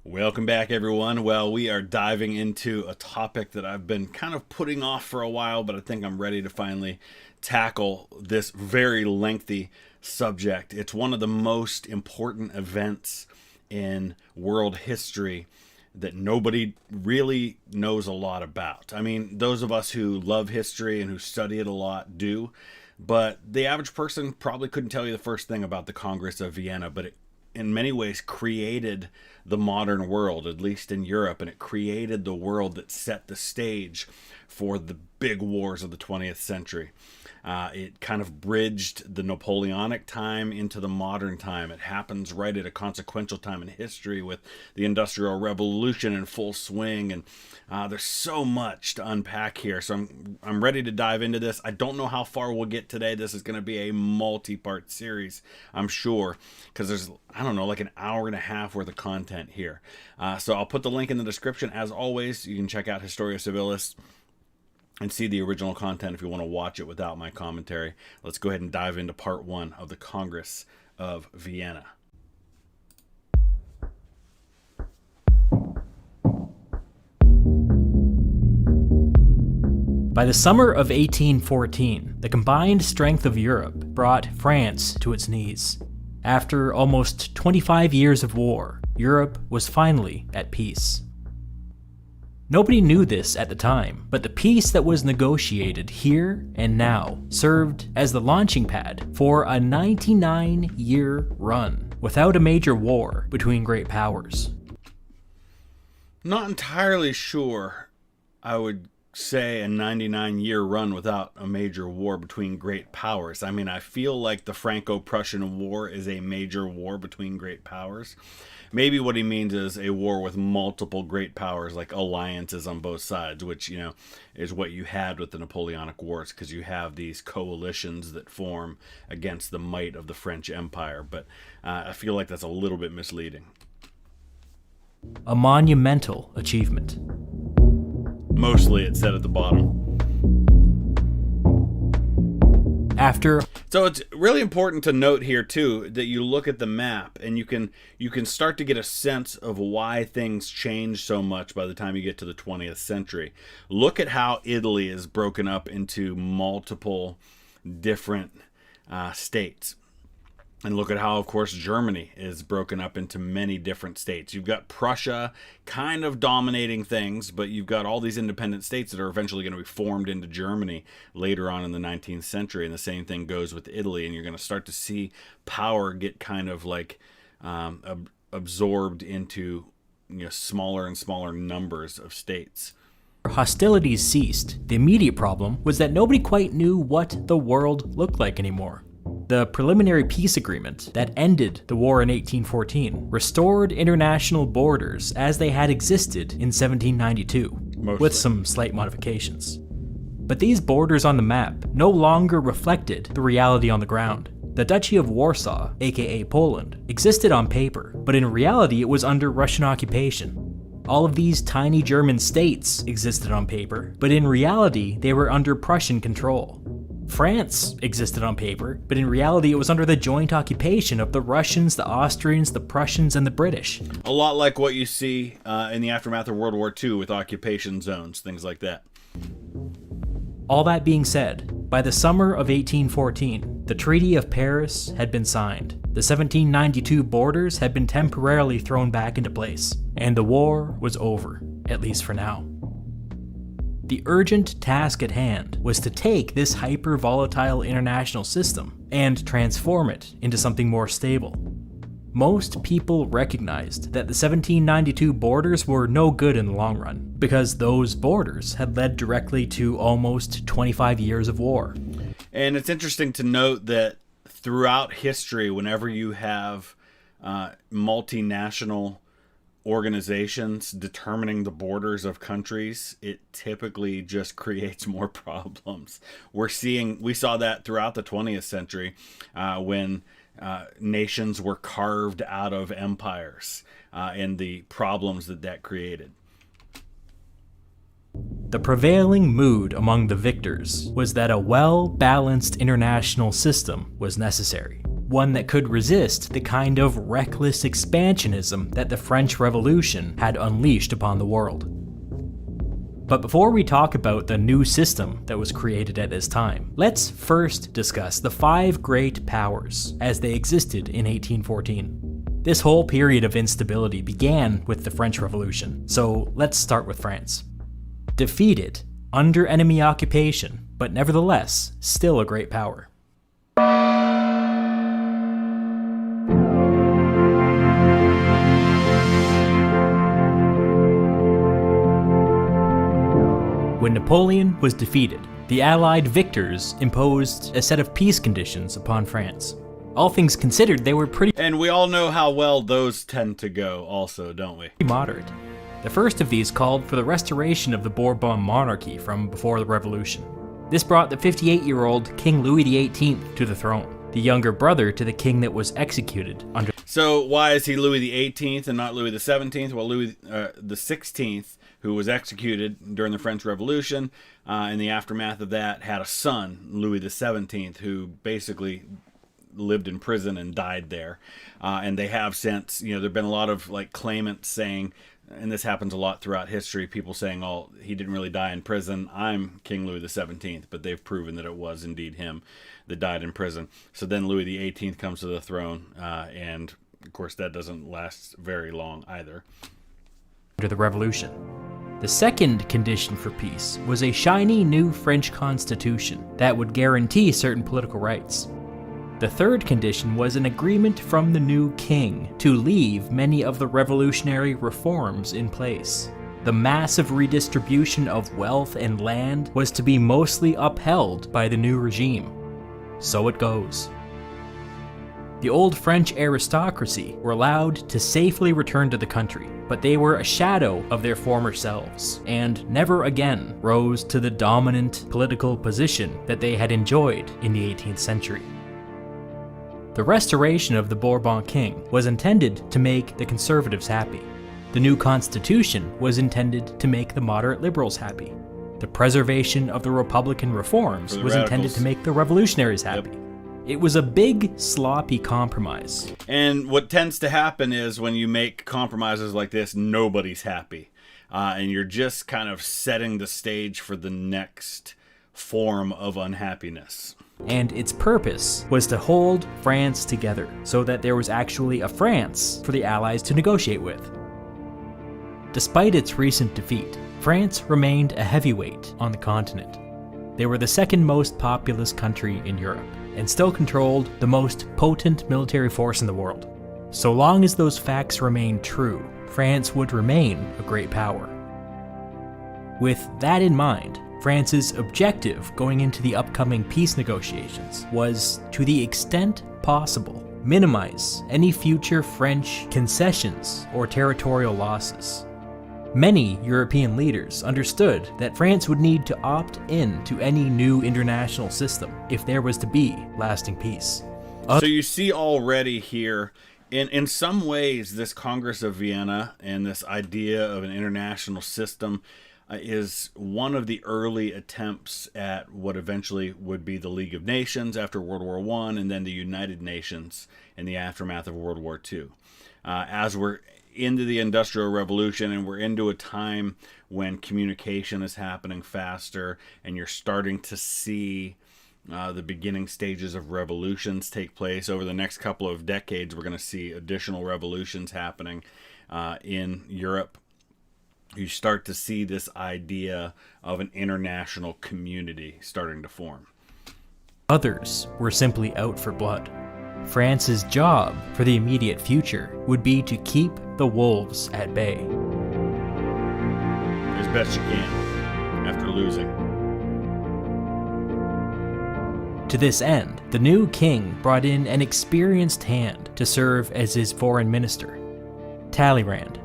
Welcome back, everyone. Well, we are diving into a topic that I've been kind of putting off for a while, but I think I'm ready to finally tackle this very lengthy subject. It's one of the most important events in world history that nobody really knows a lot about. I mean, those of us who love history and who study it a lot do, but the average person probably couldn't tell you the first thing about the Congress of Vienna, but it in many ways created the modern world, at least in Europe, and it created the world that set the stage for the big wars of the 20th century. It kind of bridged the Napoleonic time into the modern time. It happens right at a consequential time in history with the Industrial Revolution in full swing, and there's so much to unpack here. So I'm ready to dive into this. I don't know how far we'll get today. This is going to be a multi-part series, I'm sure, because there's, like an hour and a half worth of content here. So I'll put the link in the description. As always, you can check out Historia Civilis and see the original content if you want to watch it without my commentary. Let's go ahead and dive into part one of the Congress of Vienna. By the summer of 1814, the combined strength of Europe brought France to its knees. After almost 25 years of war, Europe was finally at peace. Nobody knew this at the time, but the peace that was negotiated here and now served as the launching pad for a 99-year run without a major war between great powers. Not entirely sure I would say a 99-year run without a major war between great powers. I mean, I feel like the Franco-Prussian War is a major war between great powers. Maybe what he means is a war with multiple great powers, like alliances on both sides, which, is what you had with the Napoleonic Wars, because you have these coalitions that form against the might of the French Empire. But I feel like that's a little bit misleading. A monumental achievement. Mostly it's said at the bottom. So it's really important to note here too that you look at the map and you can start to get a sense of why things change so much by the time you get to the 20th century. Look at how Italy is broken up into multiple different states. And look at how, of course, Germany is broken up into many different states. You've got Prussia kind of dominating things, but you've got all these independent states that are eventually going to be formed into Germany later on in the 19th century. And the same thing goes with Italy. And you're going to start to see power get kind of like absorbed into smaller and smaller numbers of states. Hostilities ceased. The immediate problem was that nobody quite knew what the world looked like anymore. The preliminary peace agreement that ended the war in 1814 restored international borders as they had existed in 1792, with some slight modifications. But these borders on the map no longer reflected the reality on the ground. The Duchy of Warsaw, aka Poland, existed on paper, but in reality it was under Russian occupation. All of these tiny German states existed on paper, but in reality they were under Prussian control. France existed on paper, but in reality it was under the joint occupation of the Russians, the Austrians, the Prussians, and the British. A lot like what you see in the aftermath of World War II with occupation zones, things like that. All that being said, by the summer of 1814, the Treaty of Paris had been signed. The 1792 borders had been temporarily thrown back into place, and the war was over, at least for now. The urgent task at hand was to take this hyper-volatile international system and transform it into something more stable. Most people recognized that the 1792 borders were no good in the long run, because those borders had led directly to almost 25 years of war. And it's interesting to note that throughout history, whenever you have multinational organizations determining the borders of countries, it typically just creates more problems. We saw that throughout the 20th century when nations were carved out of empires and the problems that created. The prevailing mood among the victors was that a well-balanced international system was necessary. one that could resist the kind of reckless expansionism that the French Revolution had unleashed upon the world. But before we talk about the new system that was created at this time, let's first discuss the 5 great powers as they existed in 1814. This whole period of instability began with the French Revolution, so let's start with France. Defeated, under enemy occupation, but nevertheless, still a great power. When Napoleon was defeated, the Allied victors imposed a set of peace conditions upon France. All things considered, they were pretty And we all know how well those tend to go also, don't we? moderate. The first of these called for the restoration of the Bourbon monarchy from before the Revolution. This brought the 58-year-old King Louis XVIII to the throne, the younger brother to the king that was executed under. So why is he Louis XVIII and not Louis XVII? Well, Louis the 16th, who was executed during the French Revolution, in the aftermath of that, had a son, Louis XVII, who basically lived in prison and died there. And they have since, there have been a lot of claimants saying, and this happens a lot throughout history, people saying, oh, he didn't really die in prison, I'm King Louis XVII, but they've proven that it was indeed him that died in prison. So then Louis XVIII comes to the throne, and of course that doesn't last very long either. Under the Revolution. The second condition for peace was a shiny new French constitution that would guarantee certain political rights. The third condition was an agreement from the new king to leave many of the revolutionary reforms in place. The massive redistribution of wealth and land was to be mostly upheld by the new regime. So it goes. The old French aristocracy were allowed to safely return to the country, but they were a shadow of their former selves, and never again rose to the dominant political position that they had enjoyed in the 18th century. The restoration of the Bourbon king was intended to make the conservatives happy. The new constitution was intended to make the moderate liberals happy. The preservation of the Republican reforms was intended to make the revolutionaries happy. Yep. It was a big, sloppy compromise. And what tends to happen is when you make compromises like this, nobody's happy. And you're just kind of setting the stage for the next form of unhappiness. And its purpose was to hold France together so that there was actually a France for the Allies to negotiate with. Despite its recent defeat, France remained a heavyweight on the continent. They were the second most populous country in Europe, and still controlled the most potent military force in the world. So long as those facts remained true, France would remain a great power. With that in mind, France's objective going into the upcoming peace negotiations was, to the extent possible, minimize any future French concessions or territorial losses. Many European leaders understood that France would need to opt in to any new international system if there was to be lasting peace. So you see already here, in some ways, this Congress of Vienna and this idea of an international system is one of the early attempts at what eventually would be the League of Nations after World War I, and then the United Nations in the aftermath of World War II. As we're into the Industrial Revolution and we're into a time when communication is happening faster and you're starting to see the beginning stages of revolutions take place. Over the next couple of decades, we're going to see additional revolutions happening in Europe. You start to see this idea of an international community starting to form. Others were simply out for blood. France's job for the immediate future would be to keep the wolves at bay. As best you can, after losing. To this end, the new king brought in an experienced hand to serve as his foreign minister, Talleyrand.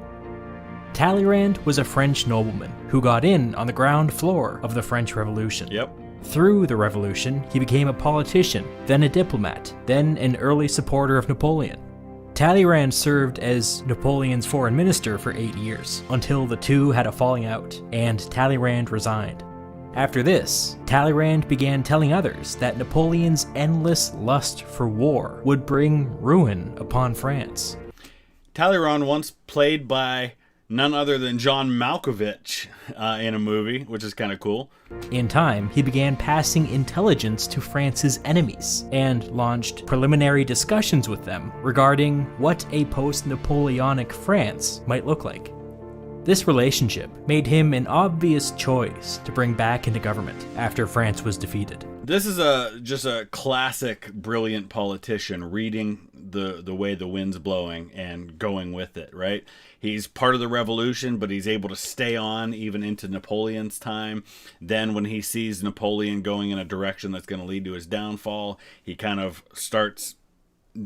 Talleyrand was a French nobleman who got in on the ground floor of the French Revolution. Yep. Through the revolution, he became a politician, then a diplomat, then an early supporter of Napoleon. Talleyrand served as Napoleon's foreign minister for 8 years, until the two had a falling out, and Talleyrand resigned. After this, Talleyrand began telling others that Napoleon's endless lust for war would bring ruin upon France. Talleyrand, once played by none other than John Malkovich in a movie, which is kind of cool. In time, he began passing intelligence to France's enemies and launched preliminary discussions with them regarding what a post-Napoleonic France might look like. This relationship made him an obvious choice to bring back into government after France was defeated. This is just a classic brilliant politician reading the way the wind's blowing and going with it, right? He's part of the revolution, but he's able to stay on even into Napoleon's time. Then when he sees Napoleon going in a direction that's going to lead to his downfall, he kind of starts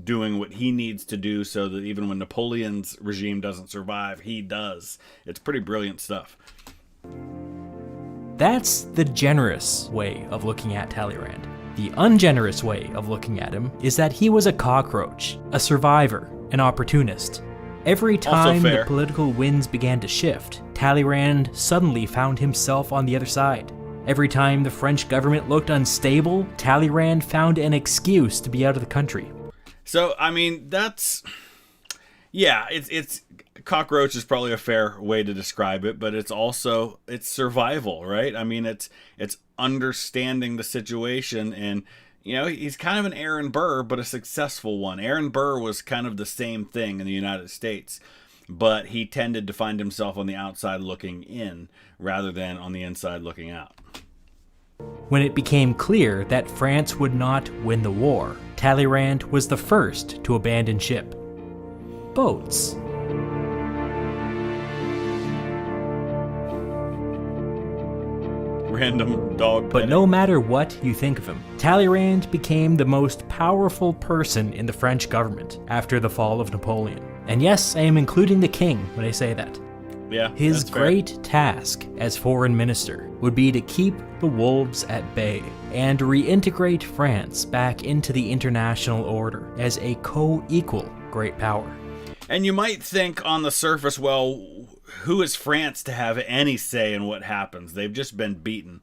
doing what he needs to do so that even when Napoleon's regime doesn't survive, he does. It's pretty brilliant stuff. That's the generous way of looking at Talleyrand. The ungenerous way of looking at him is that he was a cockroach, a survivor, an opportunist. Every time the political winds began to shift, Talleyrand suddenly found himself on the other side. Every time the French government looked unstable, Talleyrand found an excuse to be out of the country. So, I mean, it's cockroach is probably a fair way to describe it, but it's survival, right? I mean, it's understanding the situation, and he's kind of an Aaron Burr, but a successful one. Aaron Burr was kind of the same thing in the United States, but he tended to find himself on the outside looking in rather than on the inside looking out. When it became clear that France would not win the war, Talleyrand was the first to abandon ship. Boats. Random dog. But no matter what you think of him, Talleyrand became the most powerful person in the French government after the fall of Napoleon. And yes, I am including the king when I say that. Yeah, his great task as foreign minister would be to keep the wolves at bay and reintegrate France back into the international order as a co-equal great power. And you might think on the surface, well, who is France to have any say in what happens? They've just been beaten.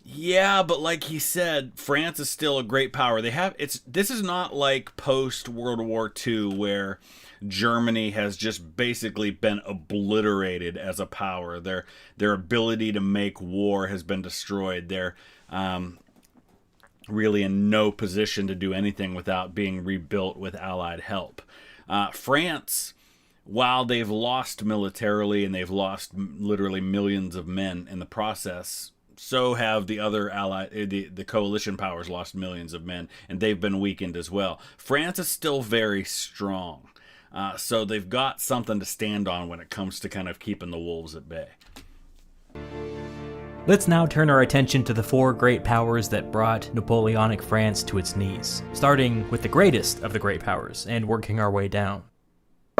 Yeah, but like he said, France is still a great power. This is not like post World War II where Germany has just basically been obliterated as a power. Their ability to make war has been destroyed. They're really in no position to do anything without being rebuilt with Allied help. France, while they've lost militarily and they've lost literally millions of men in the process, so have the other the coalition powers lost millions of men, and they've been weakened as well. France is still very strong. So they've got something to stand on when it comes to kind of keeping the wolves at bay. Let's now turn our attention to the four great powers that brought Napoleonic France to its knees, starting with the greatest of the great powers and working our way down.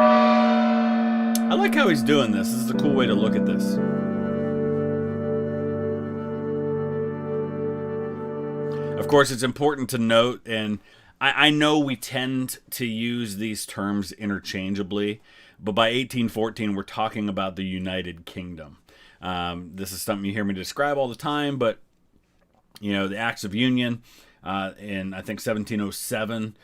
I like how he's doing this. This is a cool way to look at this. Of course, it's important to note, and I know we tend to use these terms interchangeably, but by 1814, we're talking about the United Kingdom. This is something you hear me describe all the time, but, the Acts of Union in, I think, 1707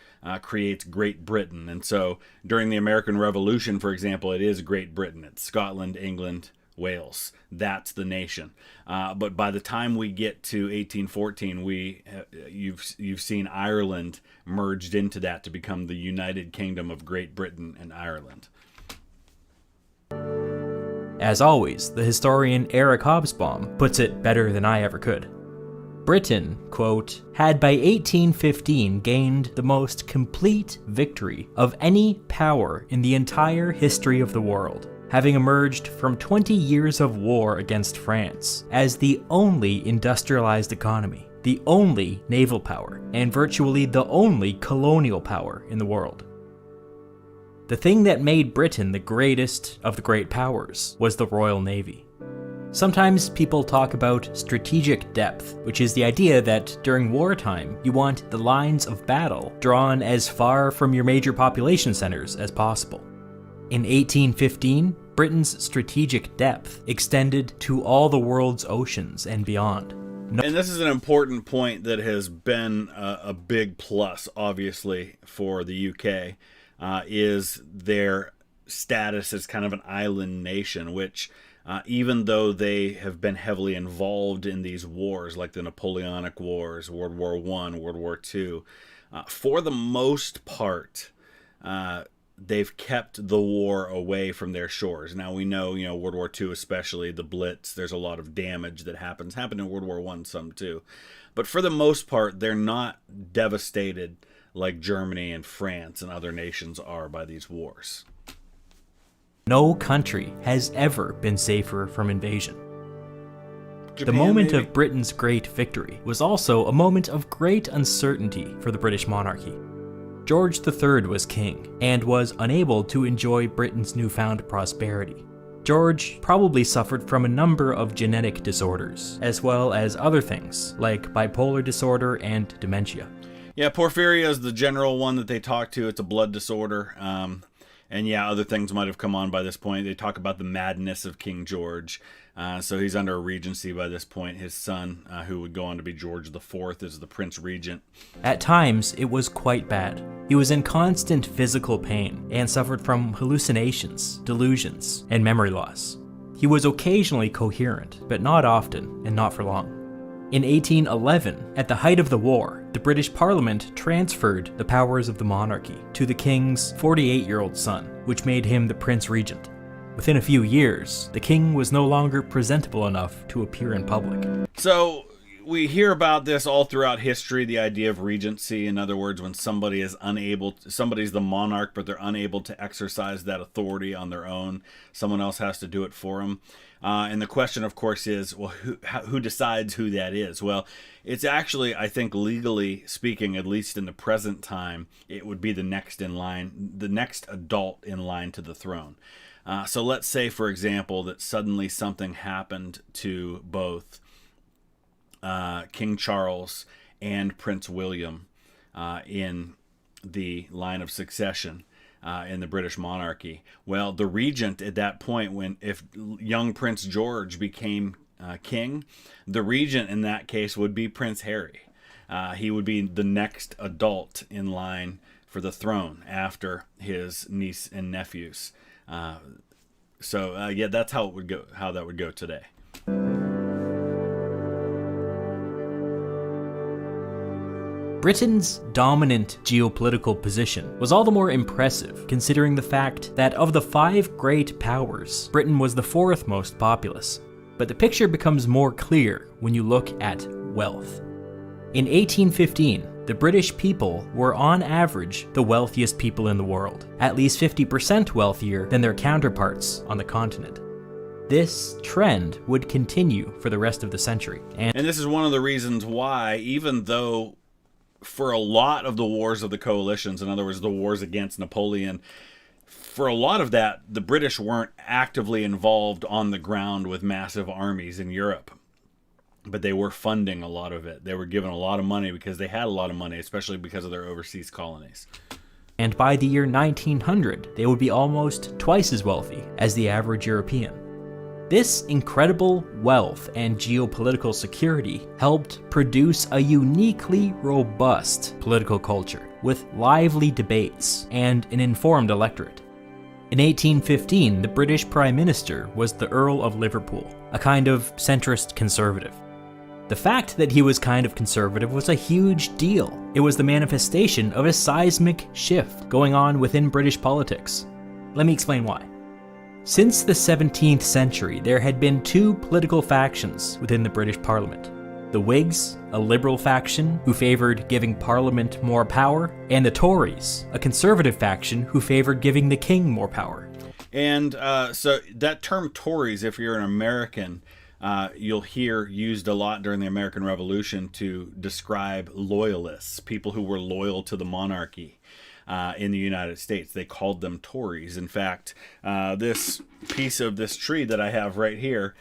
creates Great Britain. And so during the American Revolution, for example, it is Great Britain. It's Scotland, England, Wales. That's the nation. But by the time we get to 1814, you've seen Ireland merged into that to become the United Kingdom of Great Britain and Ireland. As always, the historian Eric Hobsbawm puts it better than I ever could. Britain, quote, had by 1815 gained the most complete victory of any power in the entire history of the world, having emerged from 20 years of war against France as the only industrialized economy, the only naval power, and virtually the only colonial power in the world. The thing that made Britain the greatest of the great powers was the Royal Navy. Sometimes people talk about strategic depth, which is the idea that during wartime, you want the lines of battle drawn as far from your major population centers as possible. In 1815, Britain's strategic depth extended to all the world's oceans and beyond. And this is an important point that has been a big plus, obviously, for the UK, is their status as kind of an island nation, which even though they have been heavily involved in these wars, like the Napoleonic Wars, World War I, World War II, for the most part, they've kept the war away from their shores. Now we know, World War II, especially the Blitz, there's a lot of damage that happened in World War I some too. But for the most part, they're not devastated like Germany and France and other nations are by these wars. No country has ever been safer from invasion. Japan, the moment maybe? of Britain's great victory was also a moment of great uncertainty for the British monarchy. George III was king and was unable to enjoy Britain's newfound prosperity. George probably suffered from a number of genetic disorders, as well as other things like bipolar disorder and dementia. Yeah, porphyria is the general one that they talk to. It's a blood disorder. And yeah, other things might have come on by this point. They talk about the madness of King George. So he's under a regency by this point. His son, who would go on to be George IV, is the Prince Regent. At times, it was quite bad. He was in constant physical pain and suffered from hallucinations, delusions, and memory loss. He was occasionally coherent, but not often and not for long. In 1811, at the height of the war, the British Parliament transferred the powers of the monarchy to the king's 48-year-old son, which made him the Prince Regent. Within a few years, the king was no longer presentable enough to appear in public. So we hear about this all throughout history, the idea of regency. In other words, when somebody is somebody's the monarch, but they're unable to exercise that authority on their own. Someone else has to do it for them. And the question, of course, is, well, who decides who that is? Well, it's actually, I think, legally speaking, at least in the present time, it would be the next in line, the next adult in line to the throne. So let's say, for example, that suddenly something happened to both King Charles and Prince William in the line of succession. In the British monarchy. Well, the regent at that point, if young Prince George became king, the regent in that case would be Prince Harry. He would be the next adult in line for the throne after his niece and nephews. Yeah, that's how that would go today. Britain's dominant geopolitical position was all the more impressive considering the fact that of the 5 great powers, Britain was the 4th most populous. But the picture becomes more clear when you look at wealth. In 1815, the British people were on average the wealthiest people in the world, at least 50% wealthier than their counterparts on the continent. This trend would continue for the rest of the century. And this is one of the reasons why, even though for a lot of the wars of the coalitions, in other words, the wars against Napoleon, for a lot of that, the British weren't actively involved on the ground with massive armies in Europe. But they were funding a lot of it. They were given a lot of money because they had a lot of money, especially because of their overseas colonies. And by the year 1900, they would be almost twice as wealthy as the average European. This incredible wealth and geopolitical security helped produce a uniquely robust political culture with lively debates and an informed electorate. In 1815, the British Prime Minister was the Earl of Liverpool, a kind of centrist conservative. The fact that he was kind of conservative was a huge deal. It was the manifestation of a seismic shift going on within British politics. Let me explain why. Since the 17th century, there had been 2 political factions within the British Parliament. The Whigs, a liberal faction who favored giving Parliament more power, and the Tories, a conservative faction who favored giving the king more power. And so that term Tories, if you're an American, you'll hear used a lot during the American Revolution to describe loyalists, people who were loyal to the monarchy. In the United States, they called them Tories. In fact, this piece of this tree that I have right here,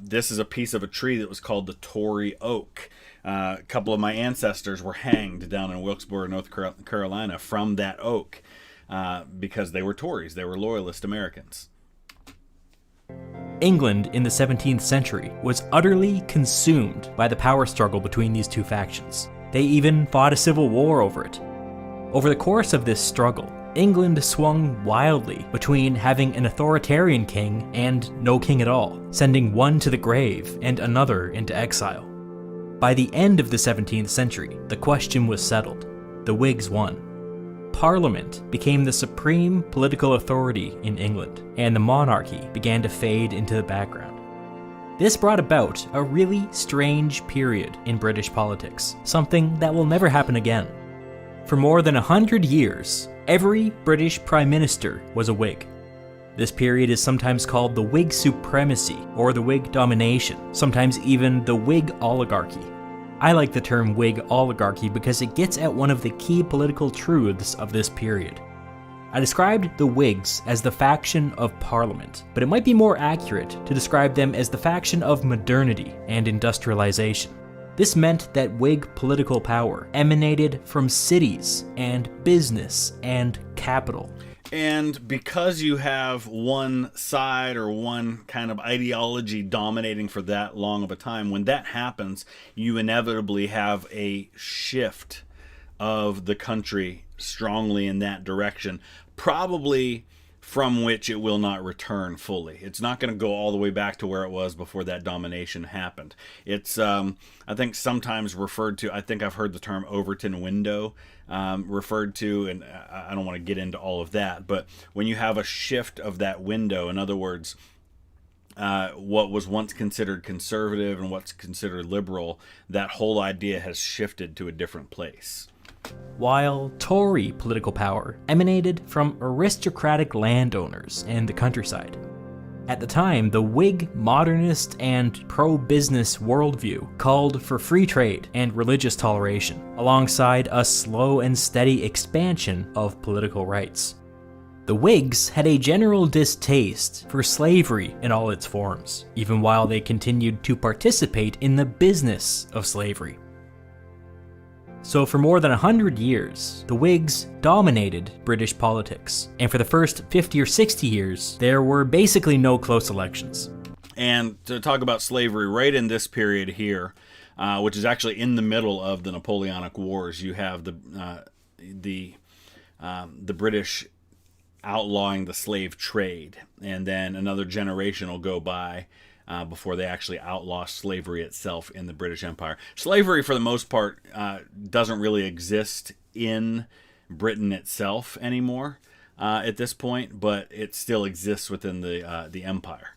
this is a piece of a tree that was called the Tory oak. A couple of my ancestors were hanged down in Wilkesboro, North Carolina, from that oak because they were Tories. They were loyalist Americans. England in the 17th century was utterly consumed by the power struggle between these two factions. They even fought a civil war over it. Over the course of this struggle, England swung wildly between having an authoritarian king and no king at all, sending one to the grave and another into exile. By the end of the 17th century, the question was settled. The Whigs won. Parliament became the supreme political authority in England, and the monarchy began to fade into the background. This brought about a really strange period in British politics, something that will never happen again. For more than 100 years, every British Prime Minister was a Whig. This period is sometimes called the Whig supremacy or the Whig domination, sometimes even the Whig oligarchy. I like the term Whig oligarchy because it gets at one of the key political truths of this period. I described the Whigs as the faction of Parliament, but it might be more accurate to describe them as the faction of modernity and industrialization. This meant that Whig political power emanated from cities and business and capital. And because you have one side or one kind of ideology dominating for that long of a time, when that happens, you inevitably have a shift of the country strongly in that direction, probably from which it will not return fully. It's not going to go all the way back to where it was before that domination happened. It's, I think, sometimes referred to, I think I've heard the term Overton window referred to, and I don't want to get into all of that, but when you have a shift of that window, in other words, what was once considered conservative and what's considered liberal, that whole idea has shifted to a different place. While Tory political power emanated from aristocratic landowners and the countryside. At the time, the Whig modernist and pro-business worldview called for free trade and religious toleration, alongside a slow and steady expansion of political rights. The Whigs had a general distaste for slavery in all its forms, even while they continued to participate in the business of slavery. So for more than 100 years, the Whigs dominated British politics, and for the first 50 or 60 years, there were basically no close elections. And to talk about slavery right in this period here, which is actually in the middle of the Napoleonic Wars, you have the British outlawing the slave trade, and then another generation will go by before they actually outlaw slavery itself in the British Empire. Slavery, for the most part, doesn't really exist in Britain itself anymore at this point, but it still exists within the empire.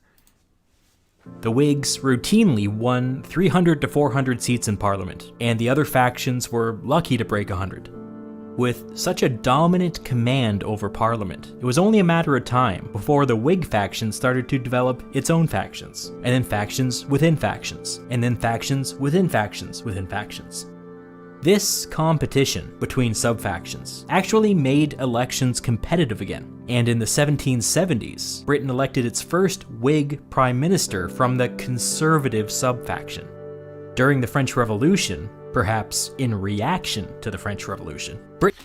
The Whigs routinely won 300 to 400 seats in Parliament, and the other factions were lucky to break 100. With such a dominant command over Parliament, it was only a matter of time before the Whig faction started to develop its own factions, and then factions within factions, and then factions within factions within factions. This competition between sub-factions actually made elections competitive again, and in the 1770s, Britain elected its first Whig prime minister from the conservative sub-faction. During the French Revolution, perhaps in reaction to the French Revolution.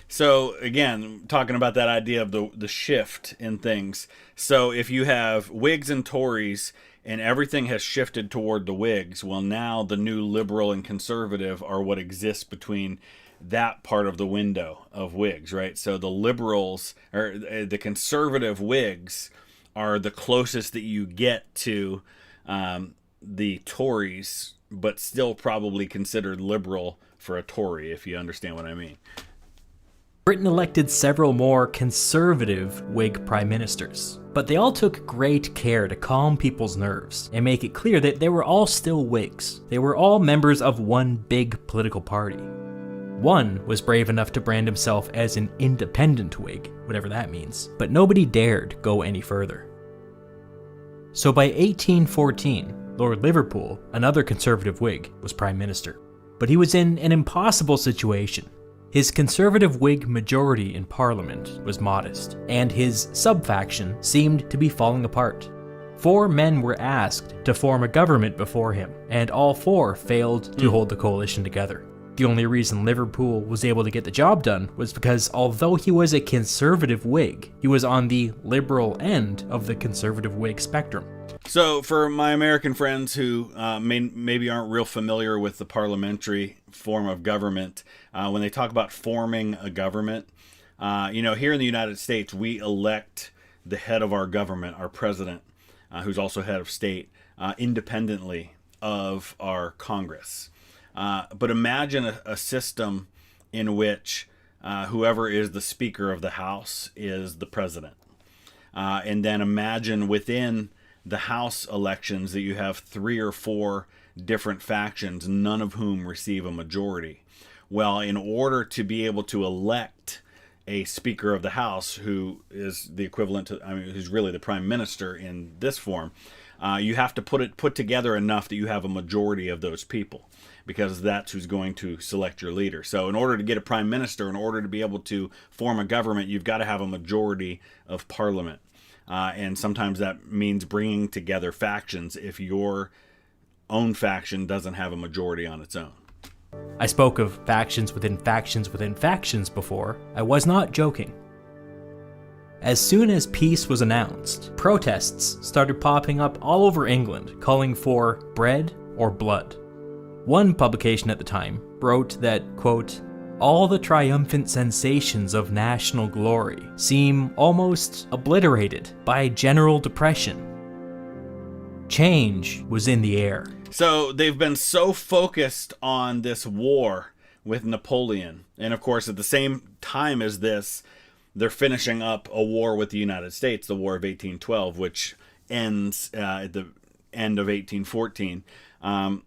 So again, talking about that idea of the shift in things. So if you have Whigs and Tories and everything has shifted toward the Whigs, well, now the new liberal and conservative are what exists between that part of the window of Whigs, right? So the liberals, or the conservative Whigs, are the closest that you get to the Tories, but still probably considered liberal for a Tory, if you understand what I mean. Britain elected several more conservative Whig prime ministers, but they all took great care to calm people's nerves and make it clear that they were all still Whigs. They were all members of one big political party. One was brave enough to brand himself as an independent Whig, whatever that means, but nobody dared go any further. So by 1814, Lord Liverpool, another conservative Whig, was Prime Minister. But he was in an impossible situation. His conservative Whig majority in Parliament was modest, and his sub-faction seemed to be falling apart. 4 men were asked to form a government before him, and all 4 failed to hold the coalition together. The only reason Liverpool was able to get the job done was because although he was a conservative Whig, he was on the liberal end of the conservative Whig spectrum. So for my American friends who maybe aren't real familiar with the parliamentary form of government, when they talk about forming a government, here in the United States, we elect the head of our government, our president, who's also head of state, independently of our Congress. But imagine a system in which whoever is the Speaker of the House is the president. And then imagine within the House elections that you have 3 or 4 different factions, none of whom receive a majority. Well, in order to be able to elect a Speaker of the House, who is the equivalent to, who's really the Prime Minister in this form, you have to put together enough that you have a majority of those people, because that's who's going to select your leader. So in order to get a Prime Minister, in order to be able to form a government, you've got to have a majority of Parliament. And sometimes that means bringing together factions if your own faction doesn't have a majority on its own. I spoke of factions within factions within factions before. I was not joking. As soon as peace was announced, protests started popping up all over England, calling for bread or blood. One publication at the time wrote that, quote, all the triumphant sensations of national glory seem almost obliterated by general depression. Change was in the air. So they've been so focused on this war with Napoleon. And of course, at the same time as this, they're finishing up a war with the United States, the War of 1812, which ends at the end of 1814.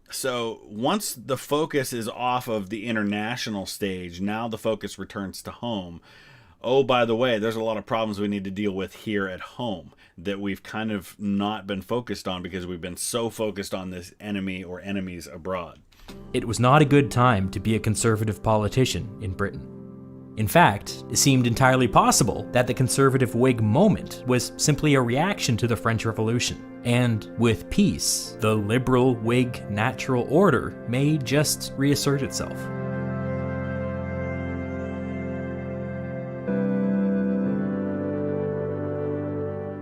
So once the focus is off of the international stage, now the focus returns to home. Oh, by the way, there's a lot of problems we need to deal with here at home that we've kind of not been focused on because we've been so focused on this enemy or enemies abroad. It was not a good time to be a conservative politician in Britain. In fact, it seemed entirely possible that the conservative Whig moment was simply a reaction to the French Revolution. And with peace, the liberal Whig natural order may just reassert itself.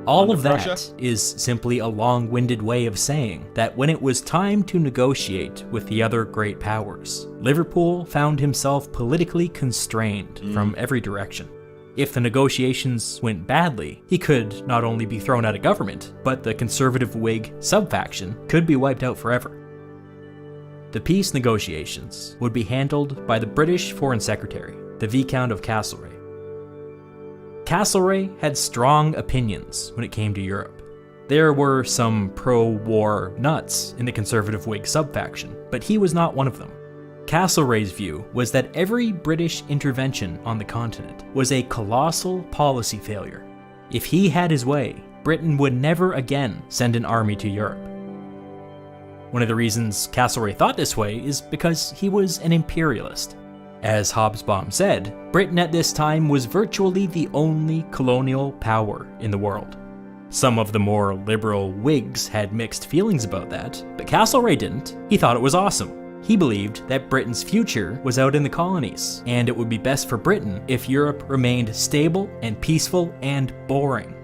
All of that is simply a long-winded way of saying that when it was time to negotiate with the other great powers, Liverpool found himself politically constrained from every direction. If the negotiations went badly, he could not only be thrown out of government, but the conservative Whig sub-faction could be wiped out forever. The peace negotiations would be handled by the British Foreign Secretary, the Viscount of Castlereagh. Castlereagh had strong opinions when it came to Europe. There were some pro-war nuts in the conservative Whig sub-faction, but he was not one of them. Castlereagh's view was that every British intervention on the continent was a colossal policy failure. If he had his way, Britain would never again send an army to Europe. One of the reasons Castlereagh thought this way is because he was an imperialist. As Hobsbawm said, Britain at this time was virtually the only colonial power in the world. Some of the more liberal Whigs had mixed feelings about that, but Castlereagh didn't. He thought it was awesome. He believed that Britain's future was out in the colonies, and it would be best for Britain if Europe remained stable and peaceful and boring.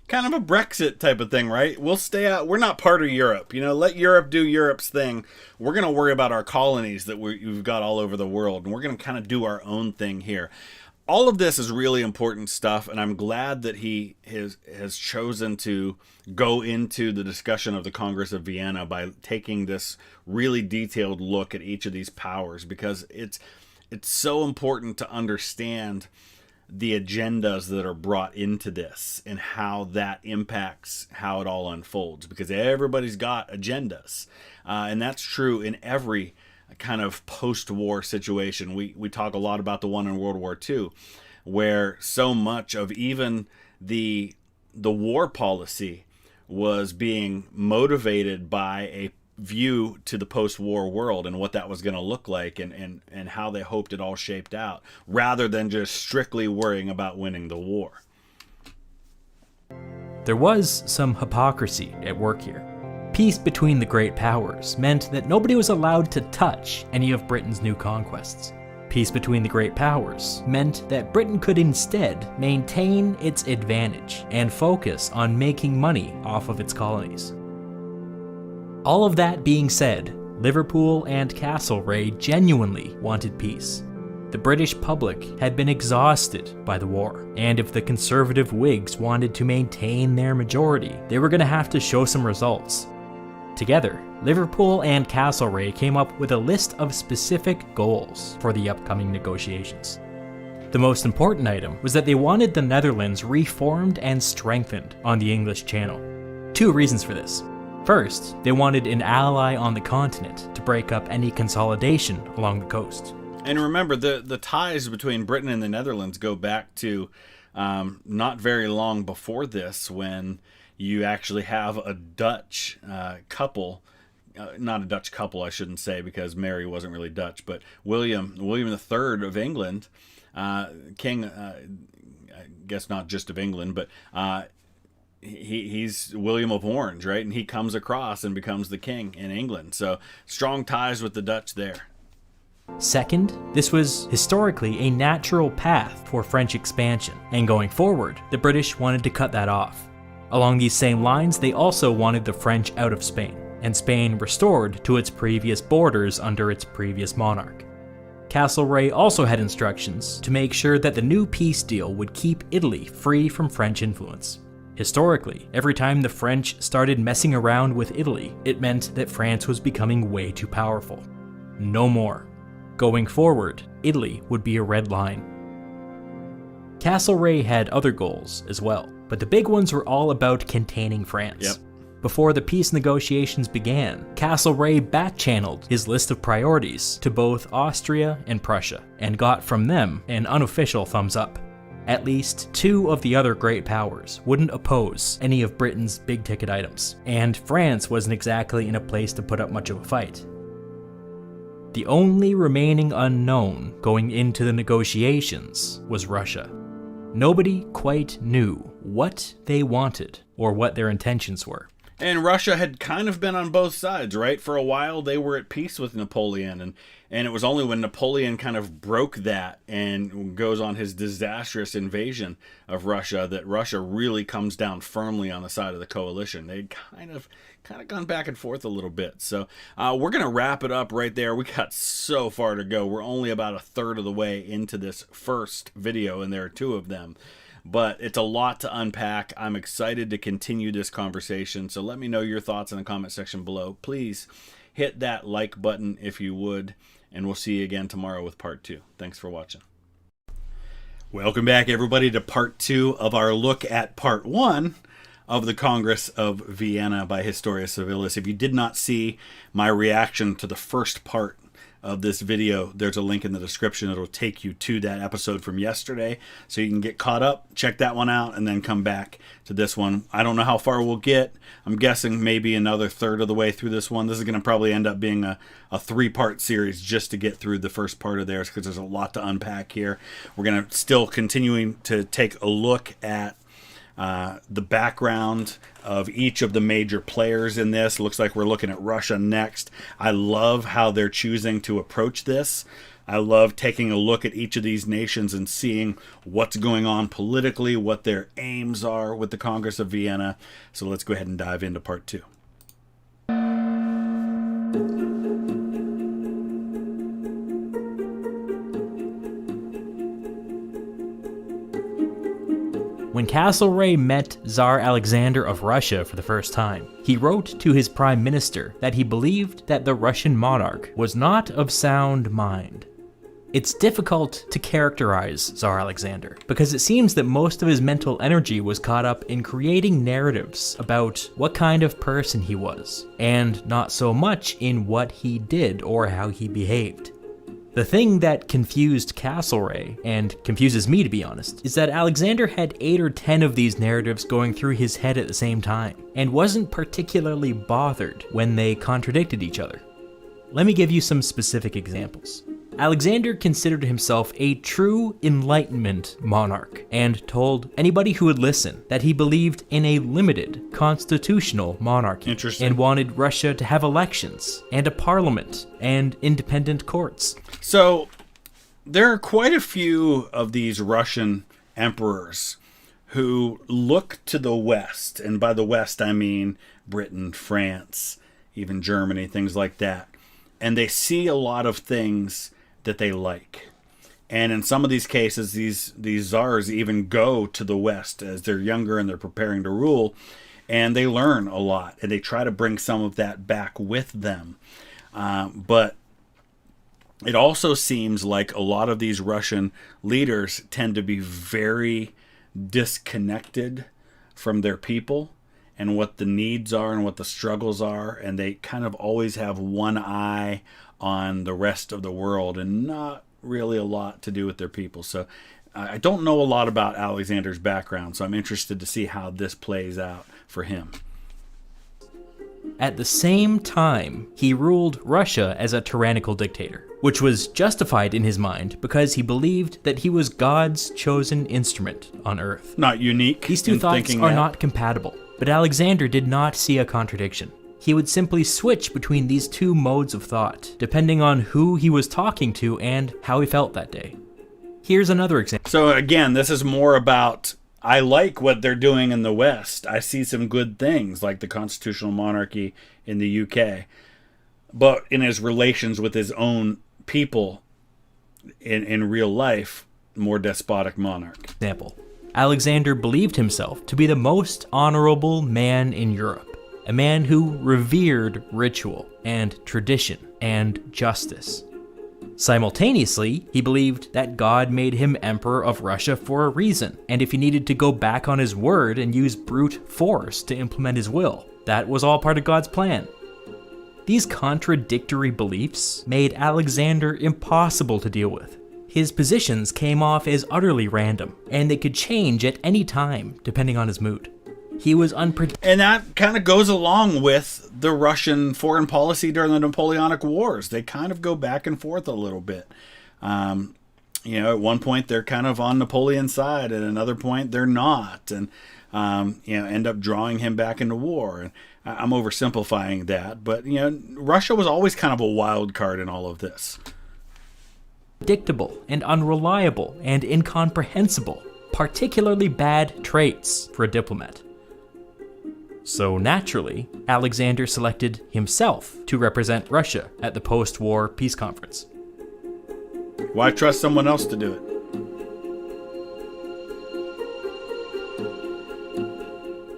Kind of a Brexit type of thing, right? We'll stay out. We're not part of Europe. Let Europe do Europe's thing. We're going to worry about our colonies that we've got all over the world, and we're going to kind of do our own thing here. All of this is really important stuff, and I'm glad that he has chosen to go into the discussion of the Congress of Vienna by taking this really detailed look at each of these powers, because it's so important to understand the agendas that are brought into this and how that impacts how it all unfolds, because everybody's got agendas. And that's true in every kind of post-war situation. We talk a lot about the one in World War II, where so much of even the war policy was being motivated by a view to the post-war world and what that was going to look like and how they hoped it all shaped out, rather than just strictly worrying about winning the war. There was some hypocrisy at work here. Peace between the great powers meant that nobody was allowed to touch any of Britain's new conquests. Peace between the great powers meant that Britain could instead maintain its advantage and focus on making money off of its colonies. All of that being said, Liverpool and Castlereagh genuinely wanted peace. The British public had been exhausted by the war, and if the conservative Whigs wanted to maintain their majority, they were going to have to show some results. Together, Liverpool and Castlereagh came up with a list of specific goals for the upcoming negotiations. The most important item was that they wanted the Netherlands reformed and strengthened on the English Channel. Two reasons for this. First, they wanted an ally on the continent to break up any consolidation along the coast. And remember, the ties between Britain and the Netherlands go back to not very long before this, when you actually have a Dutch couple, not a Dutch couple, I shouldn't say, because Mary wasn't really Dutch, but William III of England, king, I guess not just of England, but he's William of Orange, right? And he comes across and becomes the king in England. So strong ties with the Dutch there. Second, this was historically a natural path for French expansion, and going forward, the British wanted to cut that off. Along these same lines, they also wanted the French out of Spain, and Spain restored to its previous borders under its previous monarch. Castlereagh also had instructions to make sure that the new peace deal would keep Italy free from French influence. Historically, every time the French started messing around with Italy, it meant that France was becoming way too powerful. No more. Going forward, Italy would be a red line. Castlereagh had other goals as well, but the big ones were all about containing France. Yep. Before the peace negotiations began, Castlereagh back-channeled his list of priorities to both Austria and Prussia, and got from them an unofficial thumbs up. At least two of the other great powers wouldn't oppose any of Britain's big-ticket items, and France wasn't exactly in a place to put up much of a fight. The only remaining unknown going into the negotiations was Russia. Nobody quite knew what they wanted or what their intentions were. And Russia had kind of been on both sides, right? For a while, they were at peace with Napoleon. And it was only when Napoleon kind of broke that and goes on his disastrous invasion of Russia that Russia really comes down firmly on the side of the coalition. They'd kind of gone back and forth a little bit. So we're going to wrap it up right there. We got so far to go. We're only about a third of the way into this first video, and there are two of them. But it's a lot to unpack. I'm excited to continue this conversation. So let me know your thoughts in the comment section below. Please hit that like button if you would. And we'll see you again tomorrow with part 2. Thanks for watching. Welcome back, everybody, to part 2 of our look at part 1 of the Congress of Vienna by Historia Civilis. If you did not see my reaction to the first part of this video, there's a link in the description. It'll take you to that episode from yesterday, so you can get caught up, check that one out, and then come back to this one. I don't know how far we'll get. I'm guessing maybe another third of the way through this one. This is going to probably end up being a 3-part series just to get through the first part of theirs, because there's a lot to unpack here. We're going to still continuing to take a look at the background of each of the major players in this. Looks like we're looking at Russia next. I love how they're choosing to approach this. I love taking a look at each of these nations and seeing what's going on politically, what their aims are with the Congress of Vienna. So let's go ahead and dive into part 2. When Castlereagh met Tsar Alexander of Russia for the first time, he wrote to his prime minister that he believed that the Russian monarch was not of sound mind. It's difficult to characterize Tsar Alexander, because it seems that most of his mental energy was caught up in creating narratives about what kind of person he was, and not so much in what he did or how he behaved. The thing that confused Castlereagh, and confuses me to be honest, is that Alexander had 8 or 10 of these narratives going through his head at the same time, and wasn't particularly bothered when they contradicted each other. Let me give you some specific examples. Alexander considered himself a true Enlightenment monarch and told anybody who would listen that he believed in a limited constitutional monarchy. Interesting. And wanted Russia to have elections and a parliament and independent courts. So there are quite a few of these Russian emperors who look to the West, and by the West I mean Britain, France, even Germany, things like that, and they see a lot of things that they like. And in some of these cases, these czars even go to the West as they're younger and they're preparing to rule, and they learn a lot, and they try to bring some of that back with them. But it also seems like a lot of these Russian leaders tend to be very disconnected from their people and what the needs are and what the struggles are, and they kind of always have one eye on the rest of the world and not really a lot to do with their people. So I don't know a lot about Alexander's background, so I'm interested to see how this plays out for him. At the same time, he ruled Russia as a tyrannical dictator, which was justified in his mind because he believed that he was God's chosen instrument on Earth. Not unique. These two thoughts are not compatible, but Alexander did not see a contradiction. He would simply switch between these two modes of thought, depending on who he was talking to and how he felt that day. Here's another example. So again, this is more about, I like what they're doing in the West. I see some good things, like the constitutional monarchy in the UK. But in his relations with his own people in real life, more despotic monarch. Example. Alexander believed himself to be the most honorable man in Europe. A man who revered ritual and tradition and justice. Simultaneously, he believed that God made him emperor of Russia for a reason, and if he needed to go back on his word and use brute force to implement his will, that was all part of God's plan. These contradictory beliefs made Alexander impossible to deal with. His positions came off as utterly random, and they could change at any time depending on his mood. He was unpredictable. And that kind of goes along with the Russian foreign policy during the Napoleonic Wars. They kind of go back and forth a little bit. At one point they're kind of on Napoleon's side, at another point they're not, and end up drawing him back into war. And I'm oversimplifying that, but Russia was always kind of a wild card in all of this. Predictable and unreliable and incomprehensible, particularly bad traits for a diplomat. So naturally, Alexander selected himself to represent Russia at the post-war peace conference. Why trust someone else to do it?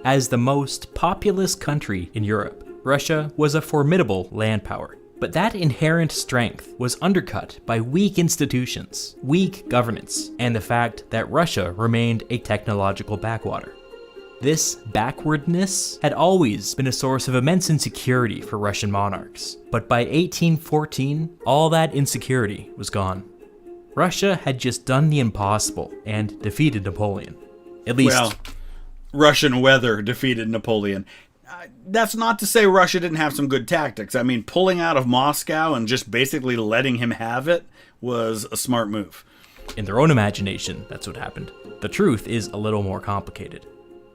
As the most populous country in Europe, Russia was a formidable land power. But that inherent strength was undercut by weak institutions, weak governance, and the fact that Russia remained a technological backwater. This backwardness had always been a source of immense insecurity for Russian monarchs, but by 1814, all that insecurity was gone. Russia had just done the impossible and defeated Napoleon. At least, well, Russian weather defeated Napoleon. That's not to say Russia didn't have some good tactics. I mean, pulling out of Moscow and just basically letting him have it was a smart move. In their own imagination, that's what happened. The truth is a little more complicated.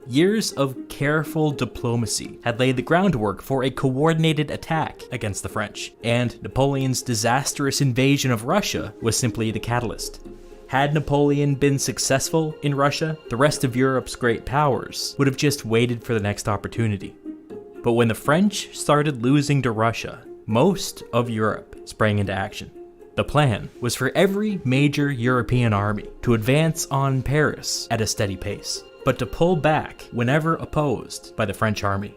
Years of careful diplomacy had laid the groundwork for a coordinated attack against the French, and Napoleon's disastrous invasion of Russia was simply the catalyst. Had Napoleon been successful in Russia, the rest of Europe's great powers would have just waited for the next opportunity. But when the French started losing to Russia, most of Europe sprang into action. The plan was for every major European army to advance on Paris at a steady pace, but to pull back whenever opposed by the French army.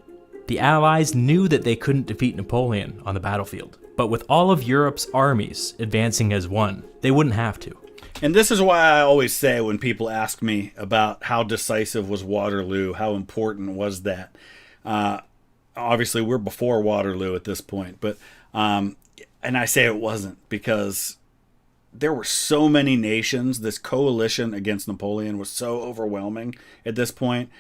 The Allies knew that they couldn't defeat Napoleon on the battlefield, but with all of Europe's armies advancing as one, they wouldn't have to. And this is why I always say when people ask me about how decisive was Waterloo, how important was that? Obviously, we're before Waterloo at this point, but and I say it wasn't because there were so many nations. This coalition against Napoleon was so overwhelming at this point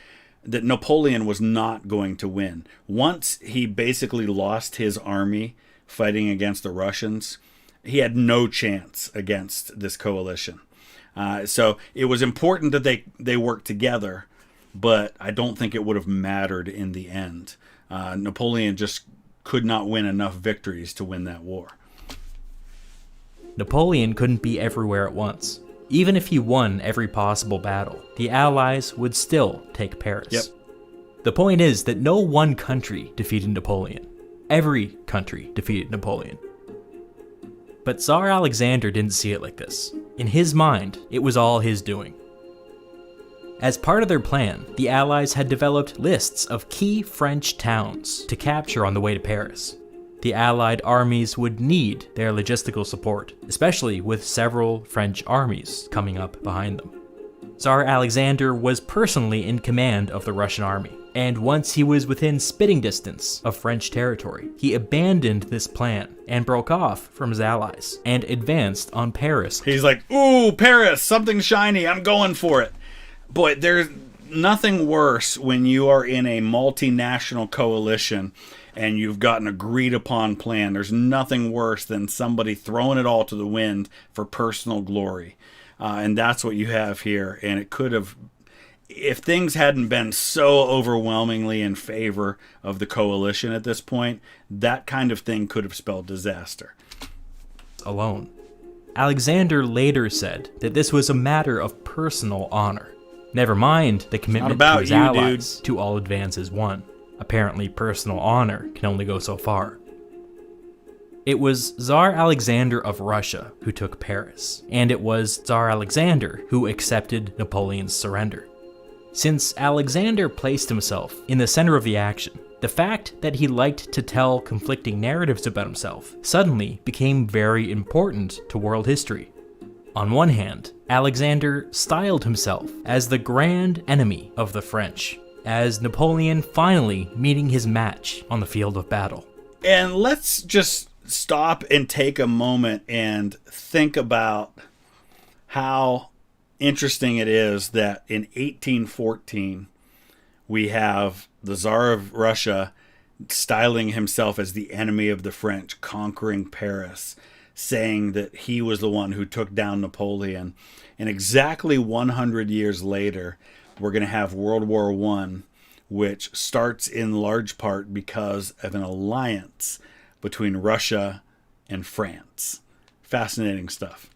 that Napoleon was not going to win. Once he basically lost his army fighting against the Russians, he had no chance against this coalition. So it was important that they worked together, but I don't think it would have mattered in the end. Napoleon just could not win enough victories to win that war. Napoleon couldn't be everywhere at once. Even if he won every possible battle, the Allies would still take Paris. Yep. The point is that no one country defeated Napoleon. Every country defeated Napoleon. But Tsar Alexander didn't see it like this. In his mind, it was all his doing. As part of their plan, the Allies had developed lists of key French towns to capture on the way to Paris. The Allied armies would need their logistical support, especially with several French armies coming up behind them. Tsar Alexander was personally in command of the Russian army, and once he was within spitting distance of French territory, he abandoned this plan and broke off from his allies and advanced on Paris. He's like, ooh, Paris, something shiny, I'm going for it. Boy, there's nothing worse when you are in a multinational coalition and you've got an agreed upon plan. There's nothing worse than somebody throwing it all to the wind for personal glory. And that's what you have here. And it could have, if things hadn't been so overwhelmingly in favor of the coalition at this point, that kind of thing could have spelled disaster. Alone. Alexander later said that this was a matter of personal honor. Never mind the commitment to his allies to all advance as one. Apparently, personal honor can only go so far. It was Tsar Alexander of Russia who took Paris, and it was Tsar Alexander who accepted Napoleon's surrender. Since Alexander placed himself in the center of the action, the fact that he liked to tell conflicting narratives about himself suddenly became very important to world history. On one hand, Alexander styled himself as the grand enemy of the French, as Napoleon finally meeting his match on the field of battle. And let's just stop and take a moment and think about how interesting it is that in 1814 we have the Tsar of Russia styling himself as the enemy of the French, conquering Paris, saying that he was the one who took down Napoleon. And exactly 100 years later, we're going to have World War I, which starts in large part because of an alliance between Russia and France. Fascinating stuff.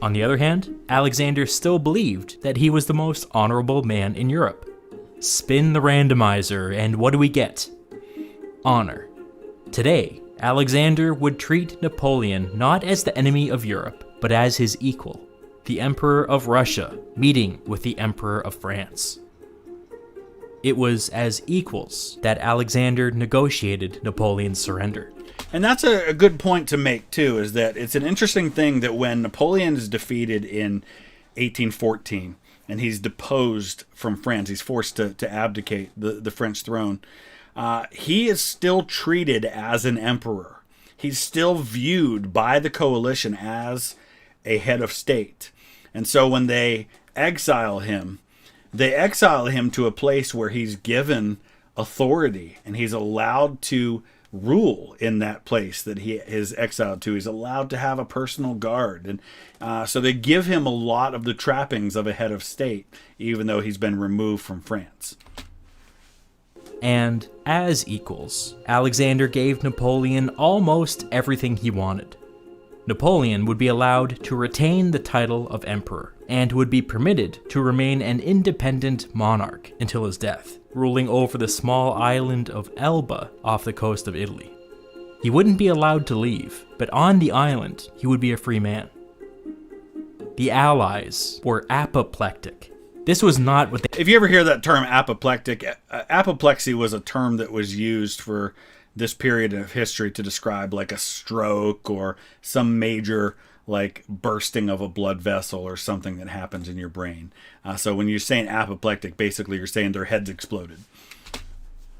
On the other hand, Alexander still believed that he was the most honorable man in Europe. Spin the randomizer, and what do we get? Honor. Today, Alexander would treat Napoleon not as the enemy of Europe, but as his equal, the Emperor of Russia meeting with the Emperor of France. It was as equals that Alexander negotiated Napoleon's surrender. And that's a good point to make, too, is that it's an interesting thing that when Napoleon is defeated in 1814 and he's deposed from France, he's forced to abdicate the French throne, he is still treated as an emperor. He's still viewed by the coalition as a head of state. And so when they exile him to a place where he's given authority and he's allowed to rule in that place that he is exiled to. He's allowed to have a personal guard. And so they give him a lot of the trappings of a head of state, even though he's been removed from France. And as equals, Alexander gave Napoleon almost everything he wanted. Napoleon would be allowed to retain the title of emperor and would be permitted to remain an independent monarch until his death, ruling over the small island of Elba off the coast of Italy. He wouldn't be allowed to leave, but on the island, he would be a free man. The Allies were apoplectic. This was not what they... If you ever hear that term apoplectic, apoplexy was a term that was used for this period of history to describe like a stroke or some major like bursting of a blood vessel or something that happens in your brain. So when you're saying apoplectic, basically you're saying their heads exploded.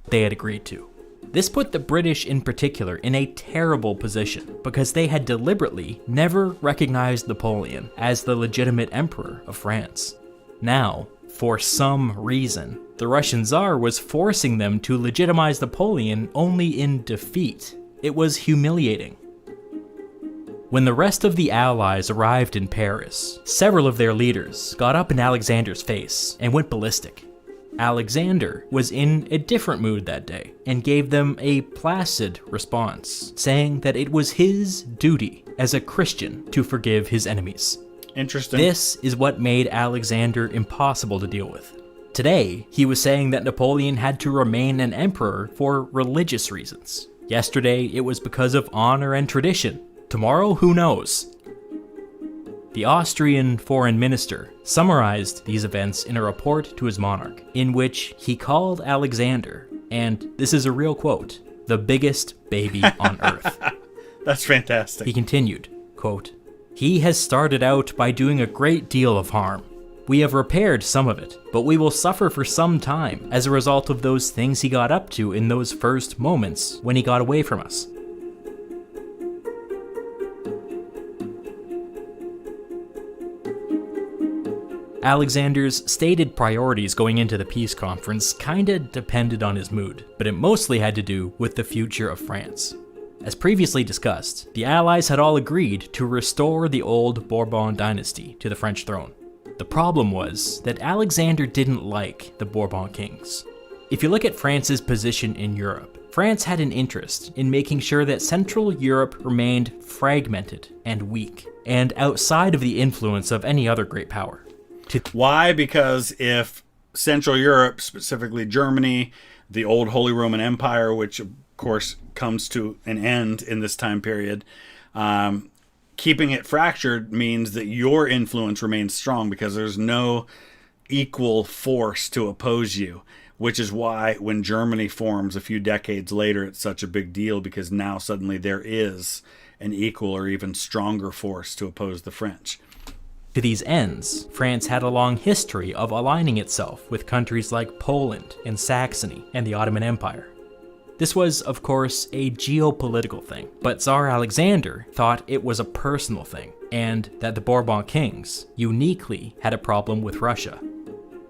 They had agreed to. This put the British in particular in a terrible position because they had deliberately never recognized Napoleon as the legitimate emperor of France. Now, for some reason, the Russian Tsar was forcing them to legitimize Napoleon only in defeat. It was humiliating. When the rest of the Allies arrived in Paris, several of their leaders got up in Alexander's face and went ballistic. Alexander was in a different mood that day and gave them a placid response, saying that it was his duty as a Christian to forgive his enemies. Interesting. This is what made Alexander impossible to deal with. Today, he was saying that Napoleon had to remain an emperor for religious reasons. Yesterday, it was because of honor and tradition. Tomorrow, who knows? The Austrian foreign minister summarized these events in a report to his monarch, in which he called Alexander, and this is a real quote, the biggest baby on earth. That's fantastic. He continued, quote, "He has started out by doing a great deal of harm. We have repaired some of it, but we will suffer for some time as a result of those things he got up to in those first moments when he got away from us." Alexander's stated priorities going into the peace conference kinda depended on his mood, but it mostly had to do with the future of France. As previously discussed, the Allies had all agreed to restore the old Bourbon dynasty to the French throne. The problem was that Alexander didn't like the Bourbon kings. If you look at France's position in Europe, France had an interest in making sure that Central Europe remained fragmented and weak, and outside of the influence of any other great power. Why? Because if Central Europe, specifically Germany, the old Holy Roman Empire, which of course comes to an end in this time period, keeping it fractured means that your influence remains strong because there's no equal force to oppose you, which is why when Germany forms a few decades later, it's such a big deal because now suddenly there is an equal or even stronger force to oppose the French. To these ends, France had a long history of aligning itself with countries like Poland and Saxony and the Ottoman Empire. This was, of course, a geopolitical thing, but Tsar Alexander thought it was a personal thing, and that the Bourbon kings uniquely had a problem with Russia.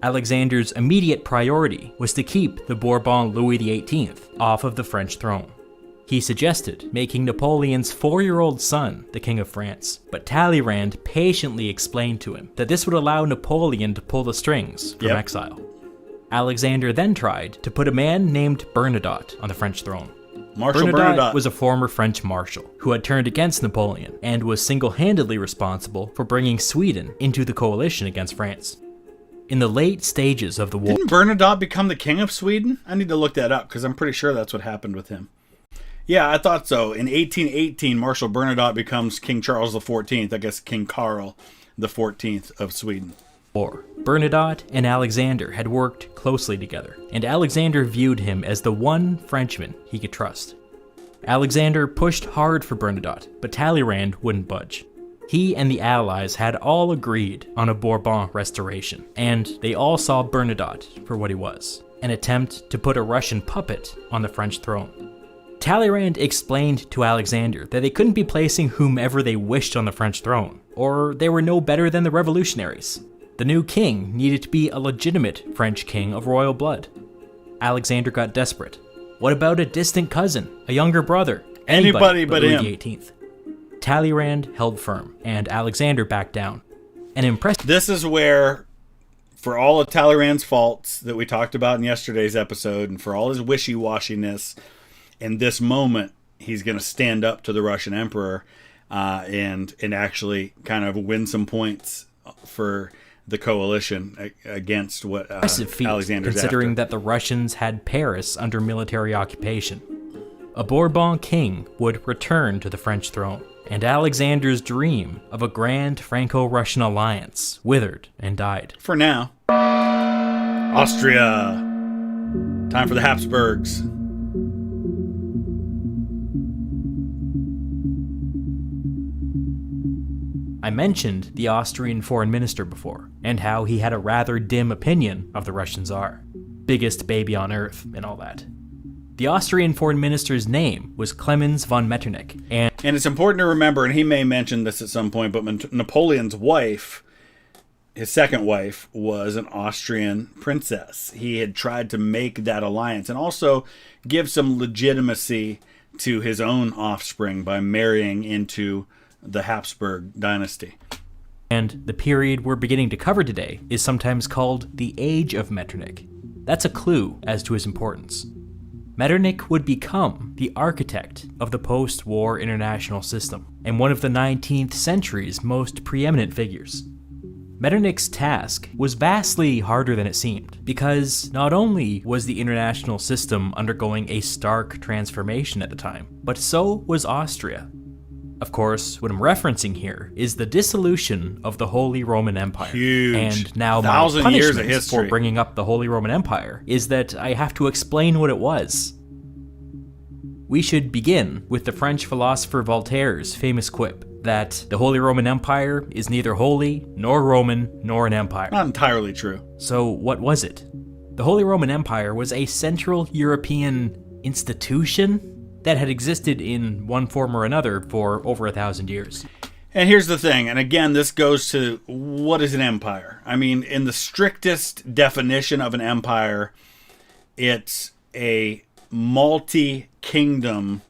Alexander's immediate priority was to keep the Bourbon Louis XVIII off of the French throne. He suggested making Napoleon's 4-year-old son the King of France, but Talleyrand patiently explained to him that this would allow Napoleon to pull the strings from exile. Alexander then tried to put a man named Bernadotte on the French throne. Marshal Bernadotte was a former French marshal who had turned against Napoleon and was single-handedly responsible for bringing Sweden into the coalition against France. In the late stages of the war... Didn't Bernadotte become the King of Sweden? I need to look that up because I'm pretty sure that's what happened with him. Yeah, I thought so. In 1818, Marshal Bernadotte becomes King Charles XIV, I guess King Karl XIV of Sweden. Bernadotte and Alexander had worked closely together, and Alexander viewed him as the one Frenchman he could trust. Alexander pushed hard for Bernadotte, but Talleyrand wouldn't budge. He and the Allies had all agreed on a Bourbon restoration, and they all saw Bernadotte for what he was, an attempt to put a Russian puppet on the French throne. Talleyrand explained to Alexander that they couldn't be placing whomever they wished on the French throne, or they were no better than the revolutionaries. The new king needed to be a legitimate French king of royal blood. Alexander got desperate. What about a distant cousin, a younger brother? Anybody but Louis him. XVIII. Talleyrand held firm, and Alexander backed down. An impressive... This is where, for all of Talleyrand's faults that we talked about in yesterday's episode, and for all his wishy-washiness, in this moment, he's going to stand up to the Russian emperor and actually kind of win some points for the coalition against what Alexander's considering after. That the Russians had Paris under military occupation. A Bourbon king would return to the French throne, and Alexander's dream of a grand Franco-Russian alliance withered and died. For now. Austria. Time for the Habsburgs. I mentioned the Austrian foreign minister before, and how he had a rather dim opinion of the Russian Tsar. Biggest baby on earth, and all that. The Austrian foreign minister's name was Clemens von Metternich, and it's important to remember, and he may mention this at some point, but Napoleon's wife, his second wife, was an Austrian princess. He had tried to make that alliance and also give some legitimacy to his own offspring by marrying into the Habsburg dynasty. And the period we're beginning to cover today is sometimes called the Age of Metternich. That's a clue as to his importance. Metternich would become the architect of the post-war international system, and one of the 19th century's most preeminent figures. Metternich's task was vastly harder than it seemed, because not only was the international system undergoing a stark transformation at the time, but so was Austria. Of course, what I'm referencing here is the dissolution of the Holy Roman Empire. Huge. And now my 1,000 years of punishment history for bringing up the Holy Roman Empire is that I have to explain what it was. We should begin with the French philosopher Voltaire's famous quip that the Holy Roman Empire is neither holy, nor Roman, nor an empire. Not entirely true. So what was it? The Holy Roman Empire was a Central European institution that had existed in one form or another for over 1,000 years. And here's the thing, and again, this goes to what is an empire? I mean, in the strictest definition of an empire, it's a multi-kingdom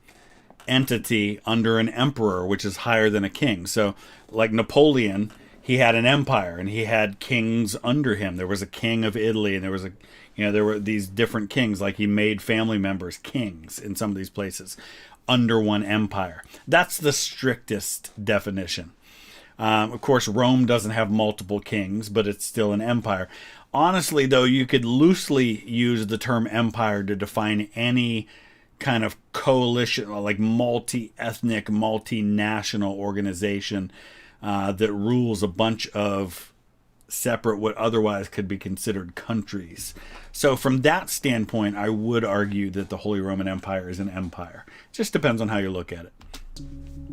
entity under an emperor, which is higher than a king. So, like Napoleon, he had an empire, and he had kings under him. There was a king of Italy, and there were these different kings, like he made family members kings in some of these places under one empire. That's the strictest definition. Of course, Rome doesn't have multiple kings, but it's still an empire. Honestly, though, you could loosely use the term empire to define any kind of coalition, like multi-ethnic, multinational organization that rules a bunch of separate, what otherwise could be considered countries. So from that standpoint, I would argue that the Holy Roman Empire is an empire. It just depends on how you look at it.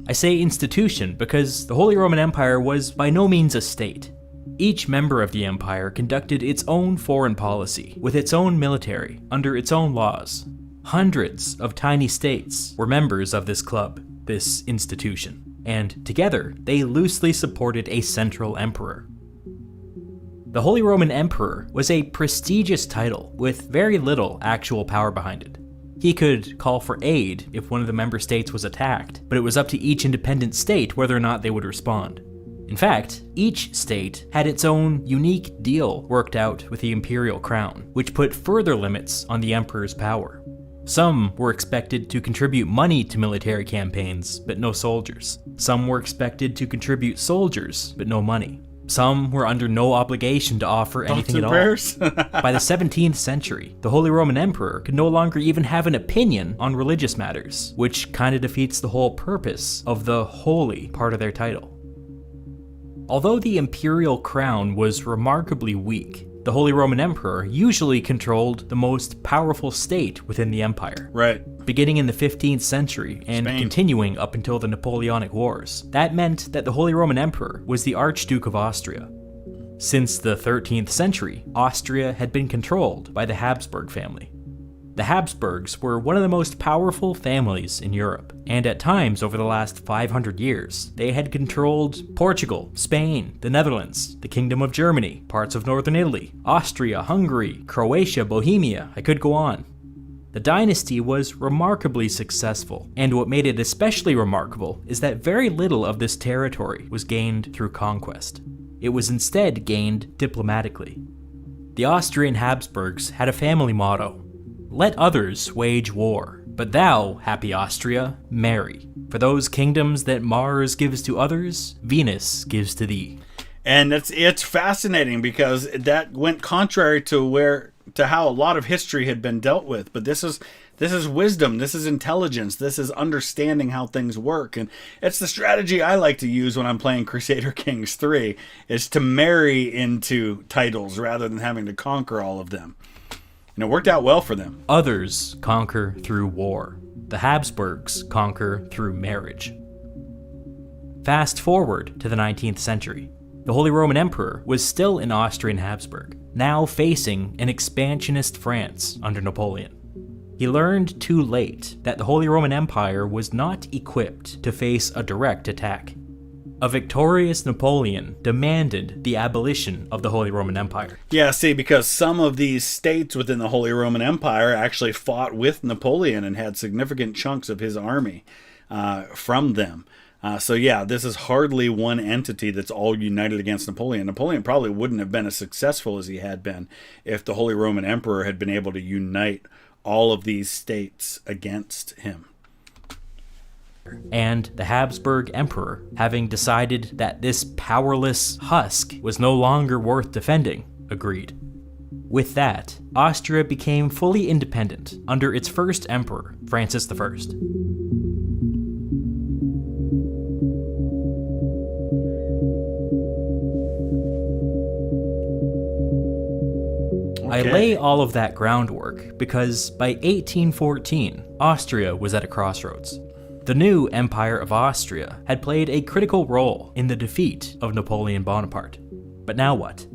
I say institution because the Holy Roman Empire was by no means a state. Each member of the empire conducted its own foreign policy, with its own military, under its own laws. Hundreds of tiny states were members of this club, this institution, and together they loosely supported a central emperor. The Holy Roman Emperor was a prestigious title with very little actual power behind it. He could call for aid if one of the member states was attacked, but it was up to each independent state whether or not they would respond. In fact, each state had its own unique deal worked out with the imperial crown, which put further limits on the emperor's power. Some were expected to contribute money to military campaigns, but no soldiers. Some were expected to contribute soldiers, but no money. Some were under no obligation to offer anything at all. By the 17th century, the Holy Roman Emperor could no longer even have an opinion on religious matters, which kind of defeats the whole purpose of the holy part of their title. Although the imperial crown was remarkably weak, the Holy Roman Emperor usually controlled the most powerful state within the empire. Right. Beginning in the 15th century and Spain. continuing up until the Napoleonic Wars. That meant that the Holy Roman Emperor was the Archduke of Austria. Since the 13th century, Austria had been controlled by the Habsburg family. The Habsburgs were one of the most powerful families in Europe, and at times over the last 500 years, they had controlled Portugal, Spain, the Netherlands, the Kingdom of Germany, parts of northern Italy, Austria, Hungary, Croatia, Bohemia, I could go on. The dynasty was remarkably successful, and what made it especially remarkable is that very little of this territory was gained through conquest. It was instead gained diplomatically. The Austrian Habsburgs had a family motto: "Let others wage war, but thou, happy Austria, marry. For those kingdoms that Mars gives to others, Venus gives to thee." And it's fascinating because that went contrary to how a lot of history had been dealt with. But this is wisdom, this is intelligence, this is understanding how things work. And it's the strategy I like to use when I'm playing Crusader Kings 3, is to marry into titles rather than having to conquer all of them. And it worked out well for them. Others conquer through war. The Habsburgs conquer through marriage. Fast forward to the 19th century. The Holy Roman Emperor was still an Austrian Habsburg, now facing an expansionist France under Napoleon. He learned too late that the Holy Roman Empire was not equipped to face a direct attack. A victorious Napoleon demanded the abolition of the Holy Roman Empire. Yeah, see, because some of these states within the Holy Roman Empire actually fought with Napoleon and had significant chunks of his army from them. So yeah, this is hardly one entity that's all united against Napoleon. Napoleon probably wouldn't have been as successful as he had been if the Holy Roman Emperor had been able to unite all of these states against him. And the Habsburg Emperor, having decided that this powerless husk was no longer worth defending, agreed. With that, Austria became fully independent under its first emperor, Francis I. I lay all of that groundwork because by 1814, Austria was at a crossroads. The new Empire of Austria had played a critical role in the defeat of Napoleon Bonaparte. But now what?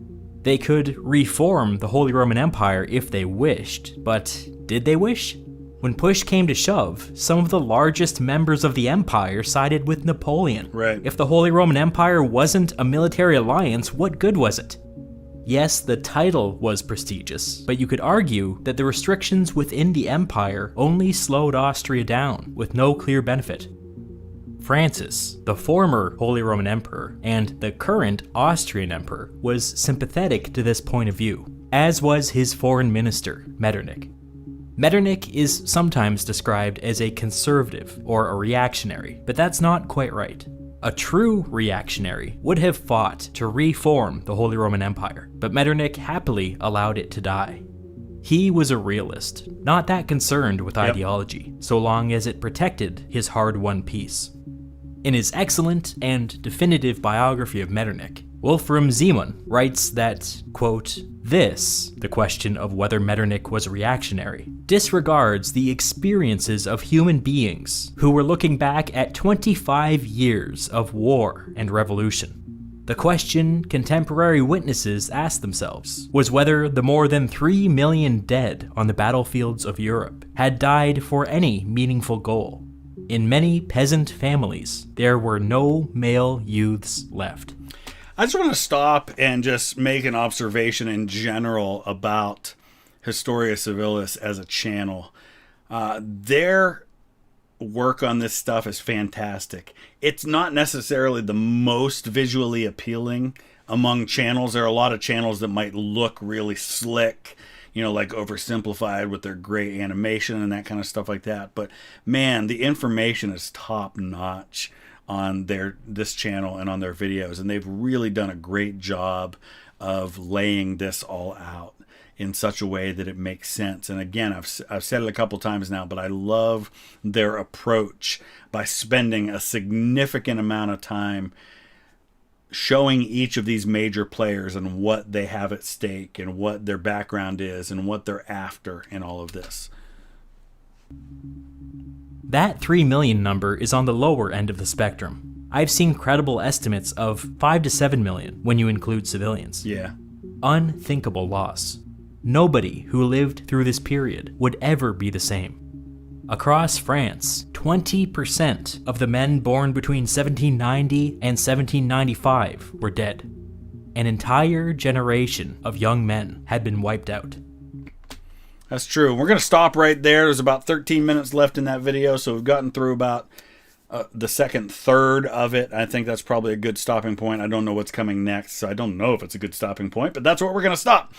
They could reform the Holy Roman Empire if they wished, but did they wish? When push came to shove, some of the largest members of the empire sided with Napoleon. Right. If the Holy Roman Empire wasn't a military alliance, what good was it? Yes, the title was prestigious, but you could argue that the restrictions within the empire only slowed Austria down, with no clear benefit. Francis, the former Holy Roman Emperor, and the current Austrian Emperor, was sympathetic to this point of view, as was his foreign minister, Metternich. Metternich is sometimes described as a conservative or a reactionary, but that's not quite right. A true reactionary would have fought to reform the Holy Roman Empire, but Metternich happily allowed it to die. He was a realist, not that concerned with ideology, so long as it protected his hard-won peace. In his excellent and definitive biography of Metternich, Wolfram Zeeman writes that, quote, "This, the question of whether Metternich was reactionary, disregards the experiences of human beings who were looking back at 25 years of war and revolution. The question contemporary witnesses asked themselves was whether the more than 3 million dead on the battlefields of Europe had died for any meaningful goal. In many peasant families, there were no male youths left." I just want to stop and just make an observation in general about Historia Civilis as a channel. Their work on this stuff is fantastic. It's not necessarily the most visually appealing among channels. There are a lot of channels that might look really slick, you know, like oversimplified with their great animation and that kind of stuff like that. But man, the information is top notch on this channel and on their videos, and they've really done a great job of laying this all out in such a way that it makes sense. And again, I've said it a couple times now, but I love their approach by spending a significant amount of time showing each of these major players and what they have at stake and what their background is and what they're after in all of this. That 3 million number is on the lower end of the spectrum. I've seen credible estimates of 5 to 7 million when you include civilians. Yeah. Unthinkable loss. Nobody who lived through this period would ever be the same. Across France, 20% of the men born between 1790 and 1795 were dead. An entire generation of young men had been wiped out. That's true. We're going to stop right there. There's about 13 minutes left in that video, so we've gotten through about the second third of it. I think that's probably a good stopping point. I don't know what's coming next, so I don't know if it's a good stopping point, but that's where we're going to stop.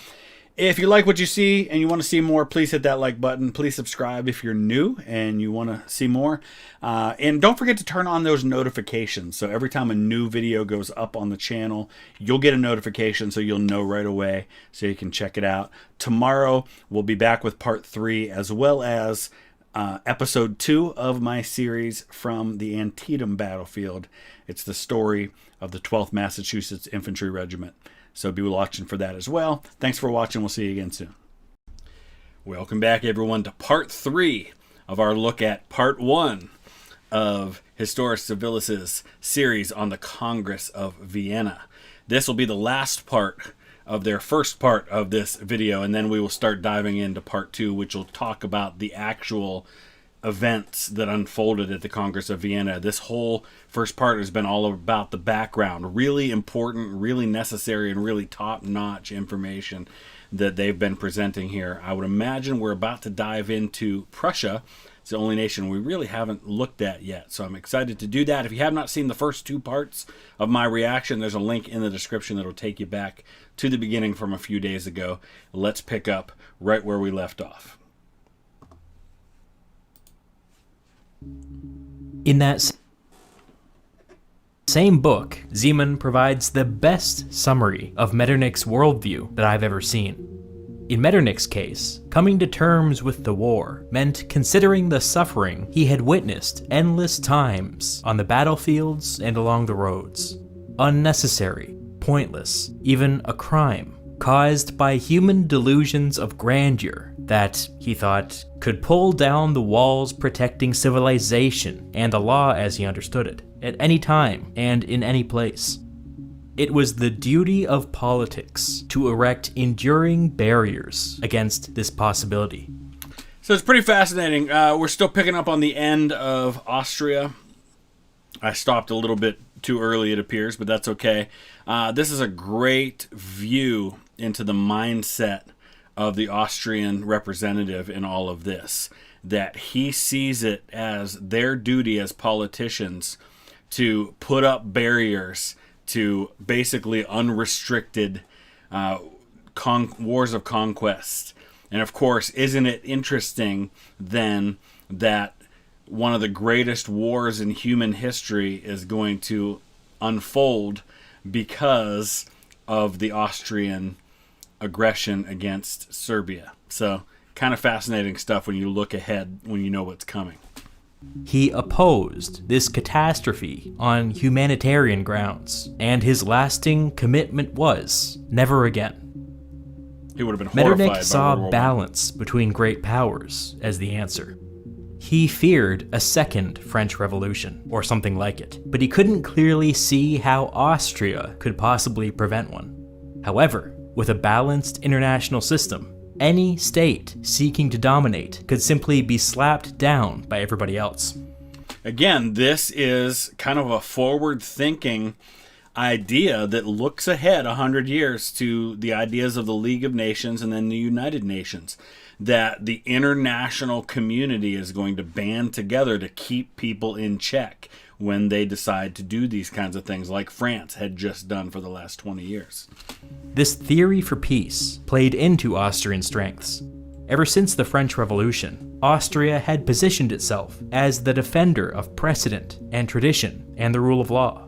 If you like what you see and you want to see more, please hit that like button. Please subscribe if you're new and you want to see more. And don't forget to turn on those notifications. So every time a new video goes up on the channel, you'll get a notification so you'll know right away so you can check it out. Tomorrow, we'll be back with part 3 as well as episode 2 of my series from the Antietam battlefield. It's the story of the 12th Massachusetts Infantry Regiment. So be watching for that as well. Thanks for watching. We'll see you again soon. Welcome back, everyone, to part 3 of our look at part 1 of Historia Civilis' series on the Congress of Vienna. This will be the last part of their first part of this video, and then we will start diving into part 2, which will talk about the actual events that unfolded at the Congress of Vienna. This whole first part has been all about the background, really important, really necessary, and really top-notch information that they've been presenting here. I would imagine we're about to dive into Prussia, It's the only nation we really haven't looked at yet. So I'm excited to do that. If you have not seen the first 2 parts of my reaction, there's a link in the description that'll take you back to the beginning from a few days ago. Let's pick up right where we left off. In that same book, Zeman provides the best summary of Metternich's worldview that I've ever seen. In Metternich's case, coming to terms with the war meant considering the suffering he had witnessed endless times on the battlefields and along the roads. Unnecessary, pointless, even a crime, caused by human delusions of grandeur that, he thought, could pull down the walls protecting civilization and the law as he understood it, at any time and in any place. It was the duty of politics to erect enduring barriers against this possibility. So it's pretty fascinating. We're still picking up on the end of Austria. I stopped a little bit too early, it appears, but that's okay. This is a great view into the mindset of the Austrian representative in all of this, that he sees it as their duty as politicians to put up barriers to basically unrestricted wars of conquest. And of course, isn't it interesting then that one of the greatest wars in human history is going to unfold because of the Austrian aggression against Serbia? So kind of fascinating stuff when you look ahead, when you know what's coming. He opposed this catastrophe on humanitarian grounds, and his lasting commitment was never again. He would have been horrified Metternich by saw World War I. balance between great powers as the answer. He feared a second French Revolution, or something like it, but he couldn't clearly see how Austria could possibly prevent one. However, with a balanced international system, any state seeking to dominate could simply be slapped down by everybody else. Again, this is kind of a forward-thinking idea that looks ahead 100 years to the ideas of the League of Nations and then the United Nations, that the international community is going to band together to keep people in check when they decide to do these kinds of things like France had just done for the last 20 years. This theory for peace played into Austrian strengths. Ever since the French Revolution, Austria had positioned itself as the defender of precedent and tradition and the rule of law.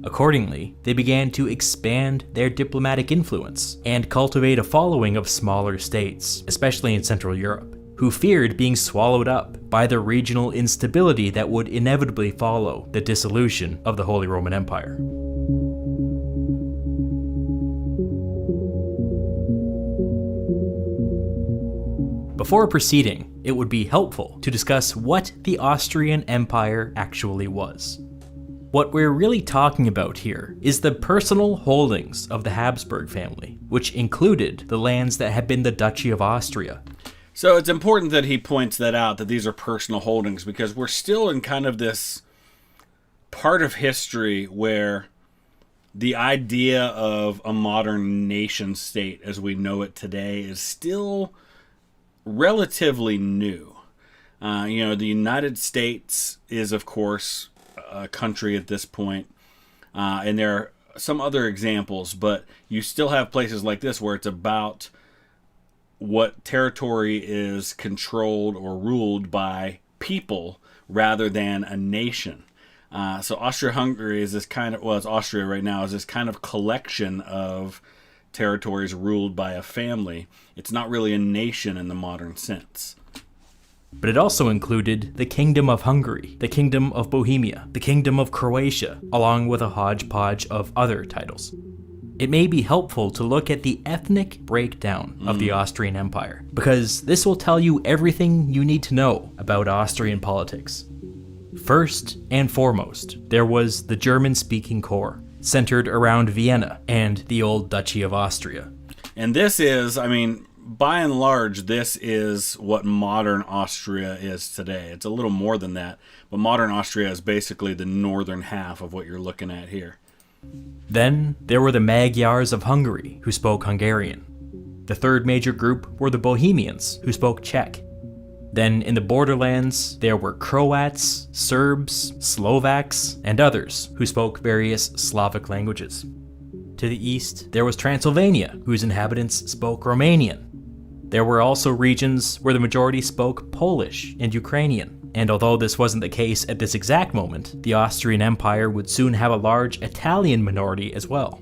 Accordingly, they began to expand their diplomatic influence and cultivate a following of smaller states, especially in Central Europe, who feared being swallowed up by the regional instability that would inevitably follow the dissolution of the Holy Roman Empire. Before proceeding, it would be helpful to discuss what the Austrian Empire actually was. What we're really talking about here is the personal holdings of the Habsburg family, which included the lands that had been the Duchy of Austria. So it's important that he points that out, that these are personal holdings, because we're still in kind of this part of history where the idea of a modern nation state as we know it today is still relatively new. The United States is, of course, a country at this point, and there are some other examples, but you still have places like this where it's about what territory is controlled or ruled by people rather than a nation. So Austria-Hungary is this kind of, well, it's Austria right now, is this kind of collection of territories ruled by a family. It's not really a nation in the modern sense. But it also included the Kingdom of Hungary, the Kingdom of Bohemia, the Kingdom of Croatia, along with a hodgepodge of other titles. It may be helpful to look at the ethnic breakdown of the Austrian Empire, because this will tell you everything you need to know about Austrian politics. First and foremost, there was the German-speaking core, centered around Vienna and the old Duchy of Austria. And this is, by and large, this is what modern Austria is today. It's a little more than that, but modern Austria is basically the northern half of what you're looking at here. Then there were the Magyars of Hungary, who spoke Hungarian. The third major group were the Bohemians, who spoke Czech. Then in the borderlands, there were Croats, Serbs, Slovaks, and others who spoke various Slavic languages. To the east, there was Transylvania, whose inhabitants spoke Romanian. There were also regions where the majority spoke Polish and Ukrainian. And although this wasn't the case at this exact moment, the Austrian Empire would soon have a large Italian minority as well.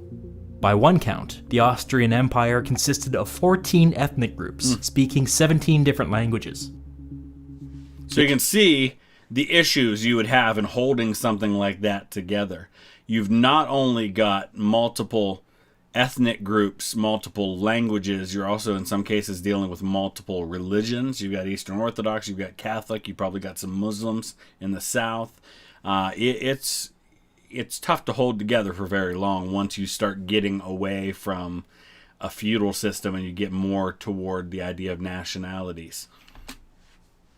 By one count, the Austrian Empire consisted of 14 ethnic groups speaking 17 different languages. So you can see the issues you would have in holding something like that together. You've not only got multiple ethnic groups, multiple languages, you're also in some cases dealing with multiple religions. You've got Eastern Orthodox, you've got Catholic, you probably got some Muslims in the south. It's tough to hold together for very long once you start getting away from a feudal system and you get more toward the idea of nationalities.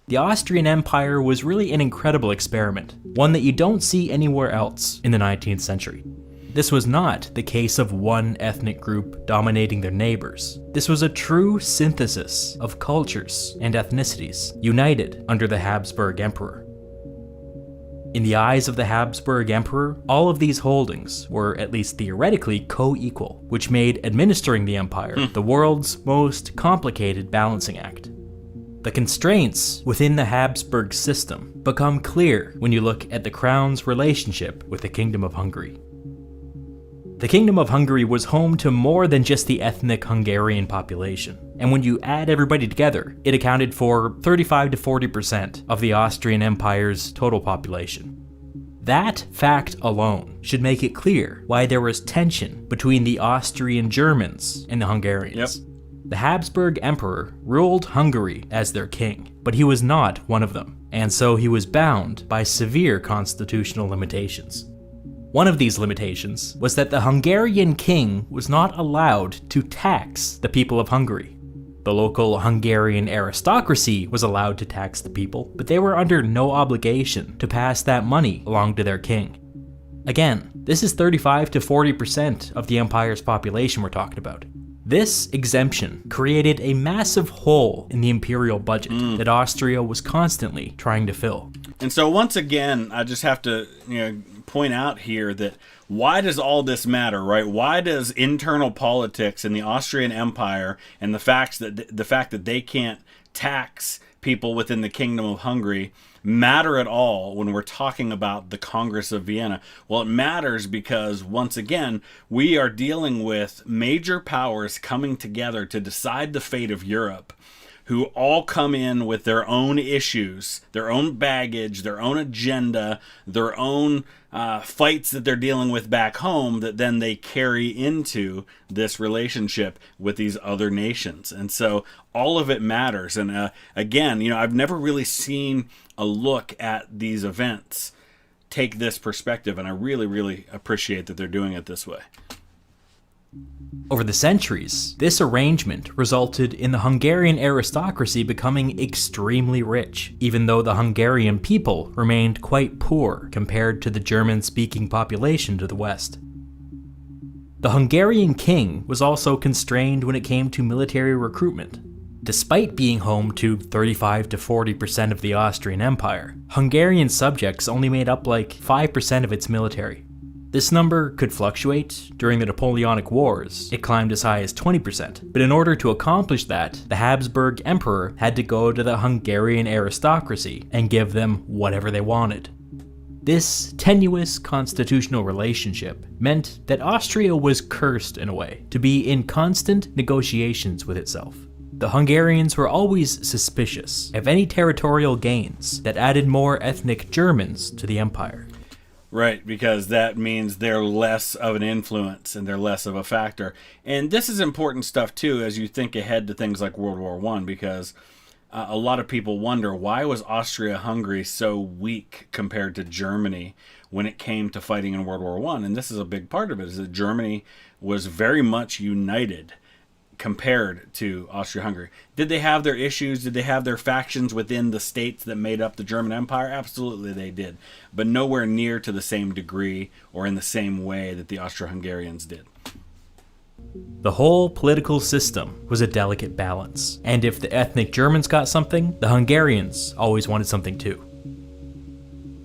The Austrian Empire was really an incredible experiment, one that you don't see anywhere else in the 19th century. This was not the case of one ethnic group dominating their neighbors. This was a true synthesis of cultures and ethnicities united under the Habsburg Emperor. In the eyes of the Habsburg Emperor, all of these holdings were, at least theoretically, co-equal, which made administering the empire the world's most complicated balancing act. The constraints within the Habsburg system become clear when you look at the crown's relationship with the Kingdom of Hungary. The Kingdom of Hungary was home to more than just the ethnic Hungarian population, and when you add everybody together, it accounted for 35 to 40% of the Austrian Empire's total population. That fact alone should make it clear why there was tension between the Austrian Germans and the Hungarians. Yep. The Habsburg Emperor ruled Hungary as their king, but he was not one of them, and so he was bound by severe constitutional limitations. One of these limitations was that the Hungarian king was not allowed to tax the people of Hungary. The local Hungarian aristocracy was allowed to tax the people, but they were under no obligation to pass that money along to their king. Again, this is 35 to 40% of the empire's population we're talking about. This exemption created a massive hole in the imperial budget that Austria was constantly trying to fill. And so once again, I just have to point out here that why does all this matter, right? Why does internal politics in the Austrian Empire and the fact that they can't tax people within the Kingdom of Hungary matter at all when we're talking about the Congress of Vienna? Well, it matters because, once again, we are dealing with major powers coming together to decide the fate of Europe, who all come in with their own issues, their own baggage, their own agenda, their own fights that they're dealing with back home that then they carry into this relationship with these other nations. And so all of it matters. And again, I've never really seen a look at these events take this perspective, and I really, really appreciate that they're doing it this way. Over the centuries, this arrangement resulted in the Hungarian aristocracy becoming extremely rich, even though the Hungarian people remained quite poor compared to the German-speaking population to the west. The Hungarian king was also constrained when it came to military recruitment. Despite being home to 35 to 40% of the Austrian Empire, Hungarian subjects only made up like 5% of its military. This number could fluctuate. During the Napoleonic Wars, it climbed as high as 20%, but in order to accomplish that, the Habsburg Emperor had to go to the Hungarian aristocracy and give them whatever they wanted. This tenuous constitutional relationship meant that Austria was cursed in a way to be in constant negotiations with itself. The Hungarians were always suspicious of any territorial gains that added more ethnic Germans to the empire. Right, because that means they're less of an influence and they're less of a factor. And this is important stuff, too, as you think ahead to things like World War I, because a lot of people wonder, why was Austria-Hungary so weak compared to Germany when it came to fighting in World War I? And this is a big part of it, is that Germany was very much united compared to Austria-Hungary. Did they have their issues? Did they have their factions within the states that made up the German Empire? Absolutely they did, but nowhere near to the same degree or in the same way that the Austro-Hungarians did. The whole political system was a delicate balance, and if the ethnic Germans got something, the Hungarians always wanted something too.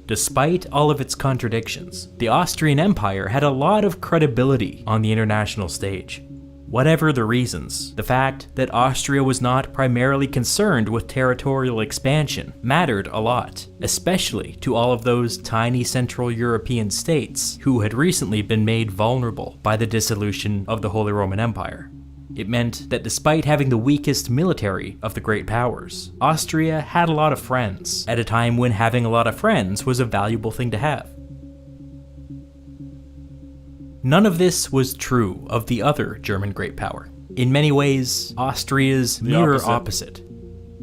Despite all of its contradictions, the Austrian Empire had a lot of credibility on the international stage. Whatever the reasons, the fact that Austria was not primarily concerned with territorial expansion mattered a lot, especially to all of those tiny Central European states who had recently been made vulnerable by the dissolution of the Holy Roman Empire. It meant that despite having the weakest military of the great powers, Austria had a lot of friends, at a time when having a lot of friends was a valuable thing to have. None of this was true of the other German great power. In many ways, Austria's mirror opposite.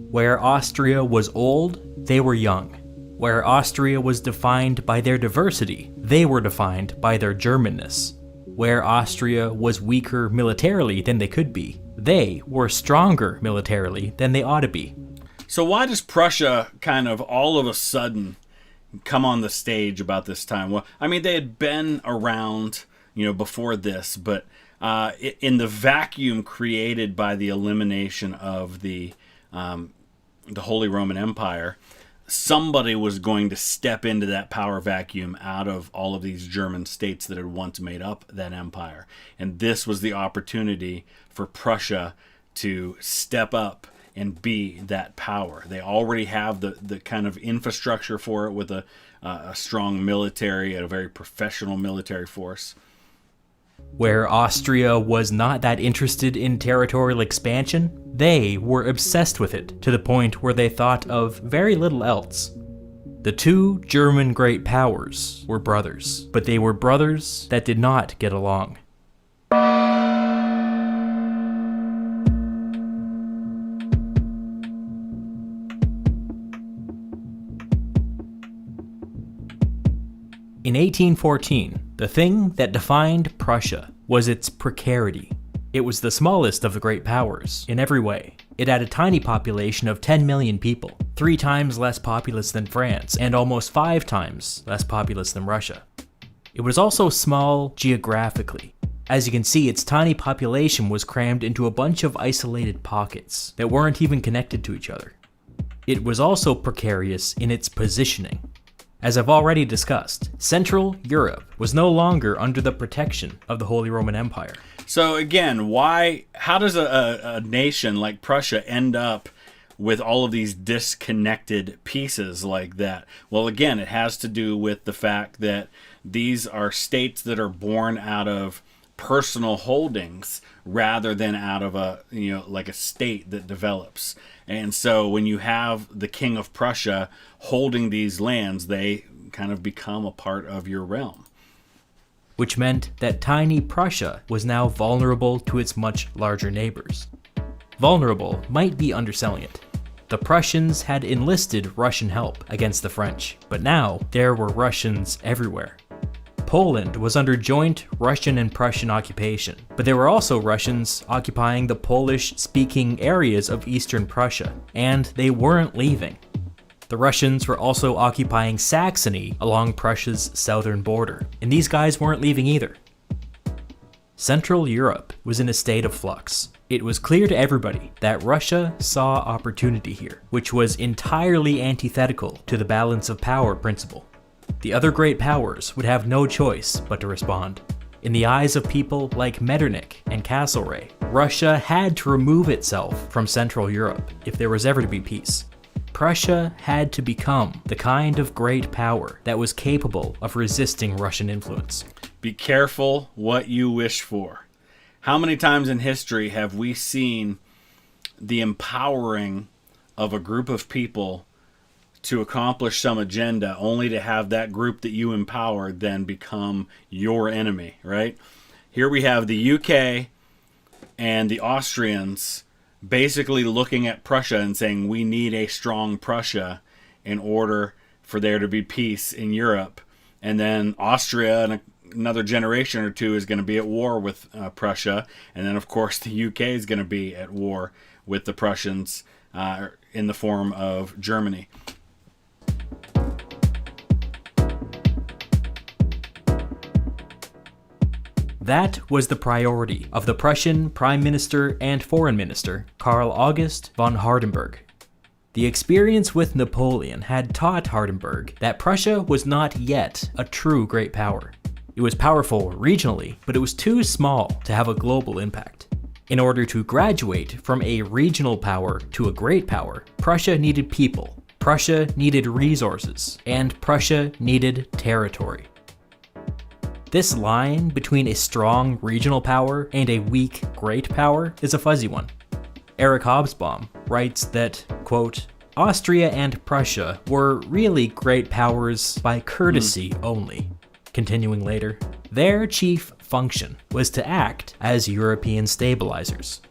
Where Austria was old, they were young. Where Austria was defined by their diversity, they were defined by their Germanness. Where Austria was weaker militarily than they could be, they were stronger militarily than they ought to be. So why does Prussia kind of all of a sudden come on the stage about this time? Well, I mean, they had been around, before this, but in the vacuum created by the elimination of the Holy Roman Empire, somebody was going to step into that power vacuum out of all of these German states that had once made up that empire. And this was the opportunity for Prussia to step up and be that power. They already have the kind of infrastructure for it with a strong military, a very professional military force. Where Austria was not that interested in territorial expansion, they were obsessed with it to the point where they thought of very little else. The two German great powers were brothers, but they were brothers that did not get along. In 1814, the thing that defined Prussia was its precarity. It was the smallest of the great powers, in every way. It had a tiny population of 10 million people, 3 times less populous than France, and almost 5 times less populous than Russia. It was also small geographically. As you can see, its tiny population was crammed into a bunch of isolated pockets that weren't even connected to each other. It was also precarious in its positioning. As I've already discussed, Central Europe was no longer under the protection of the Holy Roman Empire. So again, how does a nation like Prussia end up with all of these disconnected pieces like that? Well, again, it has to do with the fact that these are states that are born out of personal holdings rather than out of a state that develops. And so when you have the King of Prussia holding these lands, they kind of become a part of your realm. Which meant that tiny Prussia was now vulnerable to its much larger neighbors. Vulnerable might be underselling it. The Prussians had enlisted Russian help against the French, but now there were Russians everywhere. Poland was under joint Russian and Prussian occupation, but there were also Russians occupying the Polish-speaking areas of eastern Prussia, and they weren't leaving. The Russians were also occupying Saxony along Prussia's southern border, and these guys weren't leaving either. Central Europe was in a state of flux. It was clear to everybody that Russia saw opportunity here, which was entirely antithetical to the balance of power principle. The other great powers would have no choice but to respond. In the eyes of people like Metternich and Castlereagh, Russia had to remove itself from Central Europe if there was ever to be peace. Prussia had to become the kind of great power that was capable of resisting Russian influence. Be careful what you wish for. How many times in history have we seen the empowering of a group of people to accomplish some agenda only to have that group that you empowered then become your enemy, right? Here we have the UK and the Austrians basically looking at Prussia and saying, we need a strong Prussia in order for there to be peace in Europe. And then Austria in another generation or two is going to be at war with Prussia. And then, of course, the UK is going to be at war with the Prussians in the form of Germany. That was the priority of the Prussian Prime Minister and Foreign Minister, Karl August von Hardenberg. The experience with Napoleon had taught Hardenberg that Prussia was not yet a true great power. It was powerful regionally, but it was too small to have a global impact. In order to graduate from a regional power to a great power, Prussia needed people, Prussia needed resources, and Prussia needed territory. This line between a strong regional power and a weak great power is a fuzzy one. Eric Hobsbawm writes that, quote, Austria and Prussia were really great powers by courtesy only. Continuing later, their chief function was to act as European stabilizers.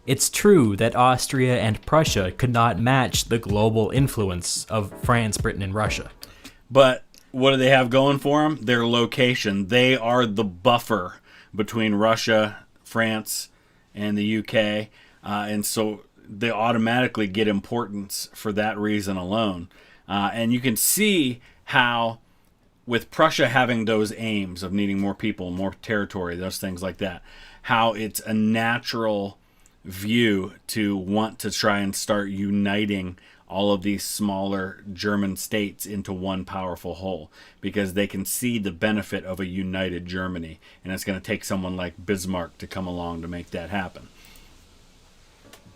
It's true that Austria and Prussia could not match the global influence of France, Britain, and Russia. But what do they have going for them? Their location. They are the buffer between Russia, France, and the UK. And so they automatically get importance for that reason alone. And you can see how, with Prussia having those aims of needing more people, more territory, those things like that, how it's a natural view to want to try and start uniting all of these smaller German states into one powerful whole, because they can see the benefit of a united Germany, and it's going to take someone like Bismarck to come along to make that happen.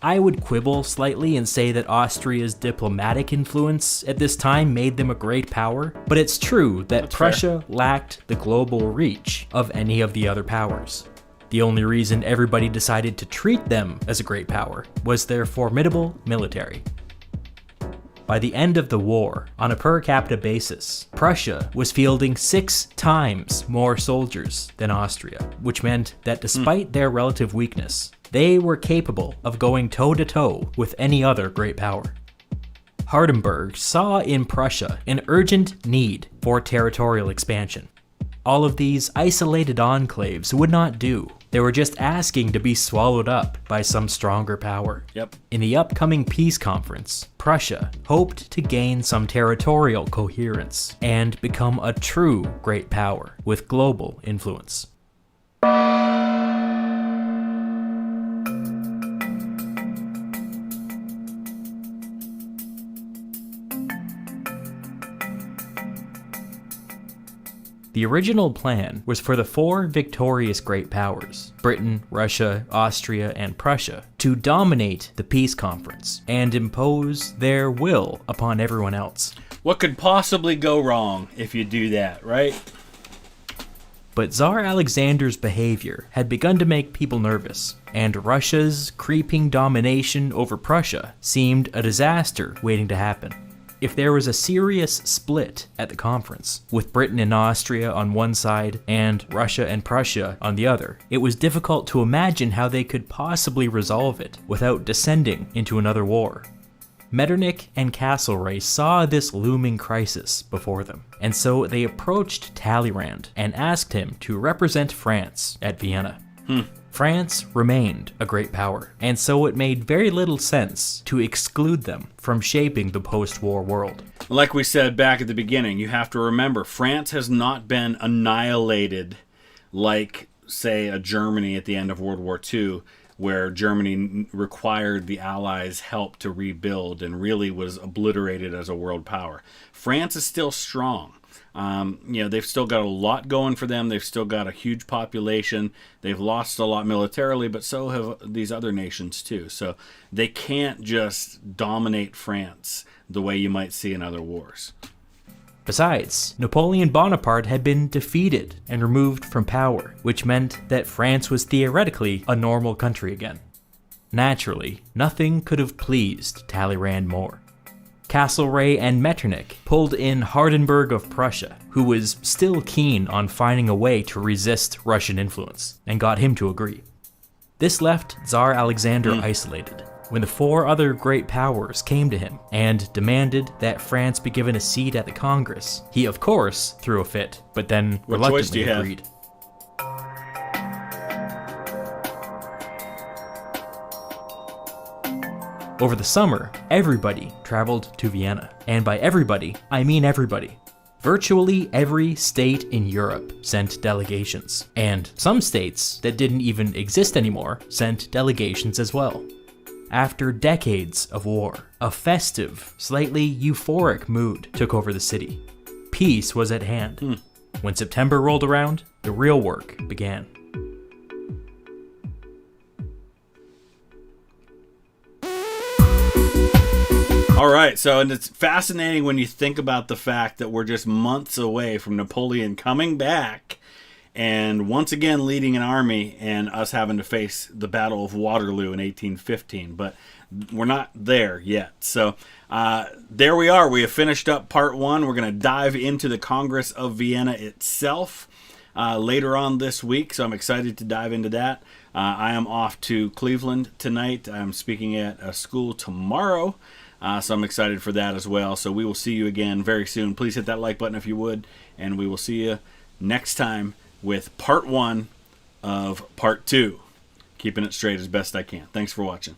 I would quibble slightly and say that Austria's diplomatic influence at this time made them a great power, but it's true that That's Prussia fair. lacked the global reach of any of the other powers. The only reason everybody decided to treat them as a great power was their formidable military. By the end of the war, on a per capita basis, Prussia was fielding 6 times more soldiers than Austria, which meant that despite their relative weakness, they were capable of going toe-to-toe with any other great power. Hardenberg saw in Prussia an urgent need for territorial expansion. All of these isolated enclaves would not do. They were just asking to be swallowed up by some stronger power. Yep. In the upcoming peace conference, Prussia hoped to gain some territorial coherence and become a true great power with global influence. The original plan was for the 4 victorious great powers, Britain, Russia, Austria, and Prussia, to dominate the peace conference and impose their will upon everyone else. What could possibly go wrong if you do that, right? But Tsar Alexander's behavior had begun to make people nervous, and Russia's creeping domination over Prussia seemed a disaster waiting to happen. If there was a serious split at the conference, with Britain and Austria on one side and Russia and Prussia on the other, it was difficult to imagine how they could possibly resolve it without descending into another war. Metternich and Castlereagh saw this looming crisis before them, and so they approached Talleyrand and asked him to represent France at Vienna. France remained a great power, and so it made very little sense to exclude them from shaping the post-war world. Like we said back at the beginning, you have to remember, France has not been annihilated like, say, a Germany at the end of World War II, where Germany required the Allies' help to rebuild and really was obliterated as a world power. France is still strong. They've still got a lot going for them. They've still got a huge population. They've lost a lot militarily, but so have these other nations too. So they can't just dominate France the way you might see in other wars. Besides, Napoleon Bonaparte had been defeated and removed from power, which meant that France was theoretically a normal country again. Naturally, nothing could have pleased Talleyrand more. Castlereagh and Metternich pulled in Hardenberg of Prussia, who was still keen on finding a way to resist Russian influence, and got him to agree. This left Tsar Alexander isolated, when the 4 other great powers came to him and demanded that France be given a seat at the Congress. He, of course, threw a fit, but then reluctantly agreed. Over the summer, everybody traveled to Vienna. And by everybody, I mean everybody. Virtually every state in Europe sent delegations, and some states that didn't even exist anymore sent delegations as well. After decades of war, a festive, slightly euphoric mood took over the city. Peace was at hand. When September rolled around, the real work began. All right, so and it's fascinating when you think about the fact that we're just months away from Napoleon coming back and once again leading an army and us having to face the Battle of Waterloo in 1815. But we're not there yet. So there we are. We have finished up part one. We're going to dive into the Congress of Vienna itself later on this week. So I'm excited to dive into that. I am off to Cleveland tonight. I'm speaking at a school tomorrow. So I'm excited for that as well. So we will see you again very soon. Please hit that like button if you would. And we will see you next time with part one of part two. Keeping it straight as best I can. Thanks for watching.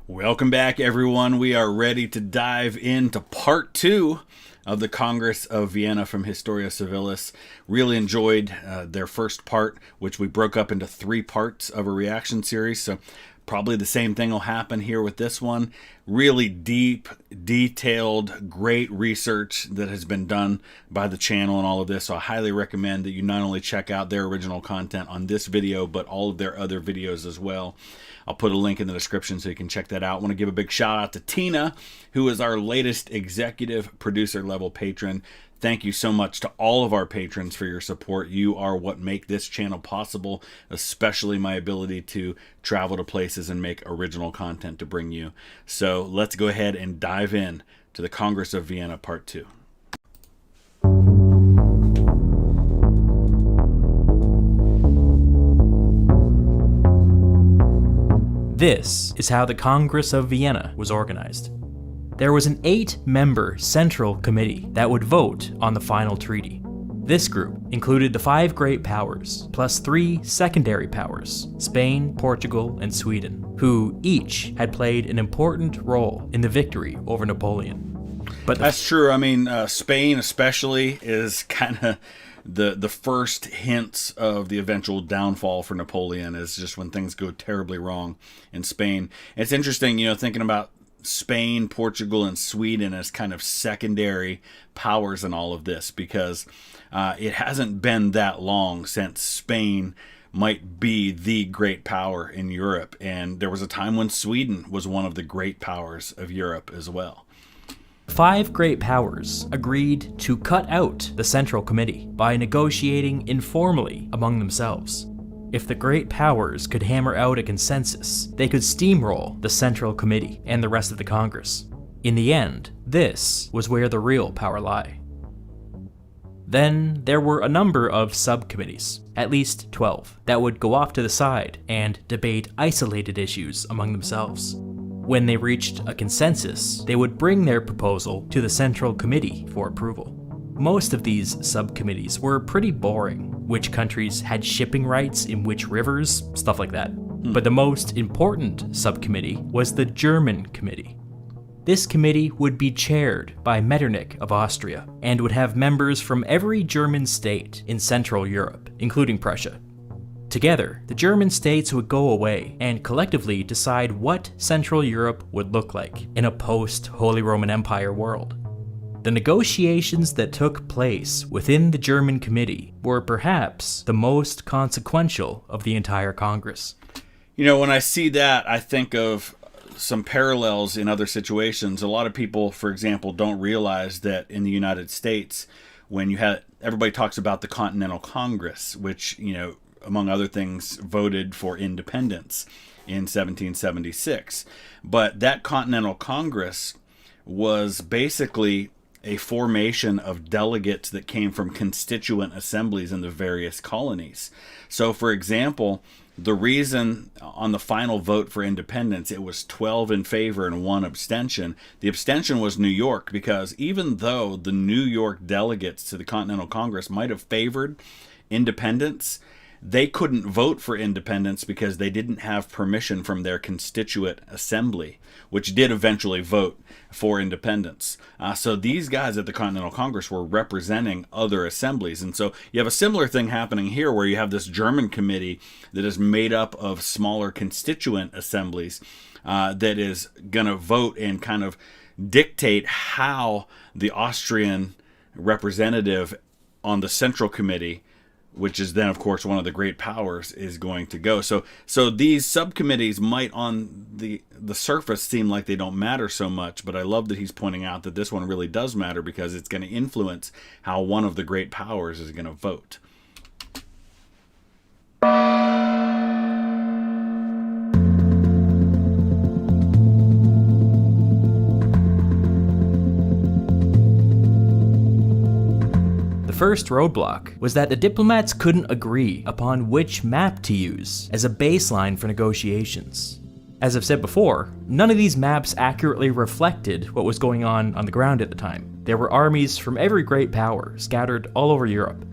Welcome back, everyone. We are ready to dive into part two of the Congress of Vienna from Historia Civilis. Really enjoyed their first part, which we broke up into 3 parts of a reaction series. So probably the same thing will happen here with this one. Really deep, detailed, great research that has been done by the channel and all of this. So I highly recommend that you not only check out their original content on this video, but all of their other videos as well. I'll put a link in the description so you can check that out. I want to give a big shout out to Tina, who is our latest executive producer level patron. Thank you so much to all of our patrons for your support. You are what make this channel possible, especially my ability to travel to places and make original content to bring you. So let's go ahead and dive in to the Congress of Vienna Part 2. This is how the Congress of Vienna was organized. There was an 8-member central committee that would vote on the final treaty. This group included the 5 great powers, plus 3 secondary powers, Spain, Portugal, and Sweden, who each had played an important role in the victory over Napoleon. But that's true. I mean, Spain especially is kind of the first hints of the eventual downfall for Napoleon, is just when things go terribly wrong in Spain. It's interesting, thinking about Spain, Portugal, and Sweden as kind of secondary powers in all of this, because it hasn't been that long since Spain might be the great power in Europe, and there was a time when Sweden was one of the great powers of Europe as well. 5 great powers agreed to cut out the Central Committee by negotiating informally among themselves. If the great powers could hammer out a consensus, they could steamroll the Central Committee and the rest of the Congress. In the end, this was where the real power lay. Then there were a number of subcommittees, at least 12, that would go off to the side and debate isolated issues among themselves. When they reached a consensus, they would bring their proposal to the Central Committee for approval. Most of these subcommittees were pretty boring. Which countries had shipping rights in which rivers, stuff like that. But the most important subcommittee was the German Committee. This committee would be chaired by Metternich of Austria and would have members from every German state in Central Europe, including Prussia. Together, the German states would go away and collectively decide what Central Europe would look like in a post-Holy Roman Empire world. The negotiations that took place within the German Committee were perhaps the most consequential of the entire Congress. When I see that, I think of some parallels in other situations. A lot of people, for example, don't realize that in the United States, when you had, everybody talks about the Continental Congress, which, among other things, voted for independence in 1776. But that Continental Congress was basically a formation of delegates that came from constituent assemblies in the various colonies. So, for example, the reason on the final vote for independence it was 12 in favor and 1 abstention, the abstention was New York, because even though the New York delegates to the Continental Congress might have favored independence, they couldn't vote for independence because they didn't have permission from their constituent assembly, which did eventually vote for independence. So these guys at the Continental Congress were representing other assemblies. And so you have a similar thing happening here where you have this German committee that is made up of smaller constituent assemblies that is going to vote and kind of dictate how the Austrian representative on the Central Committee, which is then, of course, one of the great powers, is going to go. So these subcommittees might on the surface seem like they don't matter so much, but I love that he's pointing out that this one really does matter because it's going to influence how one of the great powers is going to vote. The first roadblock was that the diplomats couldn't agree upon which map to use as a baseline for negotiations. As I've said before, none of these maps accurately reflected what was going on the ground at the time. There were armies from every great power scattered all over Europe.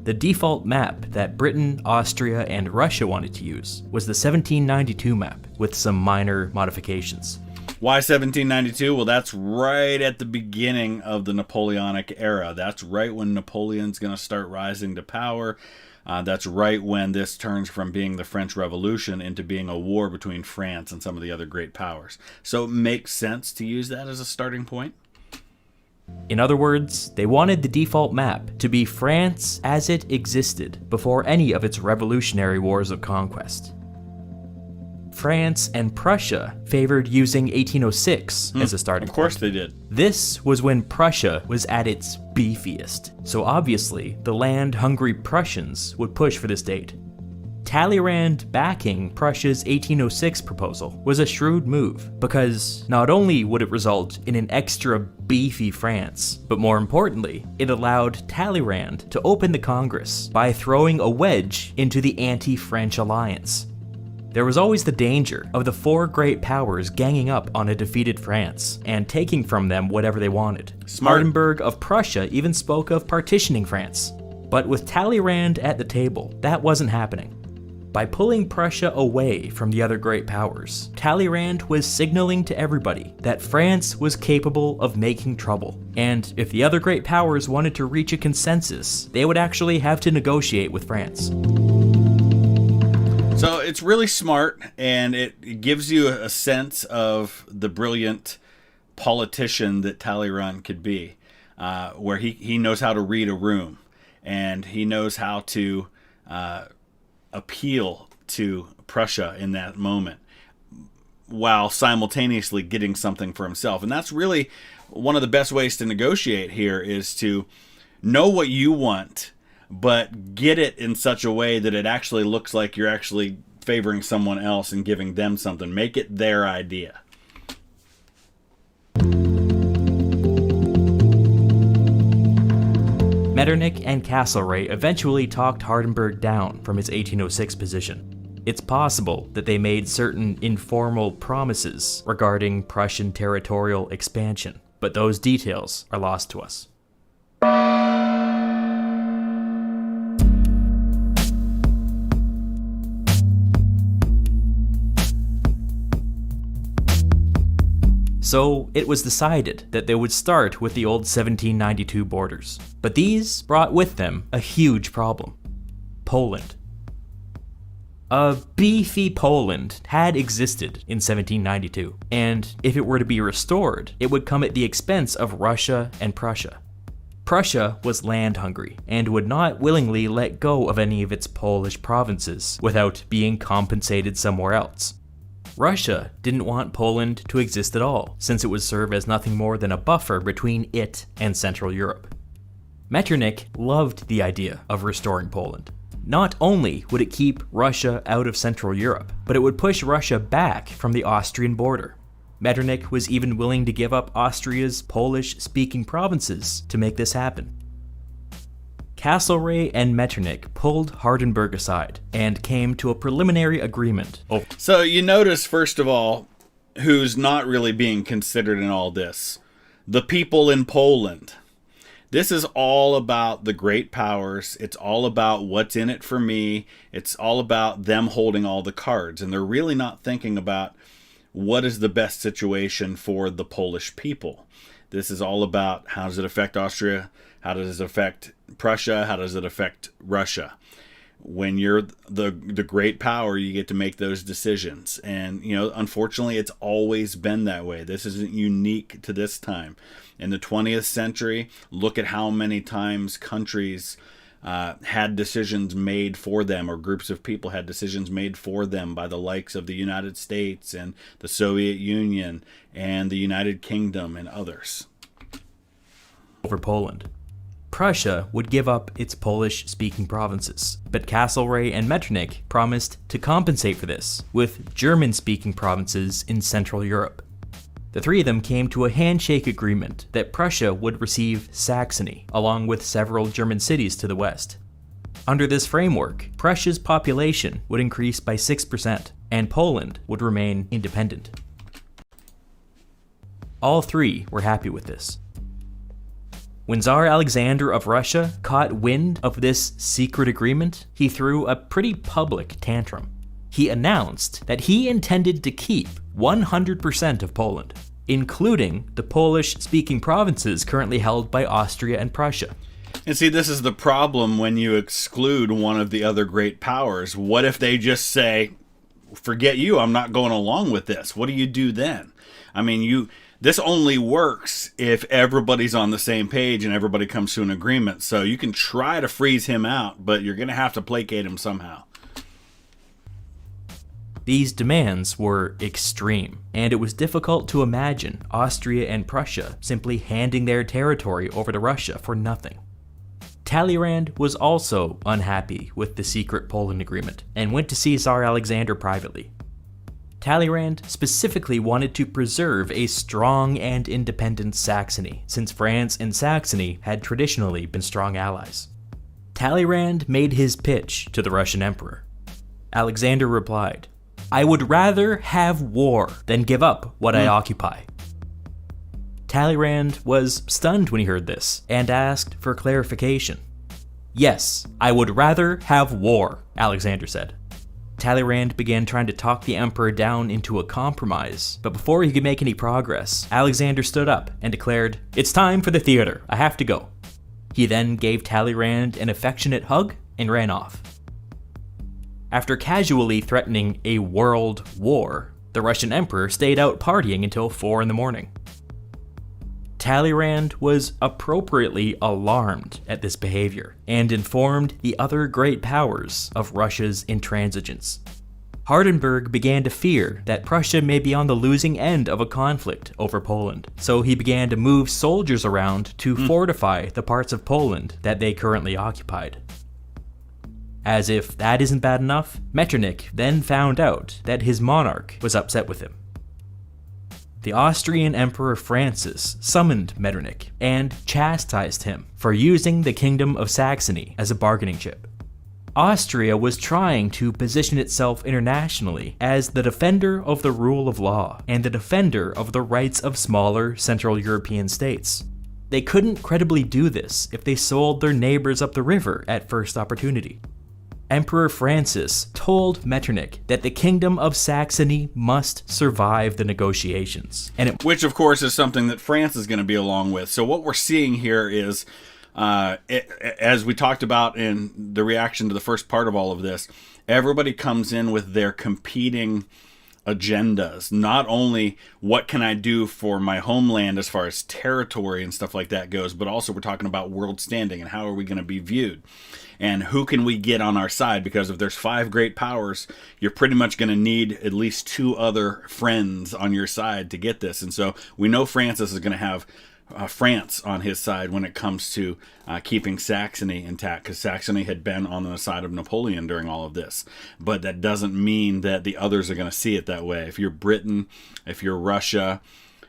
The default map that Britain, Austria, and Russia wanted to use was the 1792 map, with some minor modifications. Why 1792? Well, that's right at the beginning of the Napoleonic era. That's right when Napoleon's going to start rising to power. That's right when this turns from being the French Revolution into being a war between France and some of the other great powers. So it makes sense to use that as a starting point. In other words, they wanted the default map to be France as it existed before any of its revolutionary wars of conquest. France and Prussia favored using 1806 as a starting point. Of course they did. This was when Prussia was at its beefiest, so obviously the land-hungry Prussians would push for this date. Talleyrand backing Prussia's 1806 proposal was a shrewd move, because not only would it result in an extra beefy France, but more importantly, it allowed Talleyrand to open the Congress by throwing a wedge into the anti-French alliance. There was always the danger of the four great powers ganging up on a defeated France and taking from them whatever they wanted. Smart. Hardenberg of Prussia even spoke of partitioning France. But with Talleyrand at the table, that wasn't happening. By pulling Prussia away from the other great powers, Talleyrand was signaling to everybody that France was capable of making trouble. And if the other great powers wanted to reach a consensus, they would actually have to negotiate with France. So it's really smart, and it gives you a sense of the brilliant politician that Talleyrand could be, where he knows how to read a room, and he knows how to appeal to Prussia in that moment, while simultaneously getting something for himself. And that's really one of the best ways to negotiate here, is to know what you want, but get it in such a way that it actually looks like you're actually favoring someone else and giving them something. Make it their idea. Metternich and Castlereagh eventually talked Hardenberg down from his 1806 position. It's possible that they made certain informal promises regarding Prussian territorial expansion, but those details are lost to us. So it was decided that they would start with the old 1792 borders. But these brought with them a huge problem: Poland. A beefy Poland had existed in 1792, and if it were to be restored, it would come at the expense of Russia and Prussia. Prussia was land hungry and would not willingly let go of any of its Polish provinces without being compensated somewhere else. Russia didn't want Poland to exist at all, since it would serve as nothing more than a buffer between it and Central Europe. Metternich loved the idea of restoring Poland. Not only would it keep Russia out of Central Europe, but it would push Russia back from the Austrian border. Metternich was even willing to give up Austria's Polish-speaking provinces to make this happen. Castlereagh and Metternich pulled Hardenberg aside and came to a preliminary agreement. So you notice, first of all, who's not really being considered in all this. The people in Poland. This is all about the great powers. It's all about what's in it for me. It's all about them holding all the cards. And they're really not thinking about what is the best situation for the Polish people. This is all about how does it affect Austria? How does it affect Prussia? How does it affect Russia? When you're the great power, you get to make those decisions. And, unfortunately, it's always been that way. This isn't unique to this time. In the 20th century, look at how many times countries had decisions made for them, or groups of people had decisions made for them by the likes of the United States and the Soviet Union and the United Kingdom and others. Over Poland. Prussia would give up its Polish-speaking provinces, but Castlereagh and Metternich promised to compensate for this with German-speaking provinces in Central Europe. The three of them came to a handshake agreement that Prussia would receive Saxony, along with several German cities to the west. Under this framework, Prussia's population would increase by 6%, and Poland would remain independent. All three were happy with this. When Tsar Alexander of Russia caught wind of this secret agreement, he threw a pretty public tantrum. He announced that he intended to keep 100% of Poland, including the Polish-speaking provinces currently held by Austria and Prussia. And see, this is the problem when you exclude one of the other great powers. What if they just say, forget you, I'm not going along with this? What do you do then? I mean, this only works if everybody's on the same page and everybody comes to an agreement. So you can try to freeze him out, but you're going to have to placate him somehow. These demands were extreme, and it was difficult to imagine Austria and Prussia simply handing their territory over to Russia for nothing. Talleyrand was also unhappy with the secret Poland agreement and went to see Tsar Alexander privately. Talleyrand specifically wanted to preserve a strong and independent Saxony, since France and Saxony had traditionally been strong allies. Talleyrand made his pitch to the Russian emperor. Alexander replied, "I would rather have war than give up what I occupy." Talleyrand was stunned when he heard this and asked for clarification. "Yes, I would rather have war," Alexander said. Talleyrand began trying to talk the emperor down into a compromise, but before he could make any progress, Alexander stood up and declared, "It's time for the theater, I have to go." He then gave Talleyrand an affectionate hug and ran off. After casually threatening a world war, the Russian emperor stayed out partying until 4 a.m. Talleyrand was appropriately alarmed at this behavior and informed the other great powers of Russia's intransigence. Hardenberg began to fear that Prussia may be on the losing end of a conflict over Poland, so he began to move soldiers around to fortify the parts of Poland that they currently occupied. As if that isn't bad enough, Metternich then found out that his monarch was upset with him. The Austrian Emperor Francis summoned Metternich and chastised him for using the Kingdom of Saxony as a bargaining chip. Austria was trying to position itself internationally as the defender of the rule of law and the defender of the rights of smaller Central European states. They couldn't credibly do this if they sold their neighbors up the river at first opportunity. Emperor Francis told Metternich that the Kingdom of Saxony must survive the negotiations. Which, of course, is something that France is going to be along with. So what we're seeing here is, as we talked about in the reaction to the first part of all of this, everybody comes in with their competing agendas. Not only what can I do for my homeland as far as territory and stuff like that goes, but also we're talking about world standing and how are we going to be viewed. And who can we get on our side? Because if there's 5 great powers, you're pretty much going to need at least 2 other friends on your side to get this. And so we know Francis is going to have France on his side when it comes to keeping Saxony intact, because Saxony had been on the side of Napoleon during all of this. But that doesn't mean that the others are going to see it that way. If you're Britain, if you're Russia,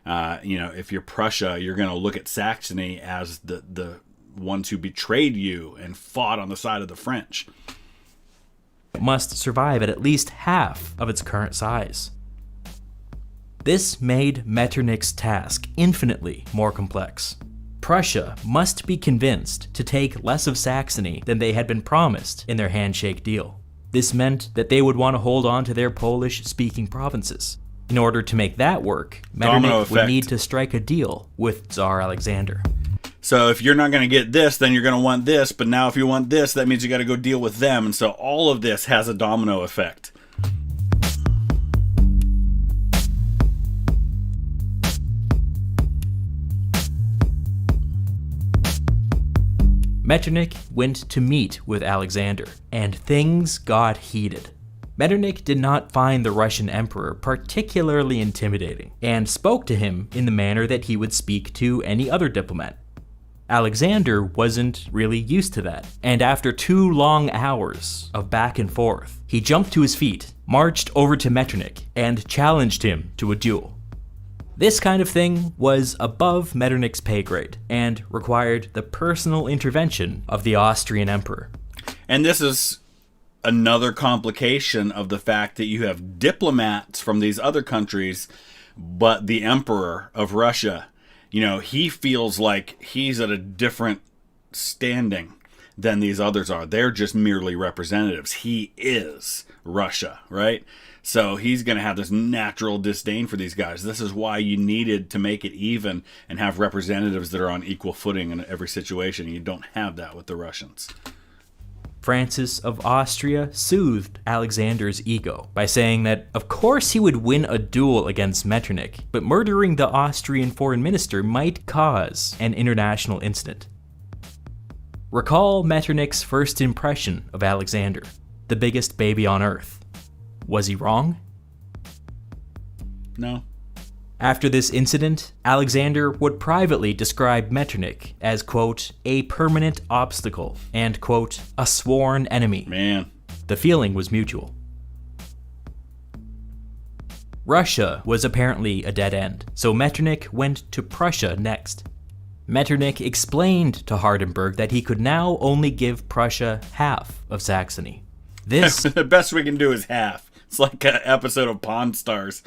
if you're Prussia, you're going to look at Saxony as the ones who betrayed you and fought on the side of the French. It must survive at least half of its current size. This made Metternich's task infinitely more complex. Prussia must be convinced to take less of Saxony than they had been promised in their handshake deal. This meant that they would want to hold on to their Polish-speaking provinces. In order to make that work, Metternich would need to strike a deal with Tsar Alexander. So if you're not going to get this, then you're going to want this. But now if you want this, that means you got to go deal with them. And so all of this has a domino effect. Metternich went to meet with Alexander, and things got heated. Metternich did not find the Russian emperor particularly intimidating, and spoke to him in the manner that he would speak to any other diplomat. Alexander wasn't really used to that, and after 2 long hours of back and forth, he jumped to his feet, marched over to Metternich, and challenged him to a duel. This kind of thing was above Metternich's pay grade, and required the personal intervention of the Austrian emperor. And this is another complication of the fact that you have diplomats from these other countries, but the emperor of Russia, he feels like he's at a different standing than these others are. They're just merely representatives. He is Russia, right? So he's going to have this natural disdain for these guys. This is why you needed to make it even and have representatives that are on equal footing in every situation. You don't have that with the Russians. Francis of Austria soothed Alexander's ego by saying that, of course, he would win a duel against Metternich, but murdering the Austrian foreign minister might cause an international incident. Recall Metternich's first impression of Alexander, the biggest baby on earth. Was he wrong? No. After this incident, Alexander would privately describe Metternich as, quote, a permanent obstacle and, quote, a sworn enemy. Man. The feeling was mutual. Russia was apparently a dead end, so Metternich went to Prussia next. Metternich explained to Hardenberg that he could now only give Prussia half of Saxony. This the best we can do is half. It's like an episode of Pawn Stars.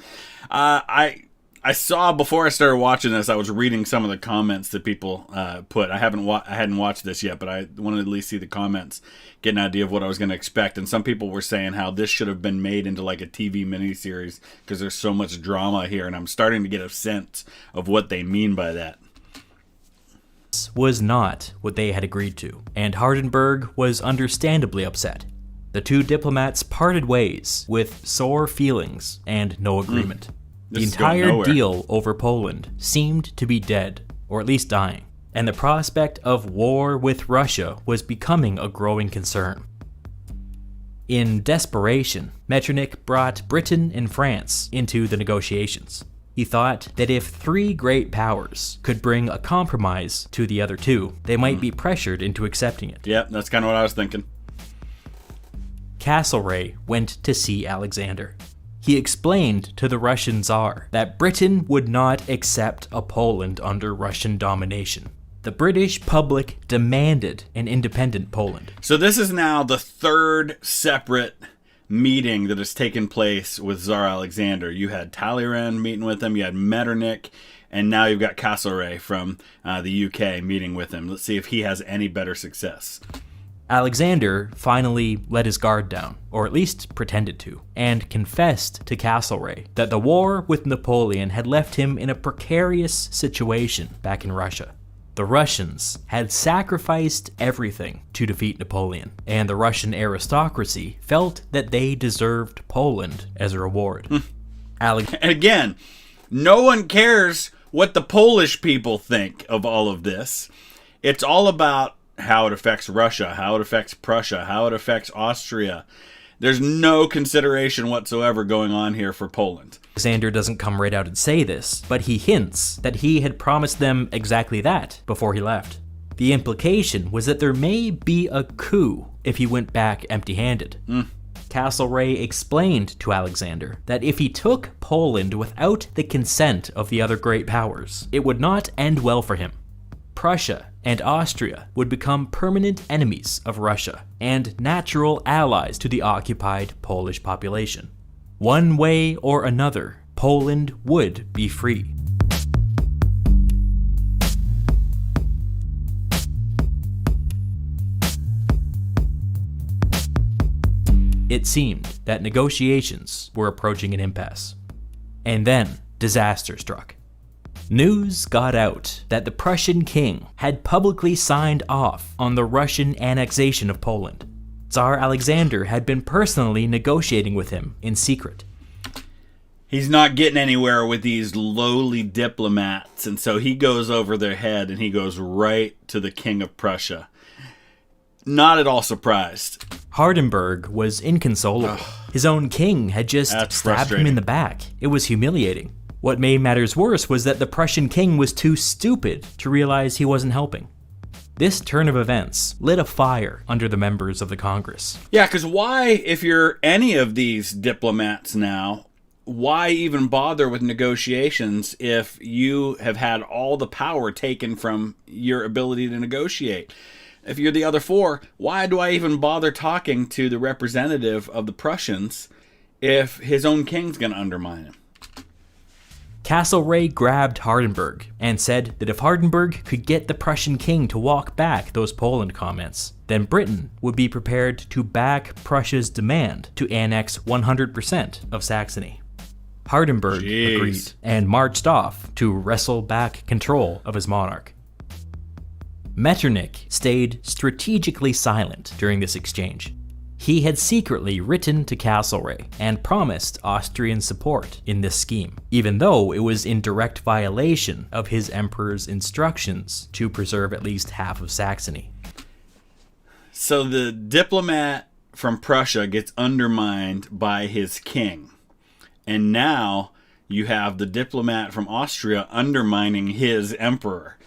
I saw, before I started watching this, I was reading some of the comments that people put. I hadn't watched this yet, but I wanted to at least see the comments, get an idea of what I was going to expect. And some people were saying how this should have been made into like a TV miniseries because there's so much drama here, and I'm starting to get a sense of what they mean by that. Was not what they had agreed to, and Hardenberg was understandably upset. The 2 diplomats parted ways with sore feelings and no agreement. The entire deal over Poland seemed to be dead, or at least dying, and the prospect of war with Russia was becoming a growing concern. In desperation, Metternich brought Britain and France into the negotiations. He thought that if 3 great powers could bring a compromise to the other 2, they might be pressured into accepting it. Yep, that's kind of what I was thinking. Castlereagh went to see Alexander. He explained to the Russian Tsar that Britain would not accept a Poland under Russian domination. The British public demanded an independent Poland. So this is now the 3rd separate meeting that has taken place with Tsar Alexander. You had Talleyrand meeting with him, you had Metternich, and now you've got Castlereagh from the UK meeting with him. Let's see if he has any better success. Alexander finally let his guard down, or at least pretended to, and confessed to Castlereagh that the war with Napoleon had left him in a precarious situation back in Russia. The Russians had sacrificed everything to defeat Napoleon, and the Russian aristocracy felt that they deserved Poland as a reward. And again, no one cares what the Polish people think of all of this. It's all about how it affects Russia, how it affects Prussia, how it affects Austria. There's no consideration whatsoever going on here for Poland. Alexander doesn't come right out and say this, but he hints that he had promised them exactly that before he left. The implication was that there may be a coup if he went back empty-handed. Castlereagh explained to Alexander that if he took Poland without the consent of the other great powers, it would not end well for him. Prussia and Austria would become permanent enemies of Russia and natural allies to the occupied Polish population. One way or another, Poland would be free. It seemed that negotiations were approaching an impasse. And then, disaster struck. News got out that the Prussian king had publicly signed off on the Russian annexation of Poland. Tsar Alexander had been personally negotiating with him in secret. He's not getting anywhere with these lowly diplomats, and so he goes over their head and he goes right to the King of Prussia. Not at all surprised. Hardenberg was inconsolable. His own king had just stabbed him in the back. It was humiliating. What made matters worse was that the Prussian king was too stupid to realize he wasn't helping. This turn of events lit a fire under the members of the Congress. Yeah, because why, if you're any of these diplomats now, why even bother with negotiations if you have had all the power taken from your ability to negotiate? If you're the other four, why do I even bother talking to the representative of the Prussians if his own king's going to undermine him? Castlereagh grabbed Hardenberg and said that if Hardenberg could get the Prussian king to walk back those Poland comments, then Britain would be prepared to back Prussia's demand to annex 100% of Saxony. Hardenberg agreed and marched off to wrestle back control of his monarch. Metternich stayed strategically silent during this exchange. He had secretly written to Castlereagh and promised Austrian support in this scheme, even though it was in direct violation of his emperor's instructions to preserve at least half of Saxony. So the diplomat from Prussia gets undermined by his king. And now you have the diplomat from Austria undermining his emperor.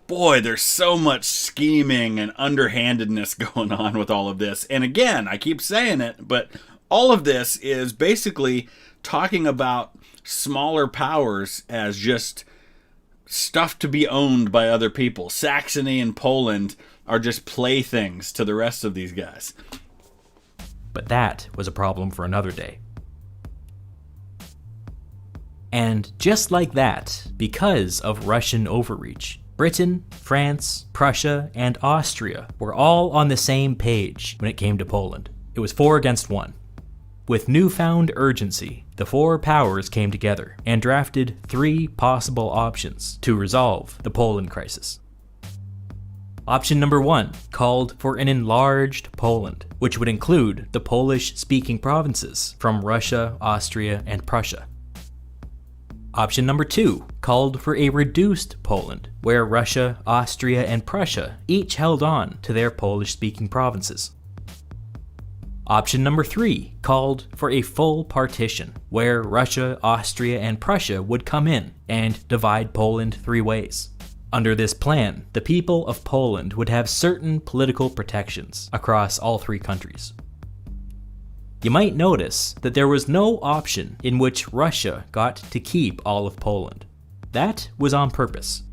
Boy, there's so much scheming and underhandedness going on with all of this. And again, I keep saying it, but all of this is basically talking about smaller powers as just stuff to be owned by other people. Saxony and Poland are just playthings to the rest of these guys. But that was a problem for another day. And just like that, because of Russian overreach, Britain, France, Prussia, and Austria were all on the same page when it came to Poland. It was 4 against 1. With newfound urgency, the four powers came together and drafted 3 possible options to resolve the Poland crisis. Option number 1 called for an enlarged Poland, which would include the Polish-speaking provinces from Russia, Austria, and Prussia. Option number 2 called for a reduced Poland, where Russia, Austria, and Prussia each held on to their Polish-speaking provinces. Option number 3 called for a full partition, where Russia, Austria, and Prussia would come in and divide Poland 3 ways. Under this plan, the people of Poland would have certain political protections across all 3 countries. You might notice that there was no option in which Russia got to keep all of Poland. That was on purpose.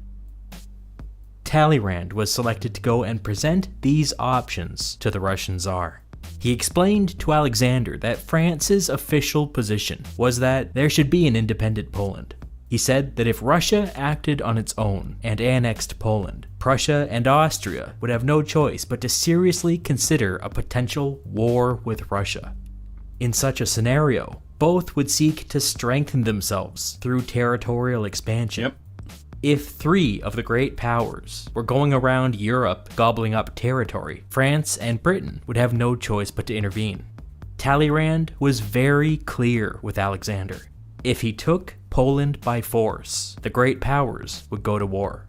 Talleyrand was selected to go and present these options to the Russian Tsar. He explained to Alexander that France's official position was that there should be an independent Poland. He said that if Russia acted on its own and annexed Poland, Prussia and Austria would have no choice but to seriously consider a potential war with Russia. In such a scenario, both would seek to strengthen themselves through territorial expansion. Yep. If 3 of the great powers were going around Europe gobbling up territory, France and Britain would have no choice but to intervene. Talleyrand was very clear with Alexander. If he took Poland by force, the great powers would go to war.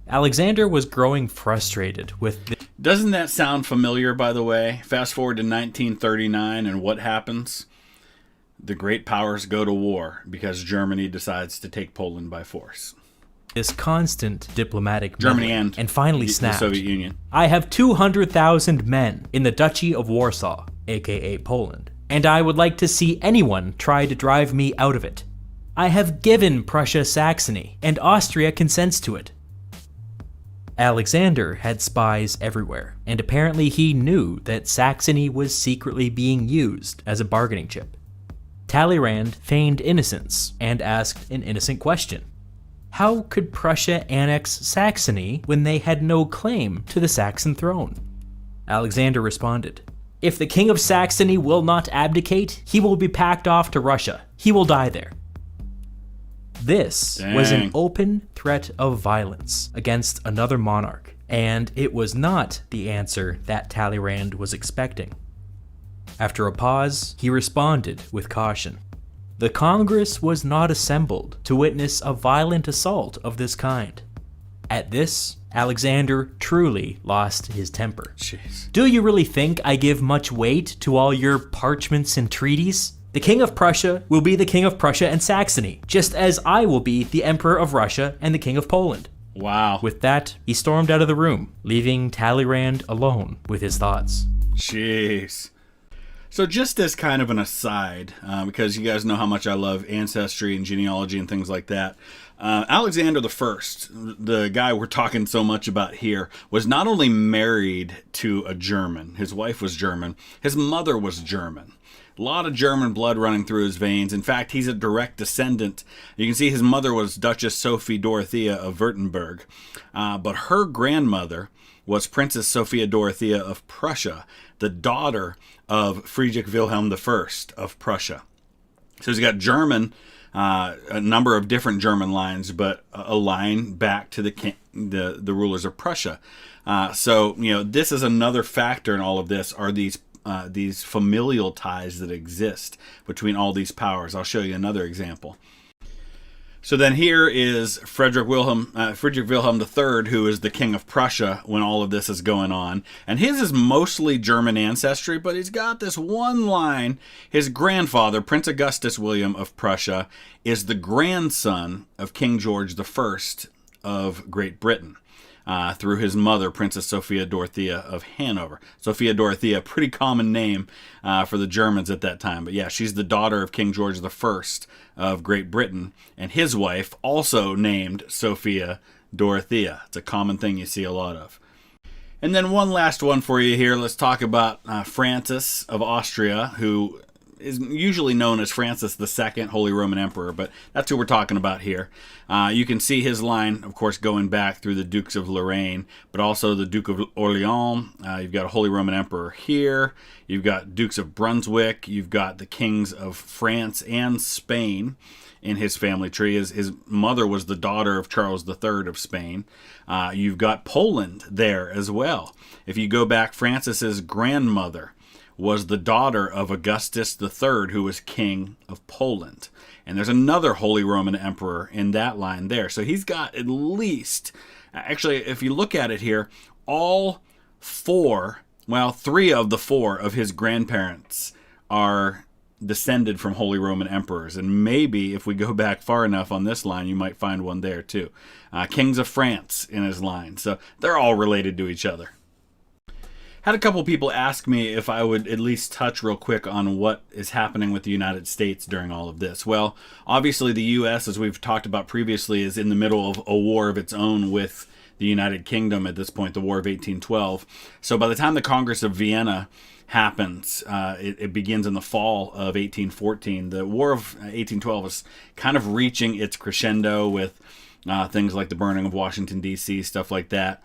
Alexander was growing frustrated with the Doesn't that sound familiar, by the way? Fast forward to 1939, and what happens? The great powers go to war because Germany decides to take Poland by force. This constant diplomatic Germany meddling, and finally snapped. The Soviet Union. I have 200,000 men in the Duchy of Warsaw, aka Poland, and I would like to see anyone try to drive me out of it. I have given Prussia Saxony, and Austria consents to it. Alexander had spies everywhere, and apparently he knew that Saxony was secretly being used as a bargaining chip. Talleyrand feigned innocence and asked an innocent question. How could Prussia annex Saxony when they had no claim to the Saxon throne? Alexander responded, If the King of Saxony will not abdicate, he will be packed off to Russia. He will die there. This was an open threat of violence against another monarch, and it was not the answer that Talleyrand was expecting. After a pause, he responded with caution. The Congress was not assembled to witness a violent assault of this kind. At this, Alexander truly lost his temper. Jeez. Do you really think I give much weight to all your parchments and treaties? The King of Prussia will be the King of Prussia and Saxony, just as I will be the Emperor of Russia and the King of Poland. Wow. With that, he stormed out of the room, leaving Talleyrand alone with his thoughts. Jeez. So just as kind of an aside, because you guys know how much I love ancestry and genealogy and things like that, Alexander the First, the guy we're talking so much about here, was not only married to a German, his wife was German, his mother was German. A lot of German blood running through his veins. In fact, he's a direct descendant. You can see his mother was Duchess Sophie Dorothea of Württemberg, but her grandmother was Princess Sophia Dorothea of Prussia, the daughter of Friedrich Wilhelm I of Prussia. So he's got German, a number of different German lines, but a line back to the rulers of Prussia. So this is another factor in all of this, are these familial ties that exist between all these powers. I'll show you another example. So then here is Friedrich Wilhelm III, who is the King of Prussia when all of this is going on. And his is mostly German ancestry, but he's got this one line. His grandfather, Prince Augustus William of Prussia, is the grandson of King George I of Great Britain. Through his mother, Princess Sophia Dorothea of Hanover. Sophia Dorothea, pretty common name for the Germans at that time. But yeah, she's the daughter of King George I of Great Britain, and his wife also named Sophia Dorothea. It's a common thing you see a lot of. And then one last one for you here. Let's talk about Francis of Austria, who is usually known as Francis II, Holy Roman Emperor, but that's who we're talking about here. You can see his line, of course, going back through the Dukes of Lorraine, but also the Duke of Orleans. You've got a Holy Roman Emperor here. You've got Dukes of Brunswick. You've got the kings of France and Spain in his family tree. His mother was the daughter of Charles III of Spain. You've got Poland there as well. If you go back, Francis's grandmother was the daughter of Augustus III, who was king of Poland. And there's another Holy Roman Emperor in that line there. So he's got at least, actually, if you look at it here, three of the four of his grandparents are descended from Holy Roman Emperors. And maybe if we go back far enough on this line, you might find one there too. Kings of France in his line. So they're all related to each other. Had a couple people ask me if I would at least touch real quick on what is happening with the United States during all of this. Well, obviously the U.S., as we've talked about previously, is in the middle of a war of its own with the United Kingdom at this point, the War of 1812. So by the time the Congress of Vienna happens, it begins in the fall of 1814. The War of 1812 is kind of reaching its crescendo with things like the burning of Washington, D.C., stuff like that.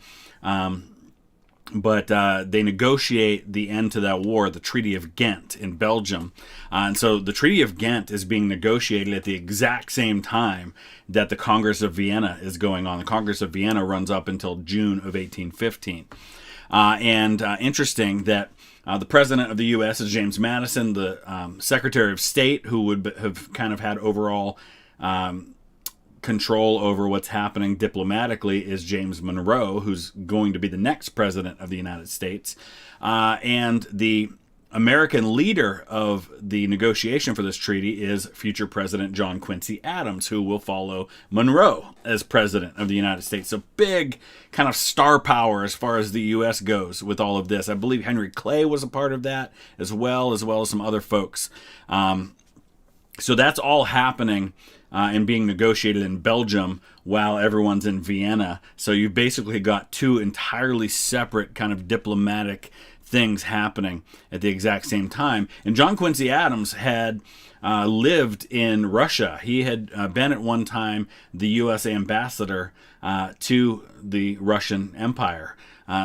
But they negotiate the end to that war, the Treaty of Ghent in Belgium. And so the Treaty of Ghent is being negotiated at the exact same time that the Congress of Vienna is going on. The Congress of Vienna runs up until June of 1815. Interesting that the president of the U.S. is James Madison. The Secretary of State, who would have kind of had overall control over what's happening diplomatically, is James Monroe, who's going to be the next president of the United States. And the American leader of the negotiation for this treaty is future President John Quincy Adams, who will follow Monroe as president of the United States. So big kind of star power as far as the U.S. goes with all of this. I believe Henry Clay was a part of that as well as some other folks. So that's all happening and being negotiated in Belgium while everyone's in Vienna. So you basically got two entirely separate kind of diplomatic things happening at the exact same time. And John Quincy Adams had lived in Russia. He had been at one time the U.S. ambassador to the Russian Empire.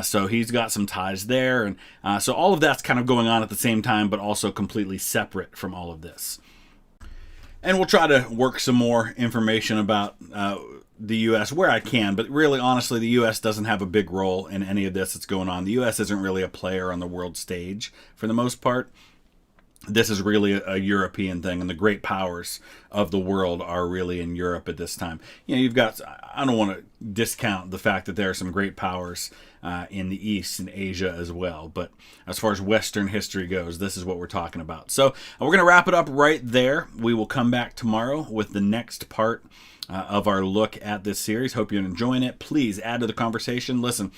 So he's got some ties there. And so all of that's kind of going on at the same time, but also completely separate from all of this. And we'll try to work some more information about the U.S. where I can, but really, honestly, the U.S. doesn't have a big role in any of this that's going on. The U.S. isn't really a player on the world stage for the most part. This is really a European thing, and the great powers of the world are really in Europe at this time. You know, you've got, I don't want to discount the fact that there are some great powers in the East and Asia as well, but as far as Western history goes, this is what we're talking about. So we're going to wrap it up right there. We will come back tomorrow with the next part of our look at this series. Hope you're enjoying it. Please add to the conversation. Listen,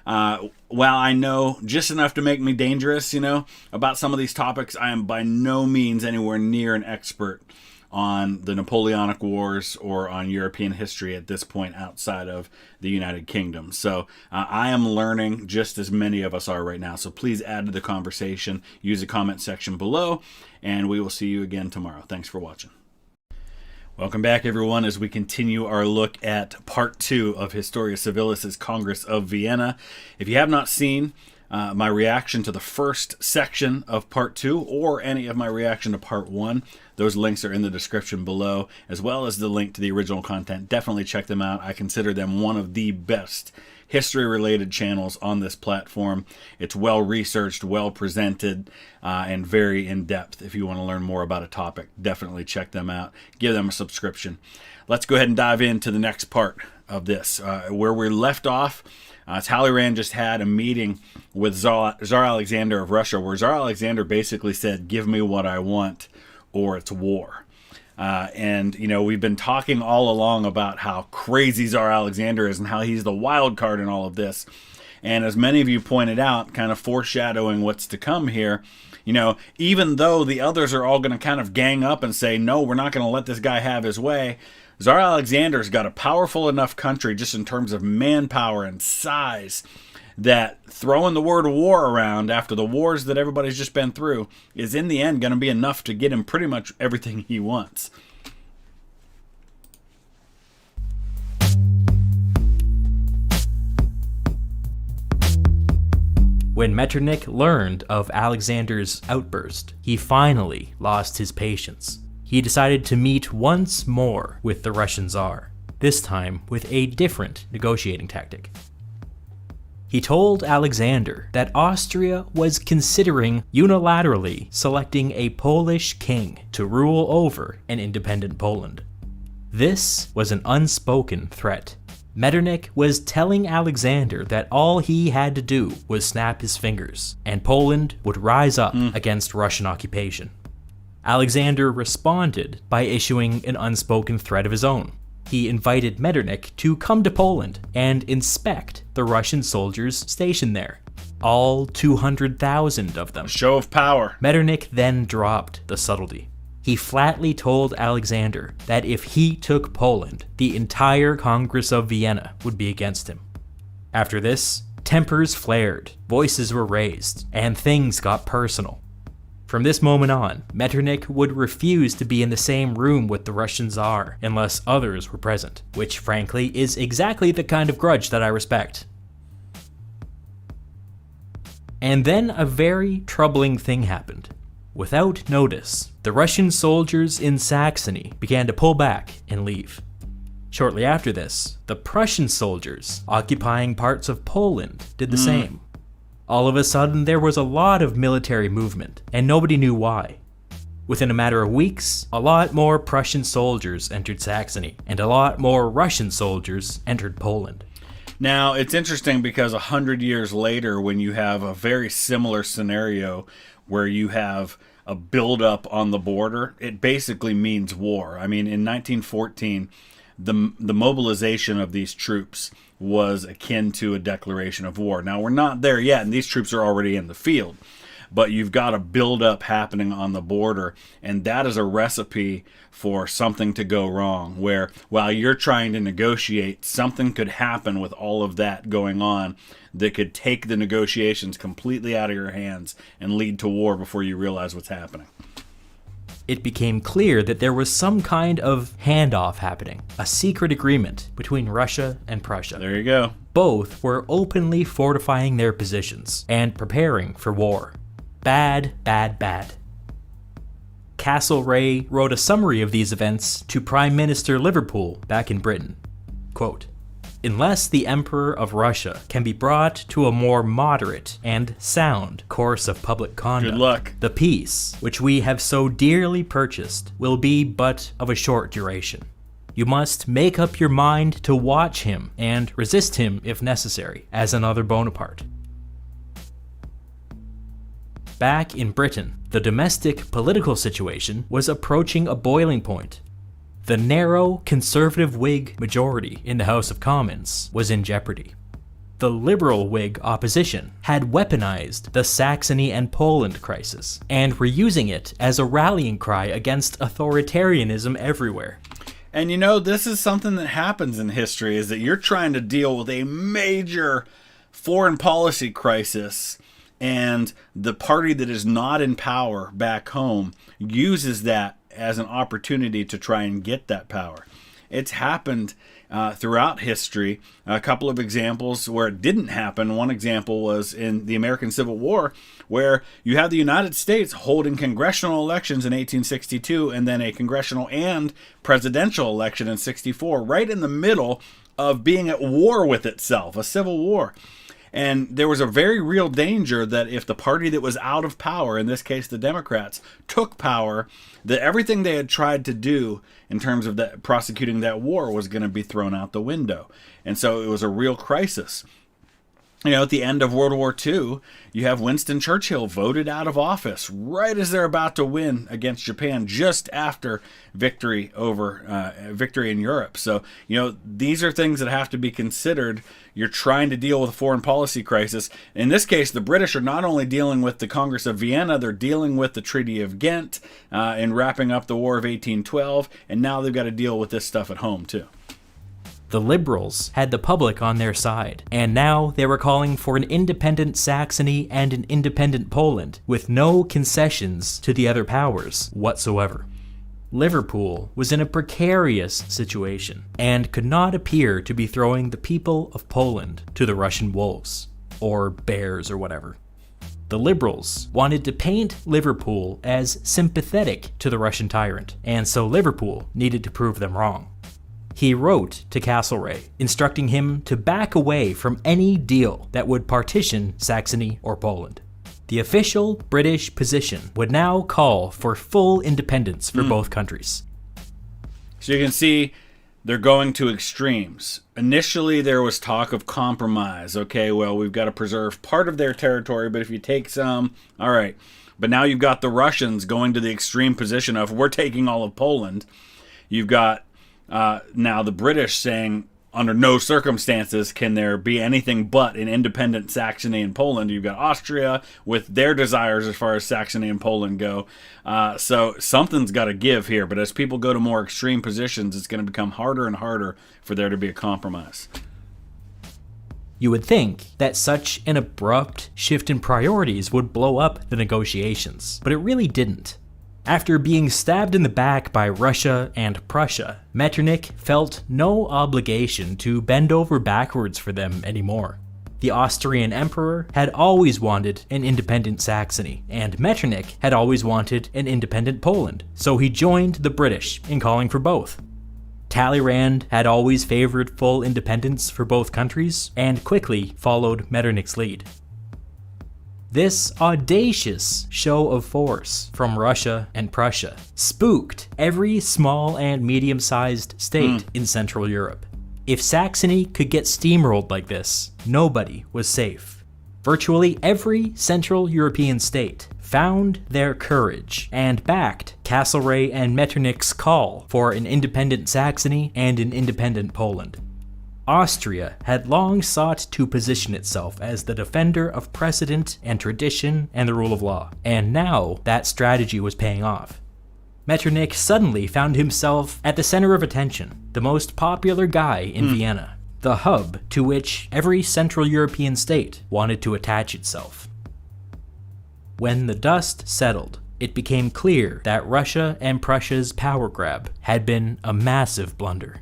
while I know just enough to make me dangerous, about some of these topics, I am by no means anywhere near an expert on the Napoleonic Wars or on European history at this point outside of the United Kingdom. So I am learning just as many of us are right now. So please add to the conversation. Use the comment section below, and we will see you again tomorrow. Thanks for watching. Welcome back, everyone, as we continue our look at Part 2 of Historia Civilis' Congress of Vienna. If you have not seen my reaction to the first section of Part 2 or any of my reaction to Part 1, those links are in the description below, as well as the link to the original content. Definitely check them out. I consider them one of the best history-related channels on this platform. It's well-researched, well-presented, and very in-depth. If you want to learn more about a topic, definitely check them out. Give them a subscription. Let's go ahead and dive into the next part of this. Where we left off, Talleyrand just had a meeting with Tsar Alexander of Russia, where Tsar Alexander basically said, "Give me what I want, or it's war." And we've been talking all along about how crazy Tsar Alexander is and how he's the wild card in all of this. And as many of you pointed out, kind of foreshadowing what's to come here, even though the others are all going to kind of gang up and say, no, we're not going to let this guy have his way, Tsar Alexander's got a powerful enough country just in terms of manpower and size that throwing the word war around after the wars that everybody's just been through is in the end going to be enough to get him pretty much everything he wants. When Metternich learned of Alexander's outburst, he finally lost his patience. He decided to meet once more with the Russian Tsar, this time with a different negotiating tactic. He told Alexander that Austria was considering unilaterally selecting a Polish king to rule over an independent Poland. This was an unspoken threat. Metternich was telling Alexander that all he had to do was snap his fingers, and Poland would rise up against Russian occupation. Alexander responded by issuing an unspoken threat of his own. He invited Metternich to come to Poland and inspect the Russian soldiers stationed there. All 200,000 of them. A show of power. Metternich then dropped the subtlety. He flatly told Alexander that if he took Poland, the entire Congress of Vienna would be against him. After this, tempers flared, voices were raised, and things got personal. From this moment on, Metternich would refuse to be in the same room with the Russian Tsar unless others were present, which frankly is exactly the kind of grudge that I respect. And then a very troubling thing happened. Without notice, the Russian soldiers in Saxony began to pull back and leave. Shortly after this, the Prussian soldiers occupying parts of Poland did the same. All of a sudden, there was a lot of military movement, and nobody knew why. Within a matter of weeks, a lot more Prussian soldiers entered Saxony, and a lot more Russian soldiers entered Poland. Now, it's interesting because 100 years later, when you have a very similar scenario where you have a buildup on the border, it basically means war. I mean, in 1914, the mobilization of these troops was akin to a declaration of war. Now, we're not there yet, and these troops are already in the field. but you've got a buildup happening on the border, and that is a recipe for something to go wrong, where while you're trying to negotiate, something could happen with all of that going on that could take the negotiations completely out of your hands and lead to war before you realize what's happening. It became clear that there was some kind of handoff happening, a secret agreement between Russia and Prussia. There you go. Both were openly fortifying their positions and preparing for war. Bad, bad, bad. Castlereagh wrote a summary of these events to Prime Minister Liverpool back in Britain. Quote, "Unless the Emperor of Russia can be brought to a more moderate and sound course of public conduct, good luck. The peace, which we have so dearly purchased, will be but of a short duration. You must make up your mind to watch him and resist him if necessary, as another Bonaparte." Back in Britain, the domestic political situation was approaching a boiling point. The narrow conservative Whig majority in the House of Commons was in jeopardy. The liberal Whig opposition had weaponized the Saxony and Poland crisis and were using it as a rallying cry against authoritarianism everywhere. And this is something that happens in history, is that you're trying to deal with a major foreign policy crisis, and the party that is not in power back home uses that as an opportunity to try and get that power. It's happened throughout history. A couple of examples where it didn't happen. One example was in the American Civil War, where you have the United States holding congressional elections in 1862 and then a congressional and presidential election in 64, right in the middle of being at war with itself, a civil war. And there was a very real danger that if the party that was out of power, in this case the Democrats, took power, that everything they had tried to do in terms of prosecuting that war was going to be thrown out the window. And so it was a real crisis. At the end of World War II, you have Winston Churchill voted out of office right as they're about to win against Japan, just after victory in Europe. So, these are things that have to be considered. You're trying to deal with a foreign policy crisis. In this case, the British are not only dealing with the Congress of Vienna, they're dealing with the Treaty of Ghent and wrapping up the War of 1812, and now they've got to deal with this stuff at home too. The liberals had the public on their side, and now they were calling for an independent Saxony and an independent Poland, with no concessions to the other powers whatsoever. Liverpool was in a precarious situation, and could not appear to be throwing the people of Poland to the Russian wolves, or bears or whatever. The liberals wanted to paint Liverpool as sympathetic to the Russian tyrant, and so Liverpool needed to prove them wrong. He wrote to Castlereagh, instructing him to back away from any deal that would partition Saxony or Poland. The official British position would now call for full independence for both countries. So you can see they're going to extremes. Initially, there was talk of compromise. Okay, well, we've got to preserve part of their territory, but if you take some, all right. But now you've got the Russians going to the extreme position of, we're taking all of Poland. You've got now the British saying, under no circumstances can there be anything but an independent Saxony and Poland. You've got Austria with their desires as far as Saxony and Poland go. So something's got to give here. But as people go to more extreme positions, it's going to become harder and harder for there to be a compromise. You would think that such an abrupt shift in priorities would blow up the negotiations, but it really didn't. After being stabbed in the back by Russia and Prussia, Metternich felt no obligation to bend over backwards for them anymore. The Austrian emperor had always wanted an independent Saxony, and Metternich had always wanted an independent Poland, so he joined the British in calling for both. Talleyrand had always favored full independence for both countries, and quickly followed Metternich's lead. This audacious show of force from Russia and Prussia spooked every small and medium-sized state in Central Europe. If Saxony could get steamrolled like this, nobody was safe. Virtually every Central European state found their courage and backed Castlereagh and Metternich's call for an independent Saxony and an independent Poland. Austria had long sought to position itself as the defender of precedent and tradition and the rule of law, and now that strategy was paying off. Metternich suddenly found himself at the center of attention, the most popular guy in Vienna, the hub to which every Central European state wanted to attach itself. When the dust settled, it became clear that Russia and Prussia's power grab had been a massive blunder.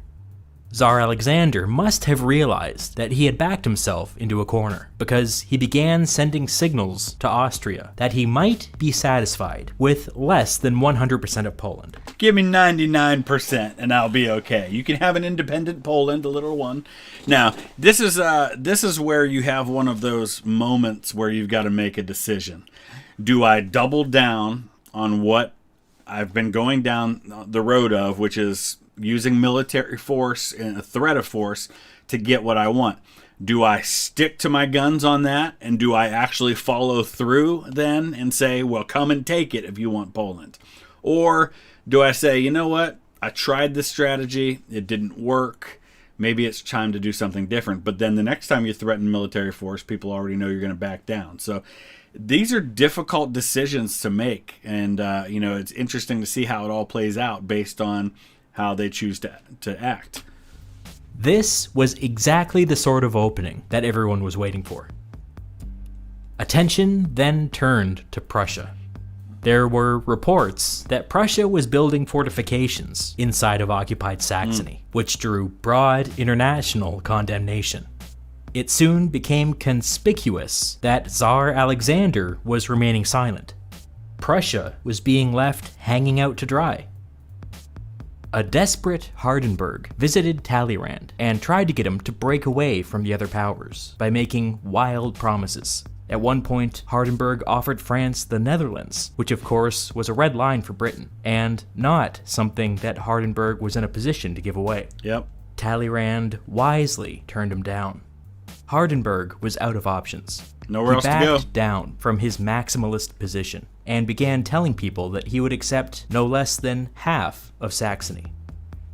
Tsar Alexander must have realized that he had backed himself into a corner, because he began sending signals to Austria that he might be satisfied with less than 100% of Poland. Give me 99% and I'll be okay. You can have an independent Poland, a little one. Now, this is where you have one of those moments where you've got to make a decision. Do I double down on what I've been going down the road of, which is using military force and a threat of force to get what I want? Do I stick to my guns on that, and do I actually follow through then and say, well, come and take it if you want Poland? Or do I say, you know what, I tried this strategy, it didn't work, maybe it's time to do something different? But then the next time you threaten military force, people already know you're going to back down. So these are difficult decisions to make, and it's interesting to see how it all plays out based on how they choose to act. This was exactly the sort of opening that everyone was waiting for. Attention then turned to Prussia. There were reports that Prussia was building fortifications inside of occupied Saxony, which drew broad international condemnation. It soon became conspicuous that Tsar Alexander was remaining silent. Prussia was being left hanging out to dry. A desperate Hardenberg visited Talleyrand and tried to get him to break away from the other powers by making wild promises. At one point, Hardenberg offered France the Netherlands, which of course was a red line for Britain, and not something that Hardenberg was in a position to give away. Yep. Talleyrand wisely turned him down. Hardenberg was out of options. Nowhere else to go. He backed down from his maximalist position and began telling people that he would accept no less than half of Saxony.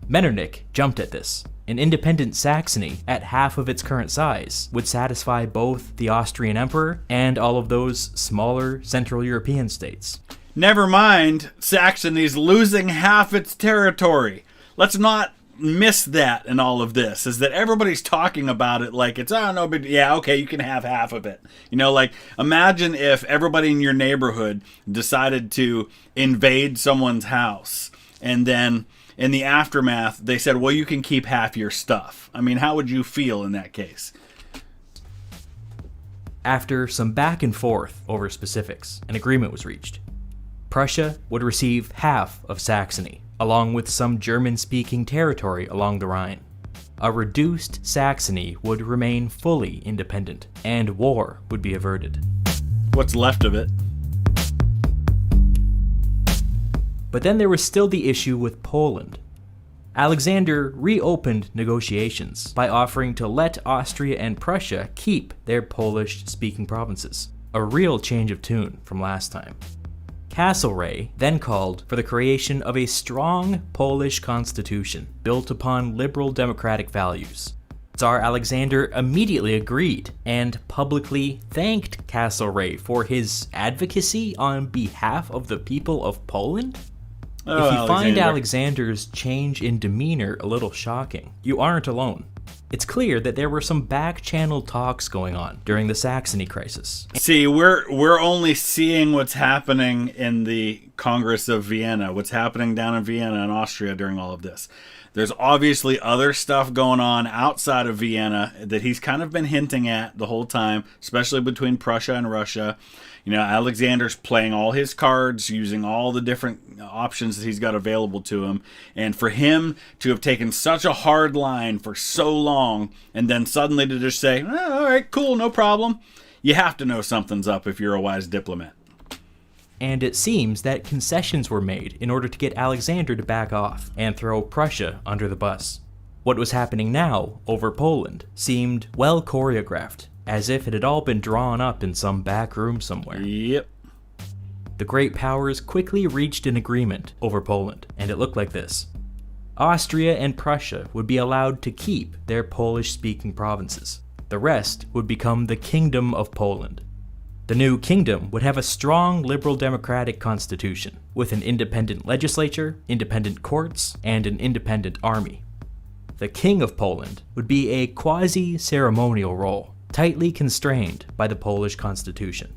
Metternich jumped at this. An independent Saxony at half of its current size would satisfy both the Austrian Emperor and all of those smaller Central European states. Never mind, Saxony's losing half its territory. Let's not miss that in all of this, is that everybody's talking about it like it's, oh, no, but yeah, okay, you can have half of it. Like, imagine if everybody in your neighborhood decided to invade someone's house, and then in the aftermath, they said, well, you can keep half your stuff. I mean, how would you feel in that case? After some back and forth over specifics, an agreement was reached. Prussia would receive half of Saxony, along with some German-speaking territory along the Rhine. A reduced Saxony would remain fully independent, and war would be averted. What's left of it? But then there was still the issue with Poland. Alexander reopened negotiations by offering to let Austria and Prussia keep their Polish-speaking provinces, a real change of tune from last time. Castlereagh then called for the creation of a strong Polish constitution built upon liberal democratic values. Tsar Alexander immediately agreed and publicly thanked Castlereagh for his advocacy on behalf of the people of Poland. Oh, if you find Alexander's change in demeanor a little shocking, you aren't alone. It's clear that there were some back-channel talks going on during the Saxony crisis. See, we're only seeing what's happening in the Congress of Vienna, what's happening down in Vienna and Austria during all of this. There's obviously other stuff going on outside of Vienna that he's kind of been hinting at the whole time, especially between Prussia and Russia. Alexander's playing all his cards, using all the different options that he's got available to him. And for him to have taken such a hard line for so long, and then suddenly to just say, all right, cool, no problem, you have to know something's up if you're a wise diplomat. And it seems that concessions were made in order to get Alexander to back off and throw Prussia under the bus. What was happening now over Poland seemed well choreographed, as if it had all been drawn up in some back room somewhere. Yep. The great powers quickly reached an agreement over Poland, and it looked like this. Austria and Prussia would be allowed to keep their Polish-speaking provinces. The rest would become the Kingdom of Poland. The new kingdom would have a strong liberal democratic constitution, with an independent legislature, independent courts, and an independent army. The King of Poland would be a quasi-ceremonial role, tightly constrained by the Polish constitution.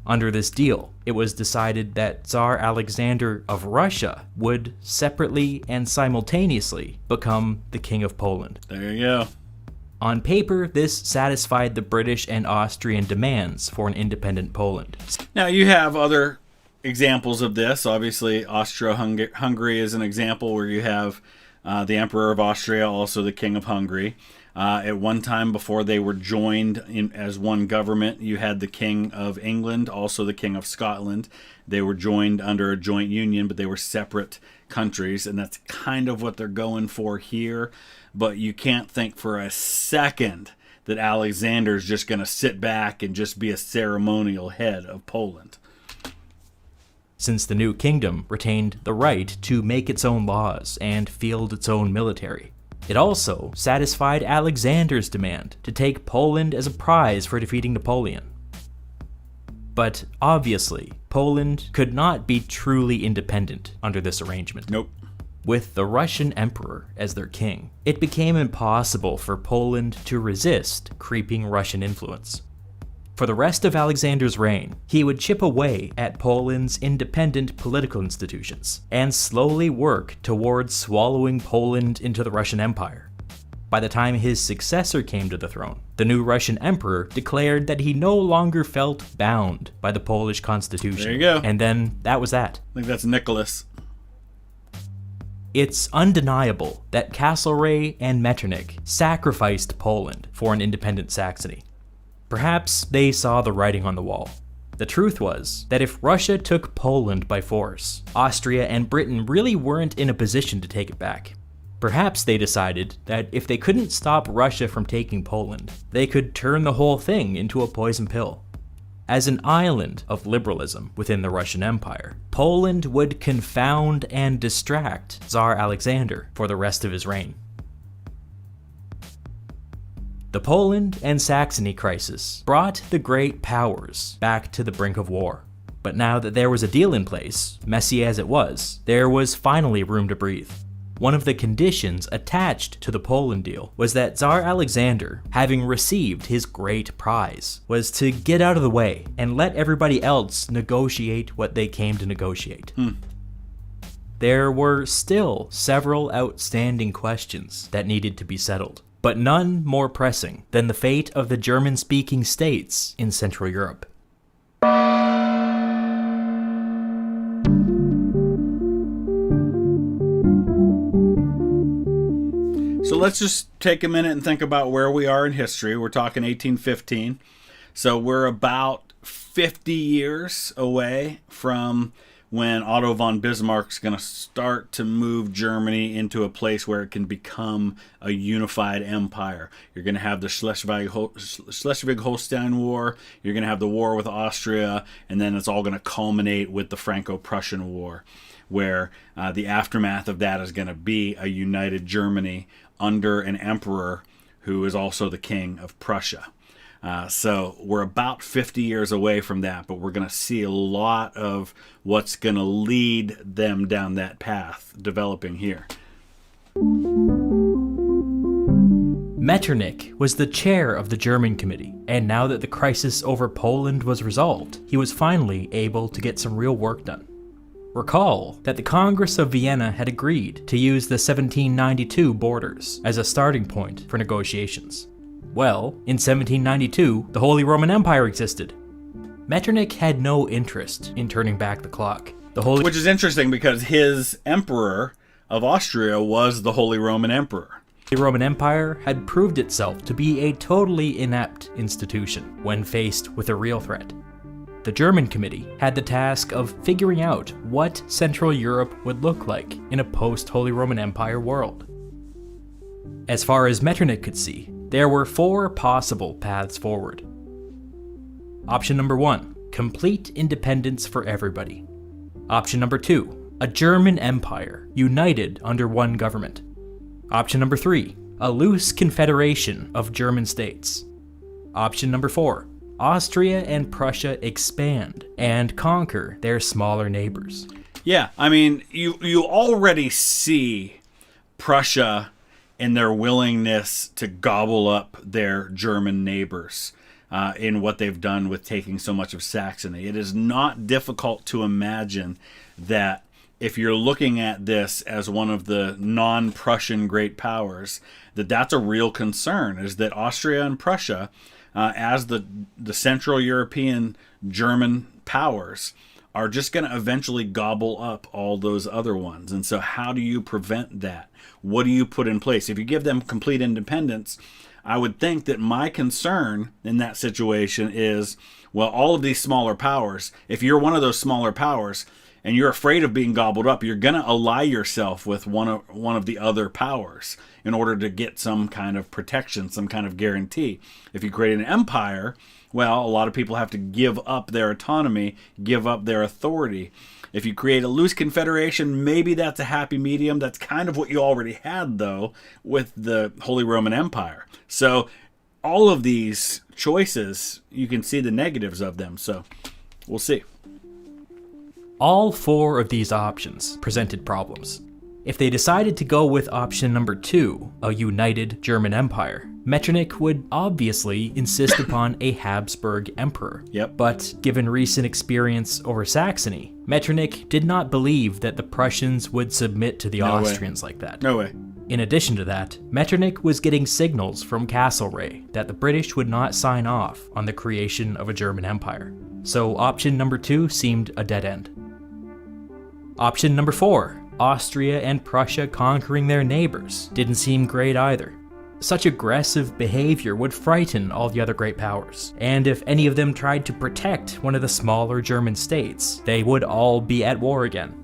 Under this deal, it was decided that Tsar Alexander of Russia would separately and simultaneously become the King of Poland. There you go. On paper, this satisfied the British and Austrian demands for an independent Poland. Now, you have other examples of this. Obviously, Austria-Hungary is an example where you have the Emperor of Austria, also the King of Hungary. At one time, before they were joined as one government, you had the King of England, also the King of Scotland. They were joined under a joint union, but they were separate countries, and that's kind of what they're going for here. But you can't think for a second that Alexander's just going to sit back and just be a ceremonial head of Poland. Since the new kingdom retained the right to make its own laws and field its own military. It also satisfied Alexander's demand to take Poland as a prize for defeating Napoleon. But obviously, Poland could not be truly independent under this arrangement. Nope. With the Russian emperor as their king, it became impossible for Poland to resist creeping Russian influence. For the rest of Alexander's reign, he would chip away at Poland's independent political institutions and slowly work towards swallowing Poland into the Russian Empire. By the time his successor came to the throne, the new Russian emperor declared that he no longer felt bound by the Polish constitution. There you go. And then that was that. I think that's Nicholas. It's undeniable that Castlereagh and Metternich sacrificed Poland for an independent Saxony. Perhaps they saw the writing on the wall. The truth was that if Russia took Poland by force, Austria and Britain really weren't in a position to take it back. Perhaps they decided that if they couldn't stop Russia from taking Poland, they could turn the whole thing into a poison pill. As an island of liberalism within the Russian Empire, Poland would confound and distract Tsar Alexander for the rest of his reign. The Poland and Saxony crisis brought the great powers back to the brink of war. But now that there was a deal in place, messy as it was, there was finally room to breathe. One of the conditions attached to the Poland deal was that Tsar Alexander, having received his great prize, was to get out of the way and let everybody else negotiate what they came to negotiate. There were still several outstanding questions that needed to be settled, but none more pressing than the fate of the German-speaking states in Central Europe. So let's just take a minute and think about where we are in history. We're talking 1815. So we're about 50 years away from when Otto von Bismarck's going to start to move Germany into a place where it can become a unified empire. You're going to have the Schleswig-Holstein War, you're going to have the war with Austria, and then it's all going to culminate with the Franco-Prussian War, where the aftermath of that is going to be a united Germany under an emperor who is also the king of Prussia. So we're about 50 years away from that, but we're going to see a lot of what's going to lead them down that path developing here. Metternich was the chair of the German committee, and now that the crisis over Poland was resolved, he was finally able to get some real work done. Recall that the Congress of Vienna had agreed to use the 1792 borders as a starting point for negotiations. Well, in 1792, the Holy Roman Empire existed. Metternich had no interest in turning back the clock. Which is interesting because his emperor of Austria was the Holy Roman Emperor. The Roman Empire had proved itself to be a totally inept institution when faced with a real threat. The German committee had the task of figuring out what Central Europe would look like in a post-Holy Roman Empire world. As far as Metternich could see, there were 4 possible paths forward. Option number 1, complete independence for everybody. Option number 2, A German empire united under one government. Option number 3, a loose confederation of German states. Option number 4, Austria and Prussia expand and conquer their smaller neighbors. Yeah, I mean, you already see Prussia and their willingness to gobble up their German neighbors in what they've done with taking so much of Saxony. It is not difficult to imagine that if you're looking at this as one of the non-Prussian great powers, that's a real concern, is that Austria and Prussia, as the Central European German powers, are just going to eventually gobble up all those other ones. And so how do you prevent that? What do you put in place? If you give them complete independence, I would think that my concern in that situation is, well, all of these smaller powers, if you're one of those smaller powers and you're afraid of being gobbled up, you're going to ally yourself with one of the other powers in order to get some kind of protection, some kind of guarantee. If you create an empire, well, a lot of people have to give up their autonomy, give up their authority. If you create a loose confederation, maybe that's a happy medium. That's kind of what you already had, though, with the Holy Roman Empire. So all of these choices, you can see the negatives of them. So we'll see. All 4 of these options presented problems. If they decided to go with option number 2, a united German empire, Metternich would obviously insist upon a Habsburg emperor. Yep. But given recent experience over Saxony, Metternich did not believe that the Prussians would submit to the Austrians like that. No way. In addition to that, Metternich was getting signals from Castlereagh that the British would not sign off on the creation of a German empire. So option number 2 seemed a dead end. Option number 4, Austria and Prussia conquering their neighbors, didn't seem great either. Such aggressive behavior would frighten all the other great powers, and if any of them tried to protect one of the smaller German states, they would all be at war again.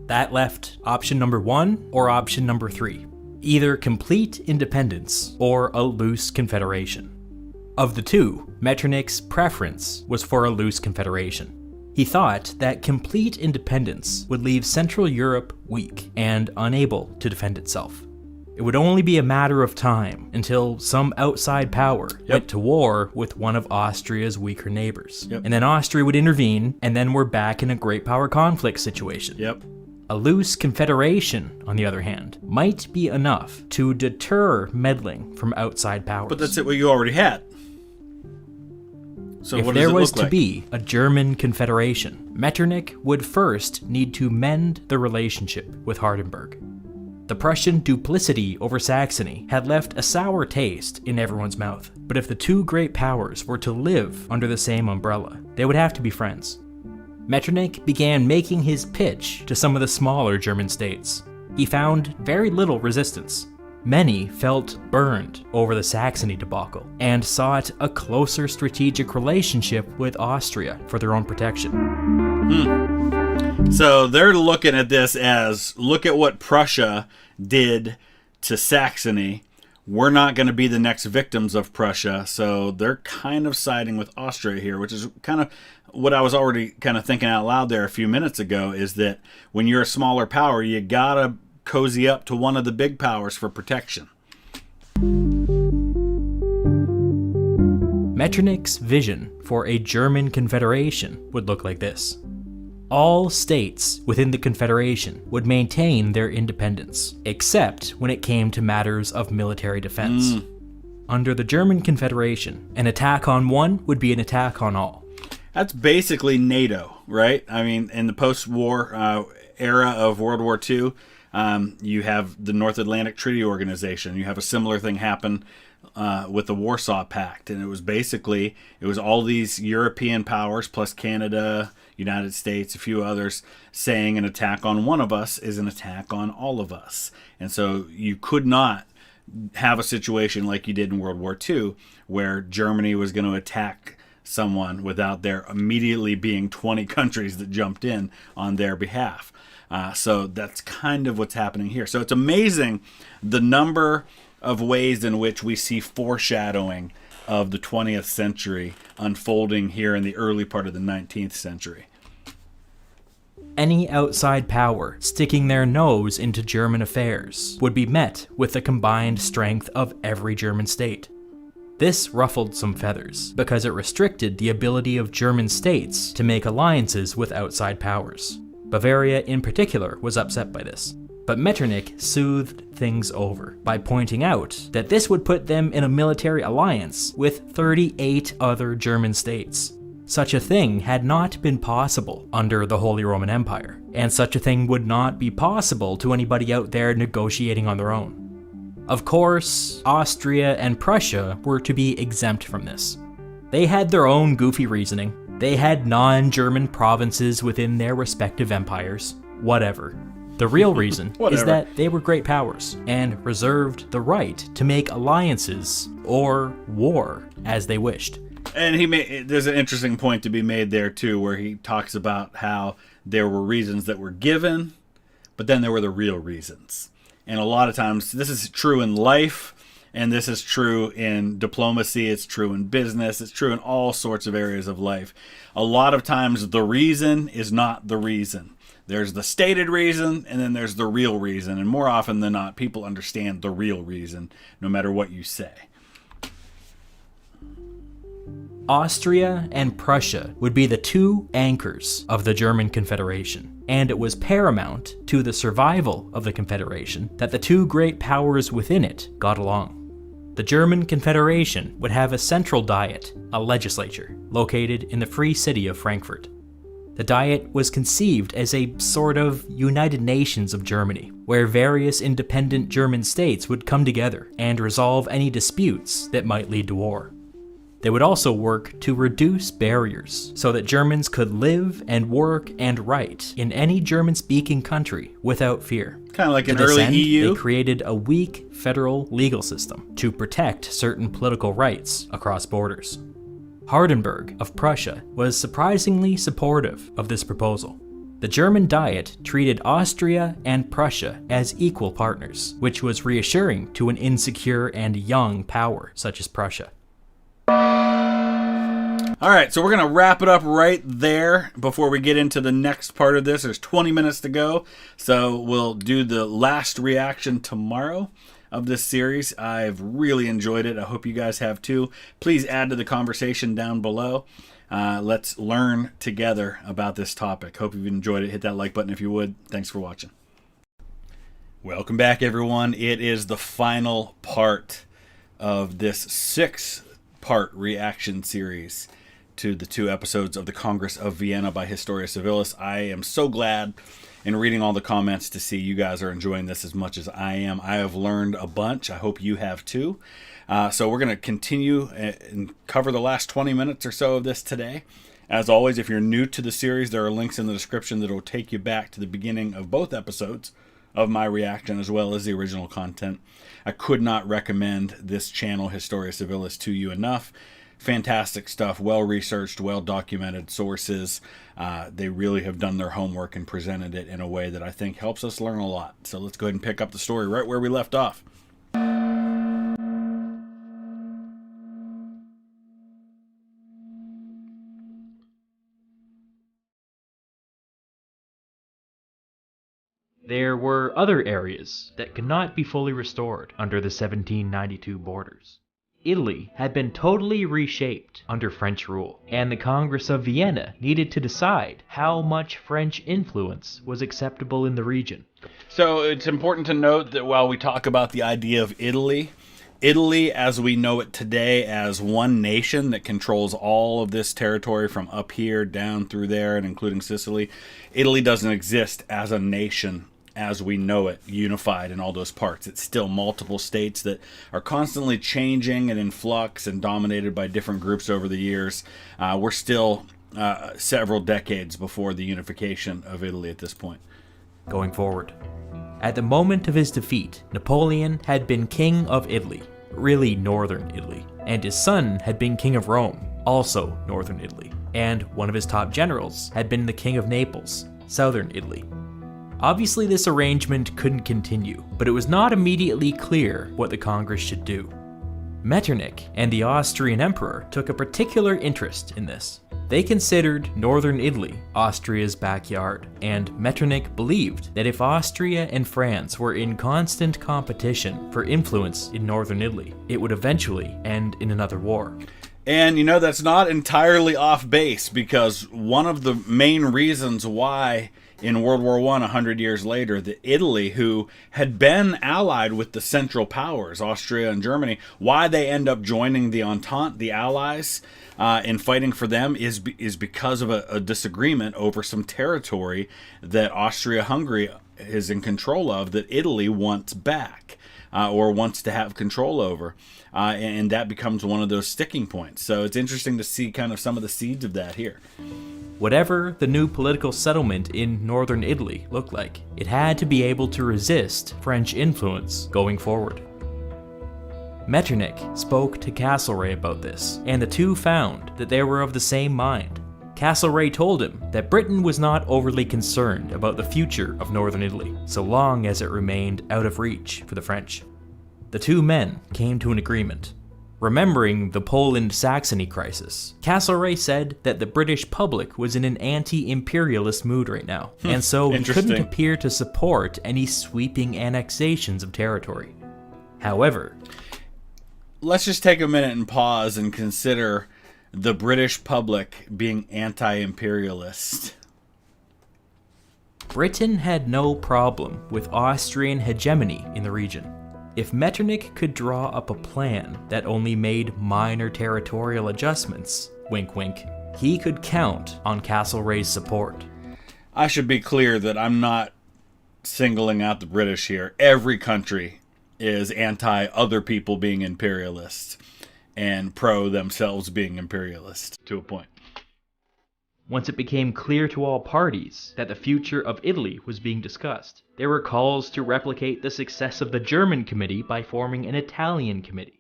That left option number 1 or option number 3, either complete independence or a loose confederation. Of the two, Metternich's preference was for a loose confederation. He thought that complete independence would leave Central Europe weak and unable to defend itself. It would only be a matter of time until some outside power went to war with one of Austria's weaker neighbors. And then Austria would intervene, and then we're back in a great power conflict situation. A loose confederation, on the other hand, might be enough to deter meddling from outside powers. But that's what you already had. So if there was to be a German confederation, Metternich would first need to mend the relationship with Hardenberg. The Prussian duplicity over Saxony had left a sour taste in everyone's mouth, but if the two great powers were to live under the same umbrella, they would have to be friends. Metternich began making his pitch to some of the smaller German states. He found very little resistance. Many felt burned over the Saxony debacle and sought a closer strategic relationship with Austria for their own protection. So they're looking at this as, look at what Prussia did to Saxony. We're not going to be the next victims of Prussia, so they're kind of siding with Austria here, which is kind of what I was already kind of thinking out loud there a few minutes ago, is that when you're a smaller power, you gotta cozy up to one of the big powers for protection. Metternich's vision for a German confederation would look like this. All states within the confederation would maintain their independence, except when it came to matters of military defense. Under the German confederation, an attack on one would be an attack on all. That's basically NATO, right? I mean, in the post-war era of World War II, you have the North Atlantic Treaty Organization. You have a similar thing happen with the Warsaw Pact. And it was all these European powers plus Canada, United States, a few others, saying an attack on one of us is an attack on all of us. And so you could not have a situation like you did in World War II where Germany was going to attack someone without there immediately being 20 countries that jumped in on their behalf. So that's kind of what's happening here. So it's amazing the number of ways in which we see foreshadowing of the 20th century unfolding here in the early part of the 19th century. Any outside power sticking their nose into German affairs would be met with the combined strength of every German state. This ruffled some feathers, because it restricted the ability of German states to make alliances with outside powers. Bavaria in particular was upset by this, but Metternich soothed things over by pointing out that this would put them in a military alliance with 38 other German states. Such a thing had not been possible under the Holy Roman Empire, and such a thing would not be possible to anybody out there negotiating on their own. Of course, Austria and Prussia were to be exempt from this. They had their own goofy reasoning. They had non-German provinces within their respective empires. Whatever. The real reason is that they were great powers and reserved the right to make alliances or war as they wished. And there's an interesting point to be made there too, where he talks about how there were reasons that were given, but then there were the real reasons. And a lot of times this is true in life, and this is true in diplomacy, it's true in business, it's true in all sorts of areas of life. A lot of times the reason is not the reason. There's the stated reason, and then there's the real reason. And more often than not, people understand the real reason, no matter what you say. Austria and Prussia would be the two anchors of the German Confederation, and it was paramount to the survival of the Confederation that the two great powers within it got along. The German Confederation would have a central diet, a legislature, located in the free city of Frankfurt. The Diet was conceived as a sort of United Nations of Germany, where various independent German states would come together and resolve any disputes that might lead to war. They would also work to reduce barriers so that Germans could live and work and write in any German-speaking country without fear. Kind of like an early EU. They created a weak federal legal system to protect certain political rights across borders. Hardenberg of Prussia was surprisingly supportive of this proposal. The German Diet treated Austria and Prussia as equal partners, which was reassuring to an insecure and young power such as Prussia. All right, so we're going to wrap it up right there before we get into the next part of this. There's 20 minutes to go, so we'll do the last reaction tomorrow of this series. I've really enjoyed it. I hope you guys have too. Please add to the conversation down below. Let's learn together about this topic. Hope you've enjoyed it. Hit that like button if you would. Thanks for watching. Welcome back, everyone. It is the final part of this 6-part reaction series to the 2 episodes of the Congress of Vienna by Historia Civilis. I am so glad in reading all the comments to see you guys are enjoying this as much as I am. I have learned a bunch. I hope you have too. So we're going to continue and cover the last 20 minutes or so of this today. As always, if you're new to the series, there are links in the description that will take you back to the beginning of both episodes of my reaction as well as the original content. I could not recommend this channel, Historia Civilis, to you enough. Fantastic stuff, well-researched, well-documented sources. They really have done their homework and presented it in a way that I think helps us learn a lot. So let's go ahead and pick up the story right where we left off. There were other areas that could not be fully restored under the 1792 borders. Italy had been totally reshaped under French rule, and the Congress of Vienna needed to decide how much French influence was acceptable in the region. So it's important to note that while we talk about the idea of Italy as we know it today as one nation that controls all of this territory from up here down through there and including Sicily, Italy doesn't exist as a nation as we know it, unified in all those parts. It's still multiple states that are constantly changing and in flux and dominated by different groups over the years. We're still several decades before the unification of Italy at this point. Going forward. At the moment of his defeat, Napoleon had been king of Italy, really northern Italy, and his son had been king of Rome, also northern Italy, and one of his top generals had been the king of Naples, southern Italy. Obviously, this arrangement couldn't continue, but it was not immediately clear what the Congress should do. Metternich and the Austrian emperor took a particular interest in this. They considered northern Italy Austria's backyard, and Metternich believed that if Austria and France were in constant competition for influence in northern Italy, it would eventually end in another war. And, that's not entirely off base, because one of the main reasons why in World War I, 100 years later, that Italy, who had been allied with the Central Powers, Austria and Germany, why they end up joining the Entente, the Allies, and fighting for them is because of a disagreement over some territory that Austria-Hungary is in control of, that Italy wants back, or wants to have control over. And that becomes one of those sticking points. So it's interesting to see kind of some of the seeds of that here. Whatever the new political settlement in northern Italy looked like, it had to be able to resist French influence going forward. Metternich spoke to Castlereagh about this, and the two found that they were of the same mind. Castlereagh told him that Britain was not overly concerned about the future of northern Italy, so long as it remained out of reach for the French. The two men came to an agreement. Remembering the Poland-Saxony crisis, Castlereagh said that the British public was in an anti-imperialist mood right now, and so he couldn't appear to support any sweeping annexations of territory. However, let's just take a minute and pause and consider the British public being anti-imperialist. Britain had no problem with Austrian hegemony in the region. If Metternich could draw up a plan that only made minor territorial adjustments, wink wink, he could count on Castlereagh's support. I should be clear that I'm not singling out the British here. Every country is anti other people being imperialists and pro themselves being imperialist to a point. Once it became clear to all parties that the future of Italy was being discussed, there were calls to replicate the success of the German committee by forming an Italian committee.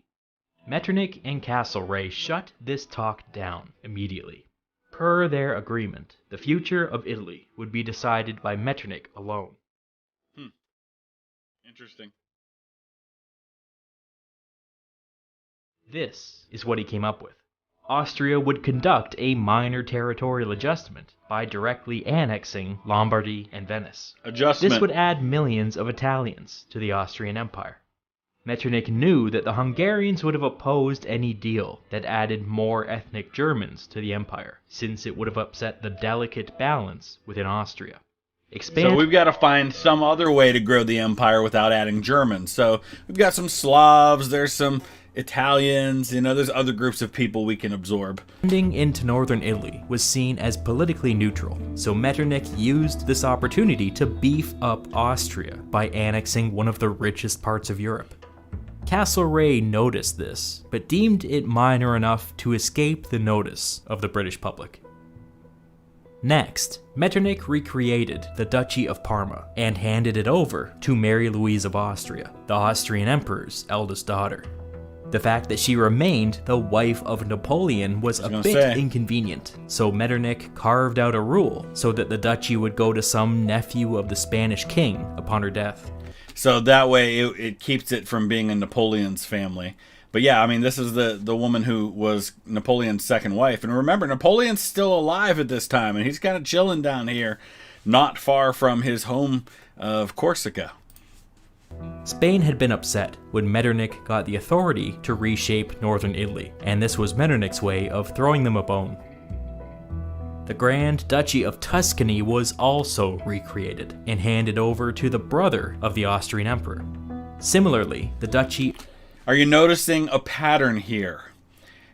Metternich and Castlereagh shut this talk down immediately. Per their agreement, the future of Italy would be decided by Metternich alone. Interesting. This is what he came up with. Austria would conduct a minor territorial adjustment by directly annexing Lombardy and Venice. This would add millions of Italians to the Austrian Empire. Metternich knew that the Hungarians would have opposed any deal that added more ethnic Germans to the empire, since it would have upset the delicate balance within Austria. So we've got to find some other way to grow the empire without adding Germans. So we've got some Slavs, there's some Italians, there's other groups of people we can absorb. Expanding into northern Italy was seen as politically neutral, so Metternich used this opportunity to beef up Austria by annexing one of the richest parts of Europe. Castlereagh noticed this, but deemed it minor enough to escape the notice of the British public. Next, Metternich recreated the Duchy of Parma and handed it over to Mary Louise of Austria, the Austrian Emperor's eldest daughter. The fact that she remained the wife of Napoleon was a bit inconvenient, so Metternich carved out a rule so that the duchy would go to some nephew of the Spanish king upon her death. So that way it keeps it from being in Napoleon's family. But yeah, this is the woman who was Napoleon's second wife. And remember, Napoleon's still alive at this time, and he's kind of chilling down here, not far from his home of Corsica. Spain had been upset when Metternich got the authority to reshape northern Italy, and this was Metternich's way of throwing them a bone. The Grand Duchy of Tuscany was also recreated and handed over to the brother of the Austrian Emperor. Similarly, the duchy... Are you noticing a pattern here?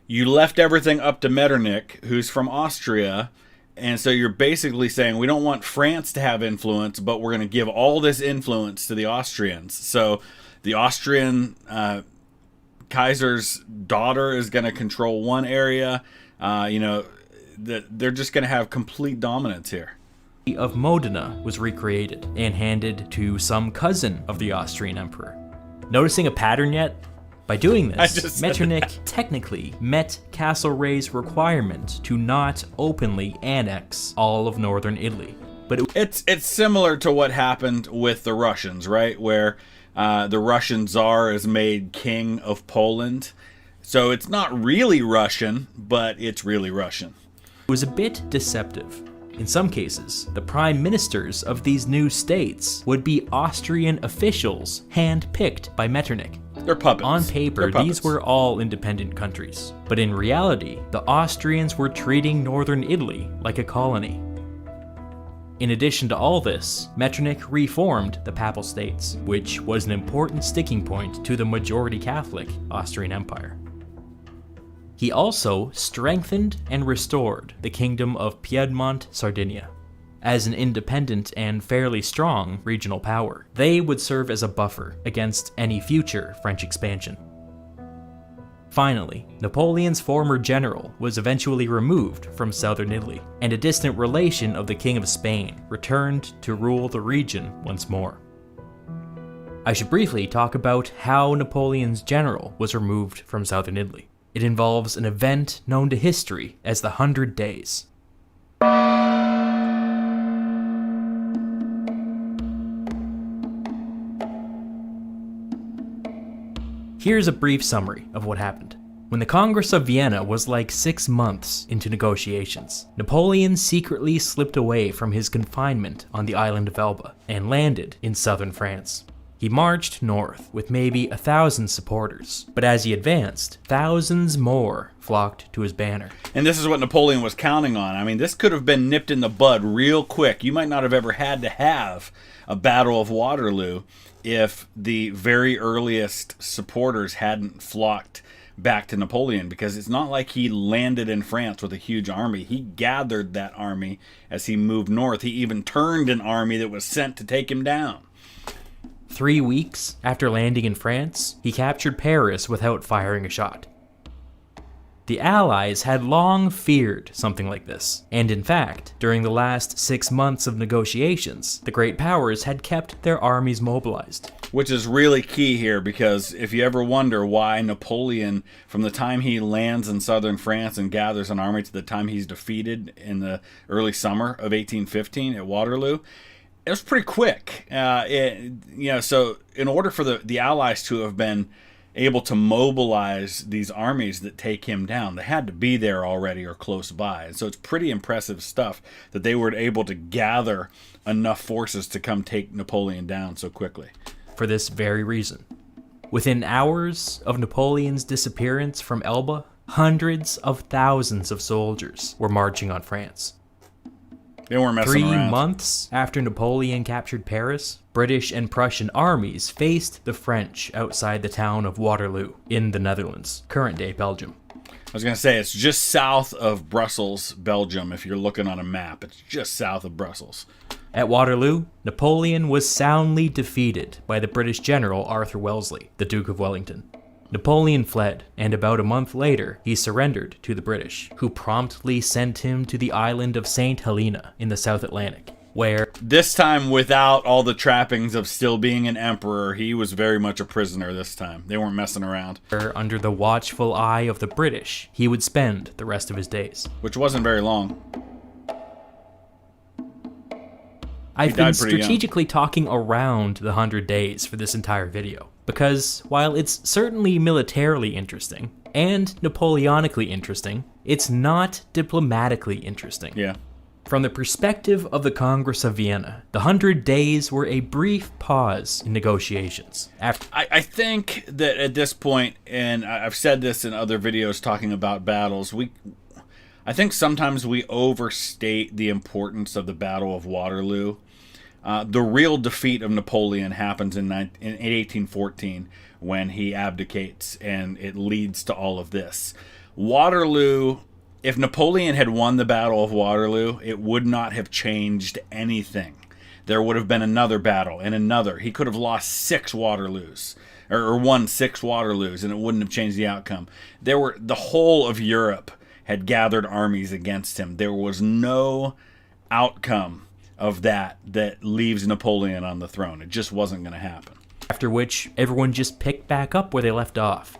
You left everything up to Metternich, who's from Austria, and so you're basically saying we don't want France to have influence, but we're going to give all this influence to the Austrians. So the Austrian Kaiser's daughter is going to control one area. They're just going to have complete dominance here. Of Modena was recreated and handed to some cousin of the Austrian emperor. Noticing a pattern yet? By doing this, Metternich technically met Castlereagh's requirement to not openly annex all of northern Italy. But it's similar to what happened with the Russians, right? Where the Russian Tsar is made king of Poland. So it's not really Russian, but it's really Russian. was a bit deceptive. In some cases, the prime ministers of these new states would be Austrian officials hand-picked by Metternich. They're puppets. On paper, these were all independent countries, but in reality, the Austrians were treating northern Italy like a colony. In addition to all this, Metternich reformed the Papal States, which was an important sticking point to the majority Catholic Austrian Empire. He also strengthened and restored the Kingdom of Piedmont-Sardinia. As an independent and fairly strong regional power, they would serve as a buffer against any future French expansion. Finally, Napoleon's former general was eventually removed from southern Italy, and a distant relation of the King of Spain returned to rule the region once more. I should briefly talk about how Napoleon's general was removed from southern Italy. It involves an event known to history as the 100 Days. Here's a brief summary of what happened. When the Congress of Vienna was like 6 months into negotiations, Napoleon secretly slipped away from his confinement on the island of Elba and landed in southern France. He marched north with maybe 1,000 supporters, but as he advanced, thousands more flocked to his banner. And this is what Napoleon was counting on. I mean, this could have been nipped in the bud real quick. You might not have ever had to have a Battle of Waterloo if the very earliest supporters hadn't flocked back to Napoleon, because it's not like he landed in France with a huge army. He gathered that army as he moved north. He even turned an army that was sent to take him down. 3 weeks after landing in France, he captured Paris without firing a shot. The Allies had long feared something like this, and in fact, during the last 6 months of negotiations, the great powers had kept their armies mobilized. Which is really key here, because if you ever wonder why Napoleon, from the time he lands in southern France and gathers an army to the time he's defeated in the early summer of 1815 at Waterloo, it was pretty quick. So in order for the Allies to have been able to mobilize these armies that take him down, they had to be there already or close by. And so it's pretty impressive stuff that they were able to gather enough forces to come take Napoleon down so quickly. For this very reason. Within hours of Napoleon's disappearance from Elba, hundreds of thousands of soldiers were marching on France. They weren't messing around. 3 months after Napoleon captured Paris, British and Prussian armies faced the French outside the town of Waterloo in the Netherlands, current-day Belgium. I was going to say, it's just south of Brussels, Belgium, if you're looking on a map. It's just south of Brussels. At Waterloo, Napoleon was soundly defeated by the British general Arthur Wellesley, the Duke of Wellington. Napoleon fled, and about a month later, he surrendered to the British, who promptly sent him to the island of St. Helena in the South Atlantic, where, this time without all the trappings of still being an emperor, he was very much a prisoner this time. They weren't messing around. Under the watchful eye of the British, he would spend the rest of his days. Which wasn't very long. I've been strategically talking around the 100 days for this entire video, because while it's certainly militarily interesting, and Napoleonically interesting, it's not diplomatically interesting. Yeah. From the perspective of the Congress of Vienna, the 100 days were a brief pause in negotiations. I think that at this point, and I've said this in other videos talking about battles, I think sometimes we overstate the importance of the Battle of Waterloo. The real defeat of Napoleon happens in 1814 when he abdicates, and it leads to all of this. Waterloo, if Napoleon had won the Battle of Waterloo, it would not have changed anything. There would have been another battle and another. He could have lost 6 Waterloos, or won 6 Waterloos, and it wouldn't have changed the outcome. The whole of Europe had gathered armies against him. There was no outcome of that leaves Napoleon on the throne. It just wasn't going to happen. After which, everyone just picked back up where they left off.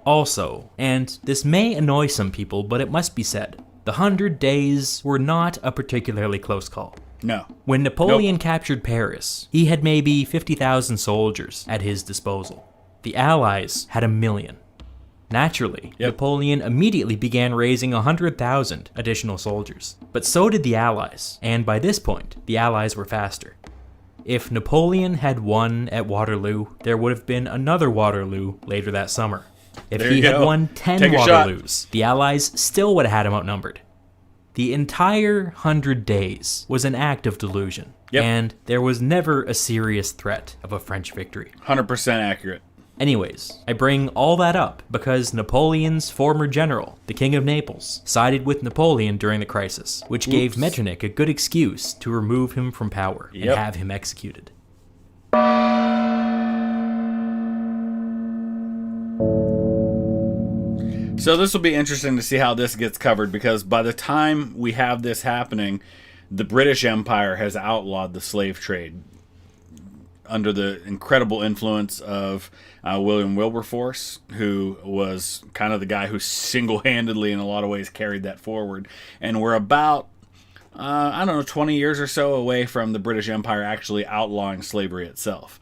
Also, and this may annoy some people, but it must be said, the 100 days were not a particularly close call. No. When Napoleon captured Paris, he had maybe 50,000 soldiers at his disposal. The Allies had 1 million. Naturally, Napoleon immediately began raising 100,000 additional soldiers. But so did the Allies, and by this point, the Allies were faster. If Napoleon had won at Waterloo, there would have been another Waterloo later that summer. If he had won 10 Waterloos, the Allies still would have had him outnumbered. The entire 100 days was an act of delusion, and there was never a serious threat of a French victory. 100% accurate. Anyways, I bring all that up because Napoleon's former general, the King of Naples, sided with Napoleon during the crisis, which gave Metternich a good excuse to remove him from power and have him executed. So this will be interesting to see how this gets covered, because by the time we have this happening, the British Empire has outlawed the slave trade under the incredible influence of William Wilberforce, who was kind of the guy who single-handedly in a lot of ways carried that forward. And we're about, 20 years or so away from the British Empire actually outlawing slavery itself.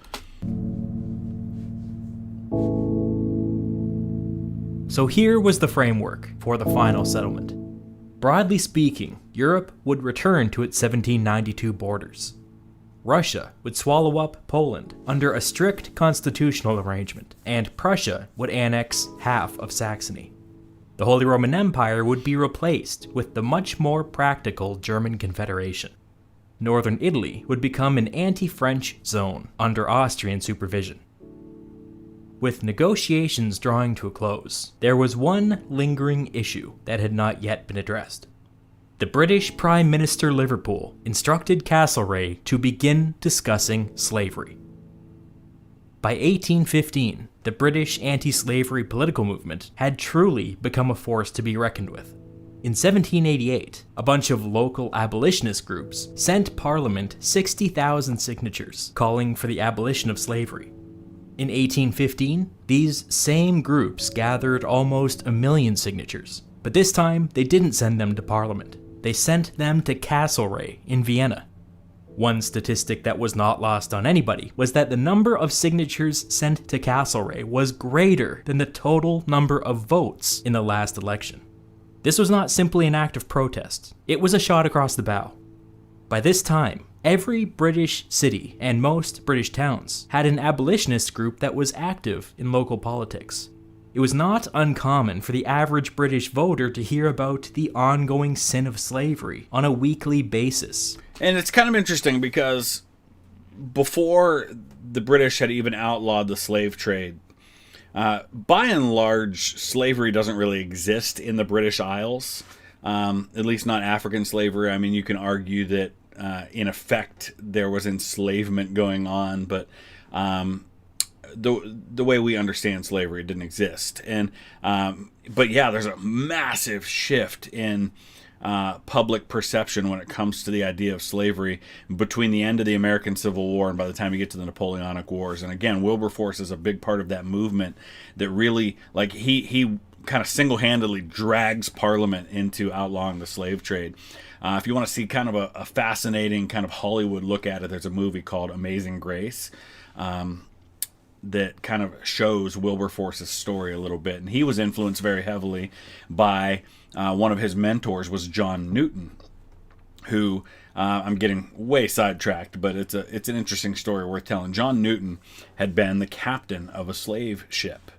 So here was the framework for the final settlement. Broadly speaking, Europe would return to its 1792 borders. Russia would swallow up Poland under a strict constitutional arrangement, and Prussia would annex half of Saxony. The Holy Roman Empire would be replaced with the much more practical German Confederation. Northern Italy would become an anti-French zone under Austrian supervision. With negotiations drawing to a close, there was one lingering issue that had not yet been addressed. The British Prime Minister Liverpool instructed Castlereagh to begin discussing slavery. By 1815, the British anti-slavery political movement had truly become a force to be reckoned with. In 1788, a bunch of local abolitionist groups sent Parliament 60,000 signatures calling for the abolition of slavery. In 1815, these same groups gathered almost 1 million signatures, but this time they didn't send them to Parliament. They sent them to Castlereagh in Vienna. One statistic that was not lost on anybody was that the number of signatures sent to Castlereagh was greater than the total number of votes in the last election. This was not simply an act of protest, it was a shot across the bow. By this time, every British city and most British towns had an abolitionist group that was active in local politics. It was not uncommon for the average British voter to hear about the ongoing sin of slavery on a weekly basis. And it's kind of interesting because before the British had even outlawed the slave trade, by and large, slavery doesn't really exist in the British Isles, at least not African slavery. I mean, you can argue that in effect there was enslavement going on, but the way we understand slavery, it didn't exist. And but yeah, there's a massive shift in public perception when it comes to the idea of slavery between the end of the American Civil War and by the time you get to the Napoleonic Wars. And again, Wilberforce is a big part of that movement that really, like, he kind of single-handedly drags Parliament into outlawing the slave trade. If you want to see kind of a fascinating kind of Hollywood look at it, there's a movie called Amazing Grace that kind of shows Wilberforce's story a little bit. And he was influenced very heavily by one of his mentors was John Newton, who I'm getting way sidetracked, but it's an interesting story worth telling. John Newton had been the captain of a slave ship,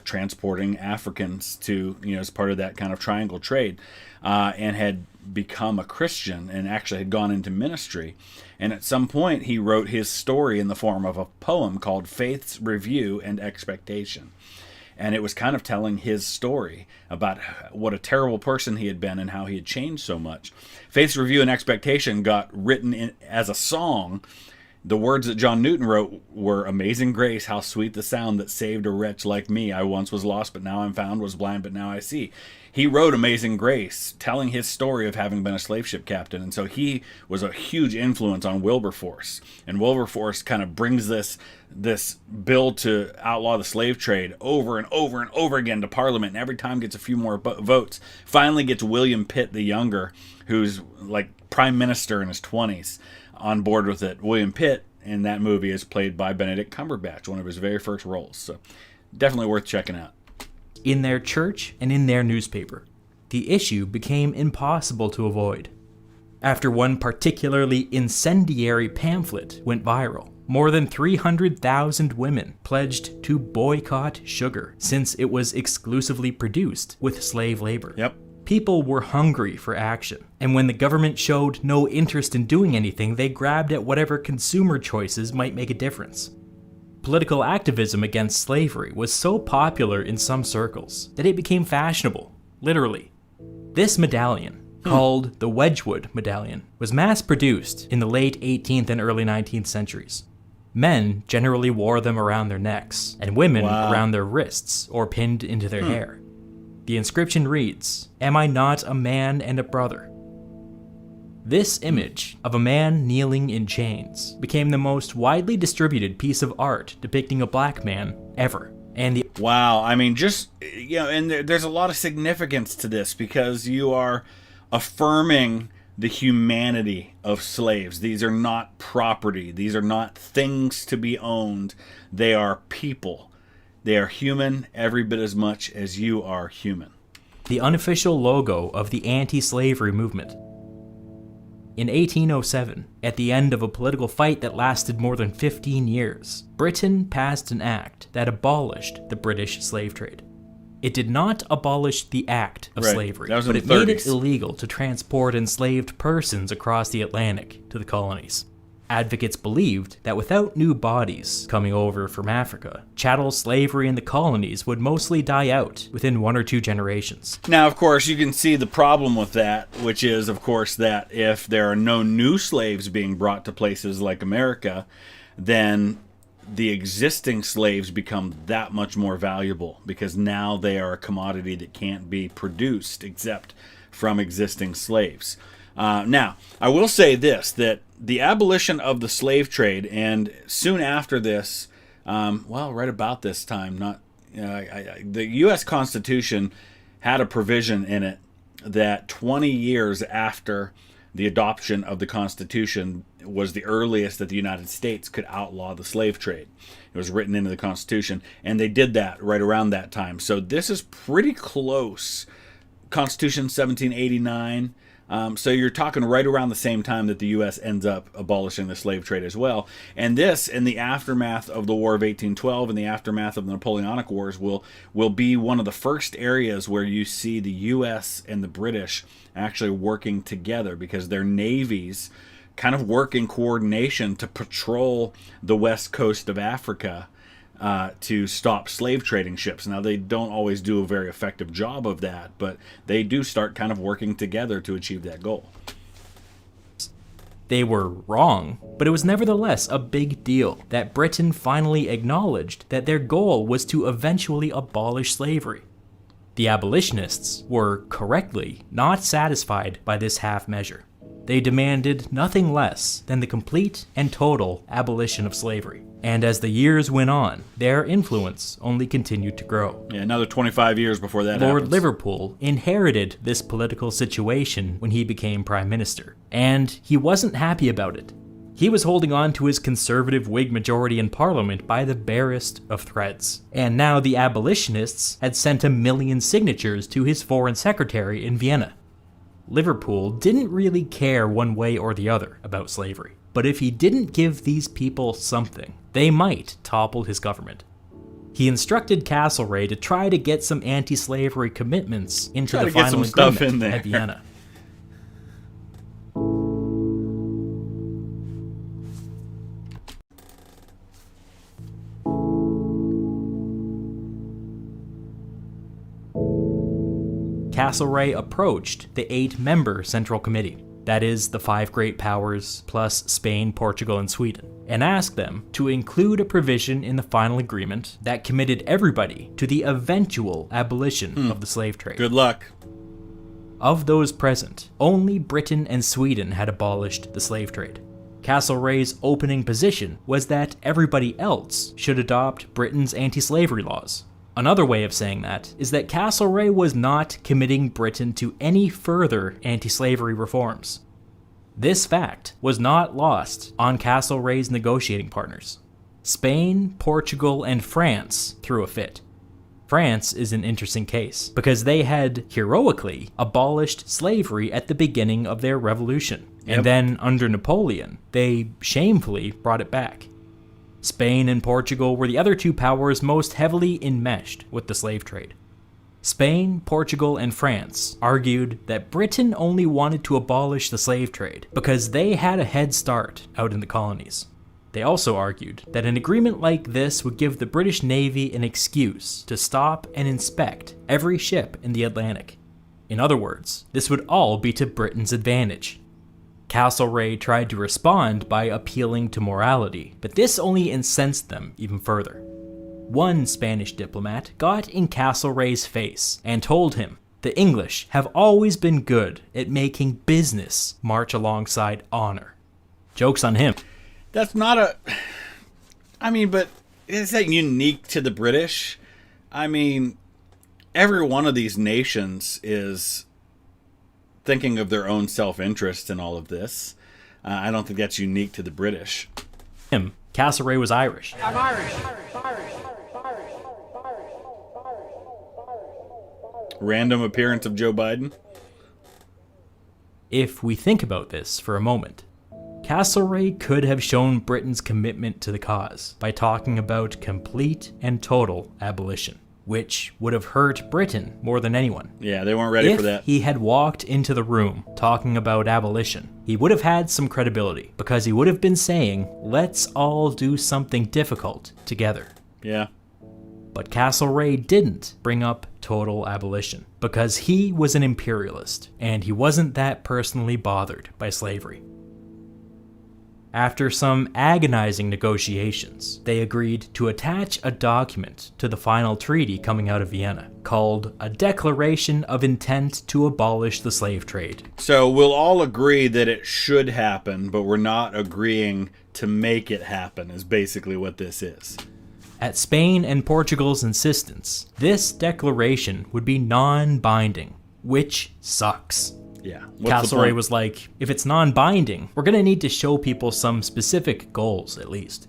transporting Africans to, as part of that kind of triangle trade, and had become a Christian and actually had gone into ministry. And at some point he wrote his story in the form of a poem called Faith's Review and Expectation. And it was kind of telling his story about what a terrible person he had been and how he had changed so much. Faith's Review and Expectation got written as a song. The words that John Newton wrote were, "Amazing grace, how sweet the sound that saved a wretch like me. I once was lost, but now I'm found, was blind, but now I see." He wrote Amazing Grace, telling his story of having been a slave ship captain. And so he was a huge influence on Wilberforce. And Wilberforce kind of brings this bill to outlaw the slave trade over and over and over again to Parliament, and every time gets a few more votes. Finally gets William Pitt the Younger, who's like prime minister in his 20s, on board with it. William Pitt in that movie is played by Benedict Cumberbatch, one of his very first roles. So definitely worth checking out. in their church, and in their newspaper. The issue became impossible to avoid. After one particularly incendiary pamphlet went viral, more than 300,000 women pledged to boycott sugar since it was exclusively produced with slave labor. Yep. People were hungry for action, and when the government showed no interest in doing anything, they grabbed at whatever consumer choices might make a difference. Political activism against slavery was so popular in some circles that it became fashionable, literally. This medallion, called the Wedgwood Medallion, was mass-produced in the late 18th and early 19th centuries. Men generally wore them around their necks, and women around their wrists or pinned into their hair. The inscription reads, "Am I not a man and a brother?" This image of a man kneeling in chains became the most widely distributed piece of art depicting a black man ever. And Wow, I mean, just, and there's a lot of significance to this because you are affirming the humanity of slaves. These are not property. These are not things to be owned. They are people. They are human every bit as much as you are human. The unofficial logo of the anti-slavery movement. In 1807, at the end of a political fight that lasted more than 15 years, Britain passed an act that abolished the British slave trade. It did not abolish the act of slavery, but it made it illegal to transport enslaved persons across the Atlantic to the colonies. Advocates believed that without new bodies coming over from Africa, chattel slavery in the colonies would mostly die out within 1 or 2 generations. Now, of course, you can see the problem with that, which is, of course, that if there are no new slaves being brought to places like America, then the existing slaves become that much more valuable because now they are a commodity that can't be produced except from existing slaves. Now, I will say this, that the abolition of the slave trade, and soon after this, right about this time, the U.S. Constitution had a provision in it that 20 years after the adoption of the Constitution was the earliest that the United States could outlaw the slave trade. It was written into the Constitution, and they did that right around that time. So this is pretty close. Constitution 1789. So you're talking right around the same time that the U.S. ends up abolishing the slave trade as well. And this, in the aftermath of the War of 1812 and the aftermath of the Napoleonic Wars, will be one of the first areas where you see the U.S. and the British actually working together because their navies kind of work in coordination to patrol the west coast of Africa to stop slave trading ships. Now, they don't always do a very effective job of that, but they do start kind of working together to achieve that goal. They were wrong, but it was nevertheless a big deal that Britain finally acknowledged that their goal was to eventually abolish slavery. The abolitionists were, correctly, not satisfied by this half measure. They demanded nothing less than the complete and total abolition of slavery. And as the years went on, their influence only continued to grow. Yeah, another 25 years before that Lord happens. Liverpool inherited this political situation when he became Prime Minister, and he wasn't happy about it. He was holding on to his conservative Whig majority in Parliament by the barest of threads. And now the abolitionists had sent 1 million signatures to his Foreign Secretary in Vienna. Liverpool didn't really care one way or the other about slavery, but if he didn't give these people something, they might topple his government. He instructed Castlereagh to try to get some anti-slavery commitments into the final agreement at Vienna. Castlereagh approached the 8-member Central Committee, that is, the 5 great powers plus Spain, Portugal, and Sweden, and asked them to include a provision in the final agreement that committed everybody to the eventual abolition of the slave trade. Good luck. Of those present, only Britain and Sweden had abolished the slave trade. Castlereagh's opening position was that everybody else should adopt Britain's anti-slavery laws. Another way of saying that is that Castlereagh was not committing Britain to any further anti-slavery reforms. This fact was not lost on Castlereagh's negotiating partners. Spain, Portugal, and France threw a fit. France is an interesting case because they had heroically abolished slavery at the beginning of their revolution. And then under Napoleon, they shamefully brought it back. Spain and Portugal were the other two powers most heavily enmeshed with the slave trade. Spain, Portugal, and France argued that Britain only wanted to abolish the slave trade because they had a head start out in the colonies. They also argued that an agreement like this would give the British Navy an excuse to stop and inspect every ship in the Atlantic. In other words, this would all be to Britain's advantage. Castlereagh tried to respond by appealing to morality, but this only incensed them even further. One Spanish diplomat got in Castlereagh's face and told him, "The English have always been good at making business march alongside honor." Joke's on him. That's not a... but is that unique to the British? Every one of these nations is thinking of their own self-interest in all of this. I don't think that's unique to the British. Castlereagh was Irish. I'm Irish. Random appearance of Joe Biden? If we think about this for a moment, Castlereagh could have shown Britain's commitment to the cause by talking about complete and total abolition, which would have hurt Britain more than anyone. Yeah, they weren't ready for that. If he had walked into the room talking about abolition, he would have had some credibility because he would have been saying, "Let's all do something difficult together." Yeah. But Castlereagh didn't bring up total abolition because he was an imperialist and he wasn't that personally bothered by slavery. After some agonizing negotiations, they agreed to attach a document to the final treaty coming out of Vienna called a Declaration of Intent to Abolish the Slave Trade. So we'll all agree that it should happen, but we're not agreeing to make it happen, is basically what this is. At Spain and Portugal's insistence, this declaration would be non-binding, which sucks. Yeah. Castlereagh was like, if it's non-binding, we're going to need to show people some specific goals at least.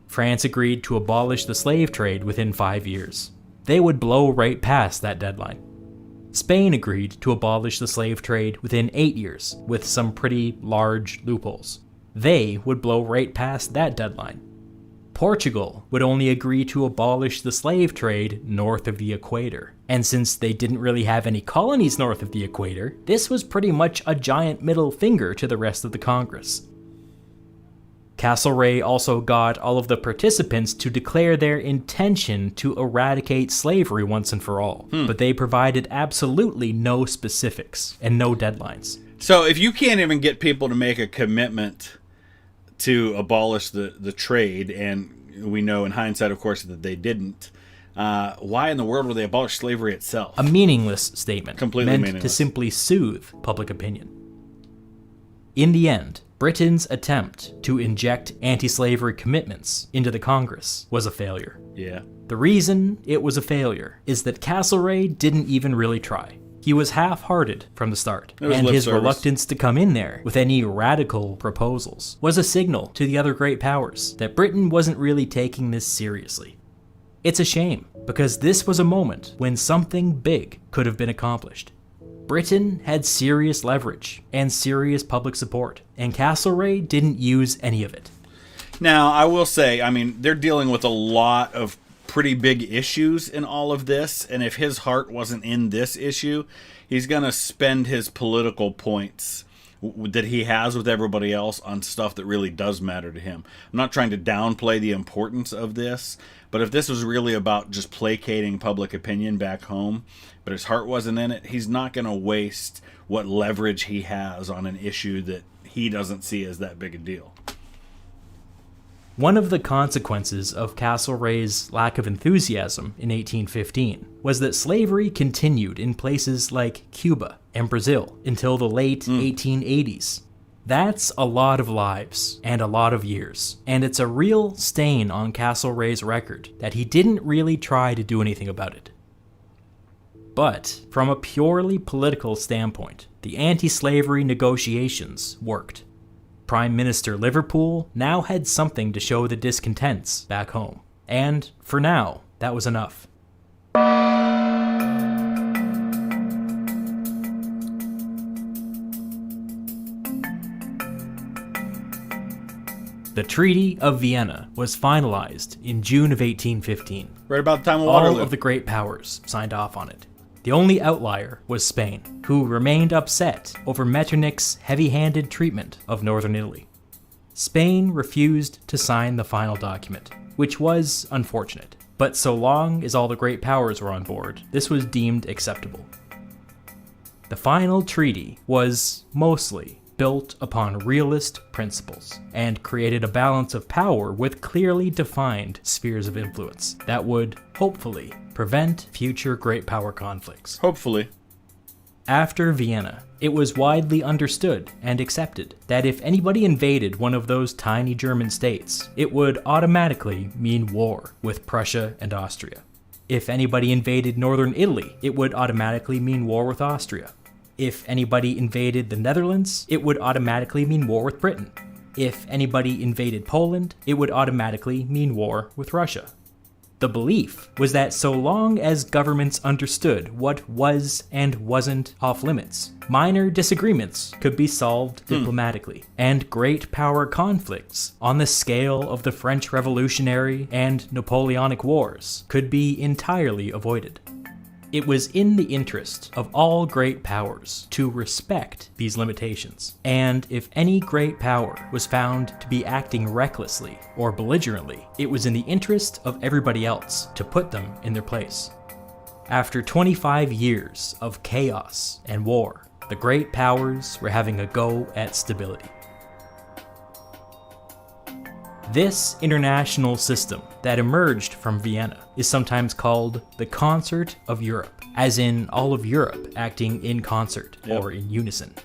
France agreed to abolish the slave trade within 5 years. They would blow right past that deadline. Spain agreed to abolish the slave trade within 8 years, with some pretty large loopholes. They would blow right past that deadline. Portugal would only agree to abolish the slave trade north of the equator. And since they didn't really have any colonies north of the equator, this was pretty much a giant middle finger to the rest of the Congress. Castlereagh also got all of the participants to declare their intention to eradicate slavery once and for all, but they provided absolutely no specifics and no deadlines. So if you can't even get people to make a commitment to abolish the trade, and we know in hindsight, of course, that they didn't, why in the world would they abolish slavery itself? A meaningless statement, Completely meant meaningless. to simply soothe public opinion. In the end, Britain's attempt to inject anti-slavery commitments into the Congress was a failure. Yeah. The reason it was a failure is that Castlereagh didn't even really try. He was half-hearted from the start, and his reluctance to come in there with any radical proposals was a signal to the other great powers that Britain wasn't really taking this seriously. It's a shame, because this was a moment when something big could have been accomplished. Britain had serious leverage and serious public support, and Castlereagh didn't use any of it. Now, I will say, they're dealing with a lot of pretty big issues in all of this, and if his heart wasn't in this issue, he's going to spend his political points that he has with everybody else on stuff that really does matter to him. I'm not trying to downplay the importance of this, but if this was really about just placating public opinion back home, but his heart wasn't in it, he's not going to waste what leverage he has on an issue that he doesn't see as that big a deal. One of the consequences of Castlereagh's lack of enthusiasm in 1815 was that slavery continued in places like Cuba and Brazil until the late 1880s. That's a lot of lives and a lot of years, and it's a real stain on Castlereagh's record that he didn't really try to do anything about it. But from a purely political standpoint, the anti-slavery negotiations worked. Prime Minister Liverpool now had something to show the discontents back home. And, for now, that was enough. The Treaty of Vienna was finalized in June of 1815. Right about the time of All Waterloo. of the great powers signed off on it. The only outlier was Spain, who remained upset over Metternich's heavy-handed treatment of northern Italy. Spain refused to sign the final document, which was unfortunate. But so long as all the great powers were on board, this was deemed acceptable. The final treaty was mostly built upon realist principles and created a balance of power with clearly defined spheres of influence that would, hopefully, prevent future great power conflicts. Hopefully. After Vienna, it was widely understood and accepted that if anybody invaded one of those tiny German states, it would automatically mean war with Prussia and Austria. If anybody invaded northern Italy, it would automatically mean war with Austria. If anybody invaded the Netherlands, it would automatically mean war with Britain. If anybody invaded Poland, it would automatically mean war with Russia. The belief was that so long as governments understood what was and wasn't off limits, minor disagreements could be solved diplomatically, and great power conflicts on the scale of the French Revolutionary and Napoleonic Wars could be entirely avoided. It was in the interest of all great powers to respect these limitations, and if any great power was found to be acting recklessly or belligerently, it was in the interest of everybody else to put them in their place. After 25 years of chaos and war, the great powers were having a go at stability. This international system that emerged from Vienna is sometimes called the Concert of Europe, as in all of Europe acting in concert or in unison.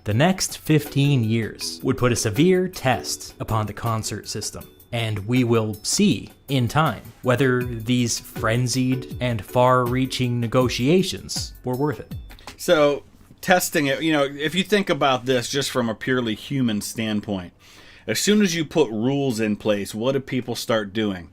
The next 15 years would put a severe test upon the concert system, and we will see in time whether these frenzied and far-reaching negotiations were worth it. So, testing it, if you think about this just from a purely human standpoint, as soon as you put rules in place, what do people start doing?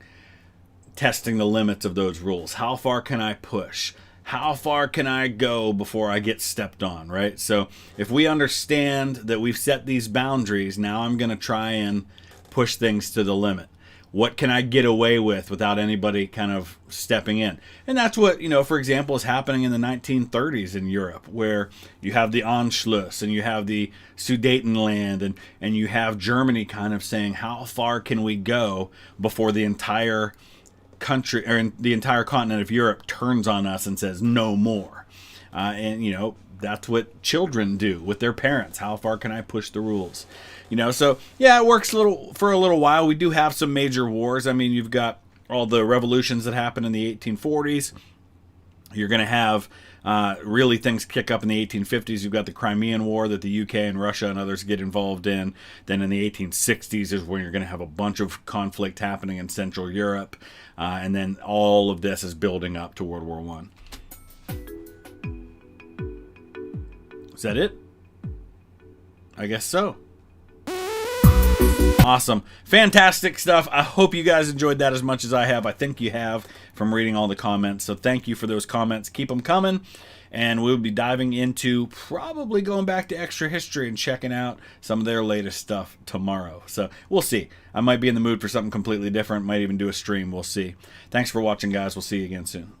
Testing the limits of those rules. How far can I push? How far can I go before I get stepped on, right? So if we understand that we've set these boundaries, now I'm going to try and push things to the limit. What can I get away with without anybody kind of stepping in? And that's what, for example, is happening in the 1930s in Europe, where you have the Anschluss and you have the Sudetenland and you have Germany kind of saying, how far can we go before the entire country or the entire continent of Europe turns on us and says no more? That's what children do with their parents. How far can I push the rules? So yeah, it works for a little while. We do have some major wars. I mean, you've got all the revolutions that happened in the 1840s. You're going to have really things kick up in the 1850s. You've got the Crimean War that the UK and Russia and others get involved in. Then in the 1860s is when you're going to have a bunch of conflict happening in Central Europe. And then all of this is building up to World War I. Is that it? I guess so. Awesome. Fantastic stuff. I hope you guys enjoyed that as much as I have. I think you have from reading all the comments. So thank you for those comments. Keep them coming. And we'll be diving into probably going back to Extra History and checking out some of their latest stuff tomorrow. So we'll see. I might be in the mood for something completely different. Might even do a stream. We'll see. Thanks for watching, guys. We'll see you again soon.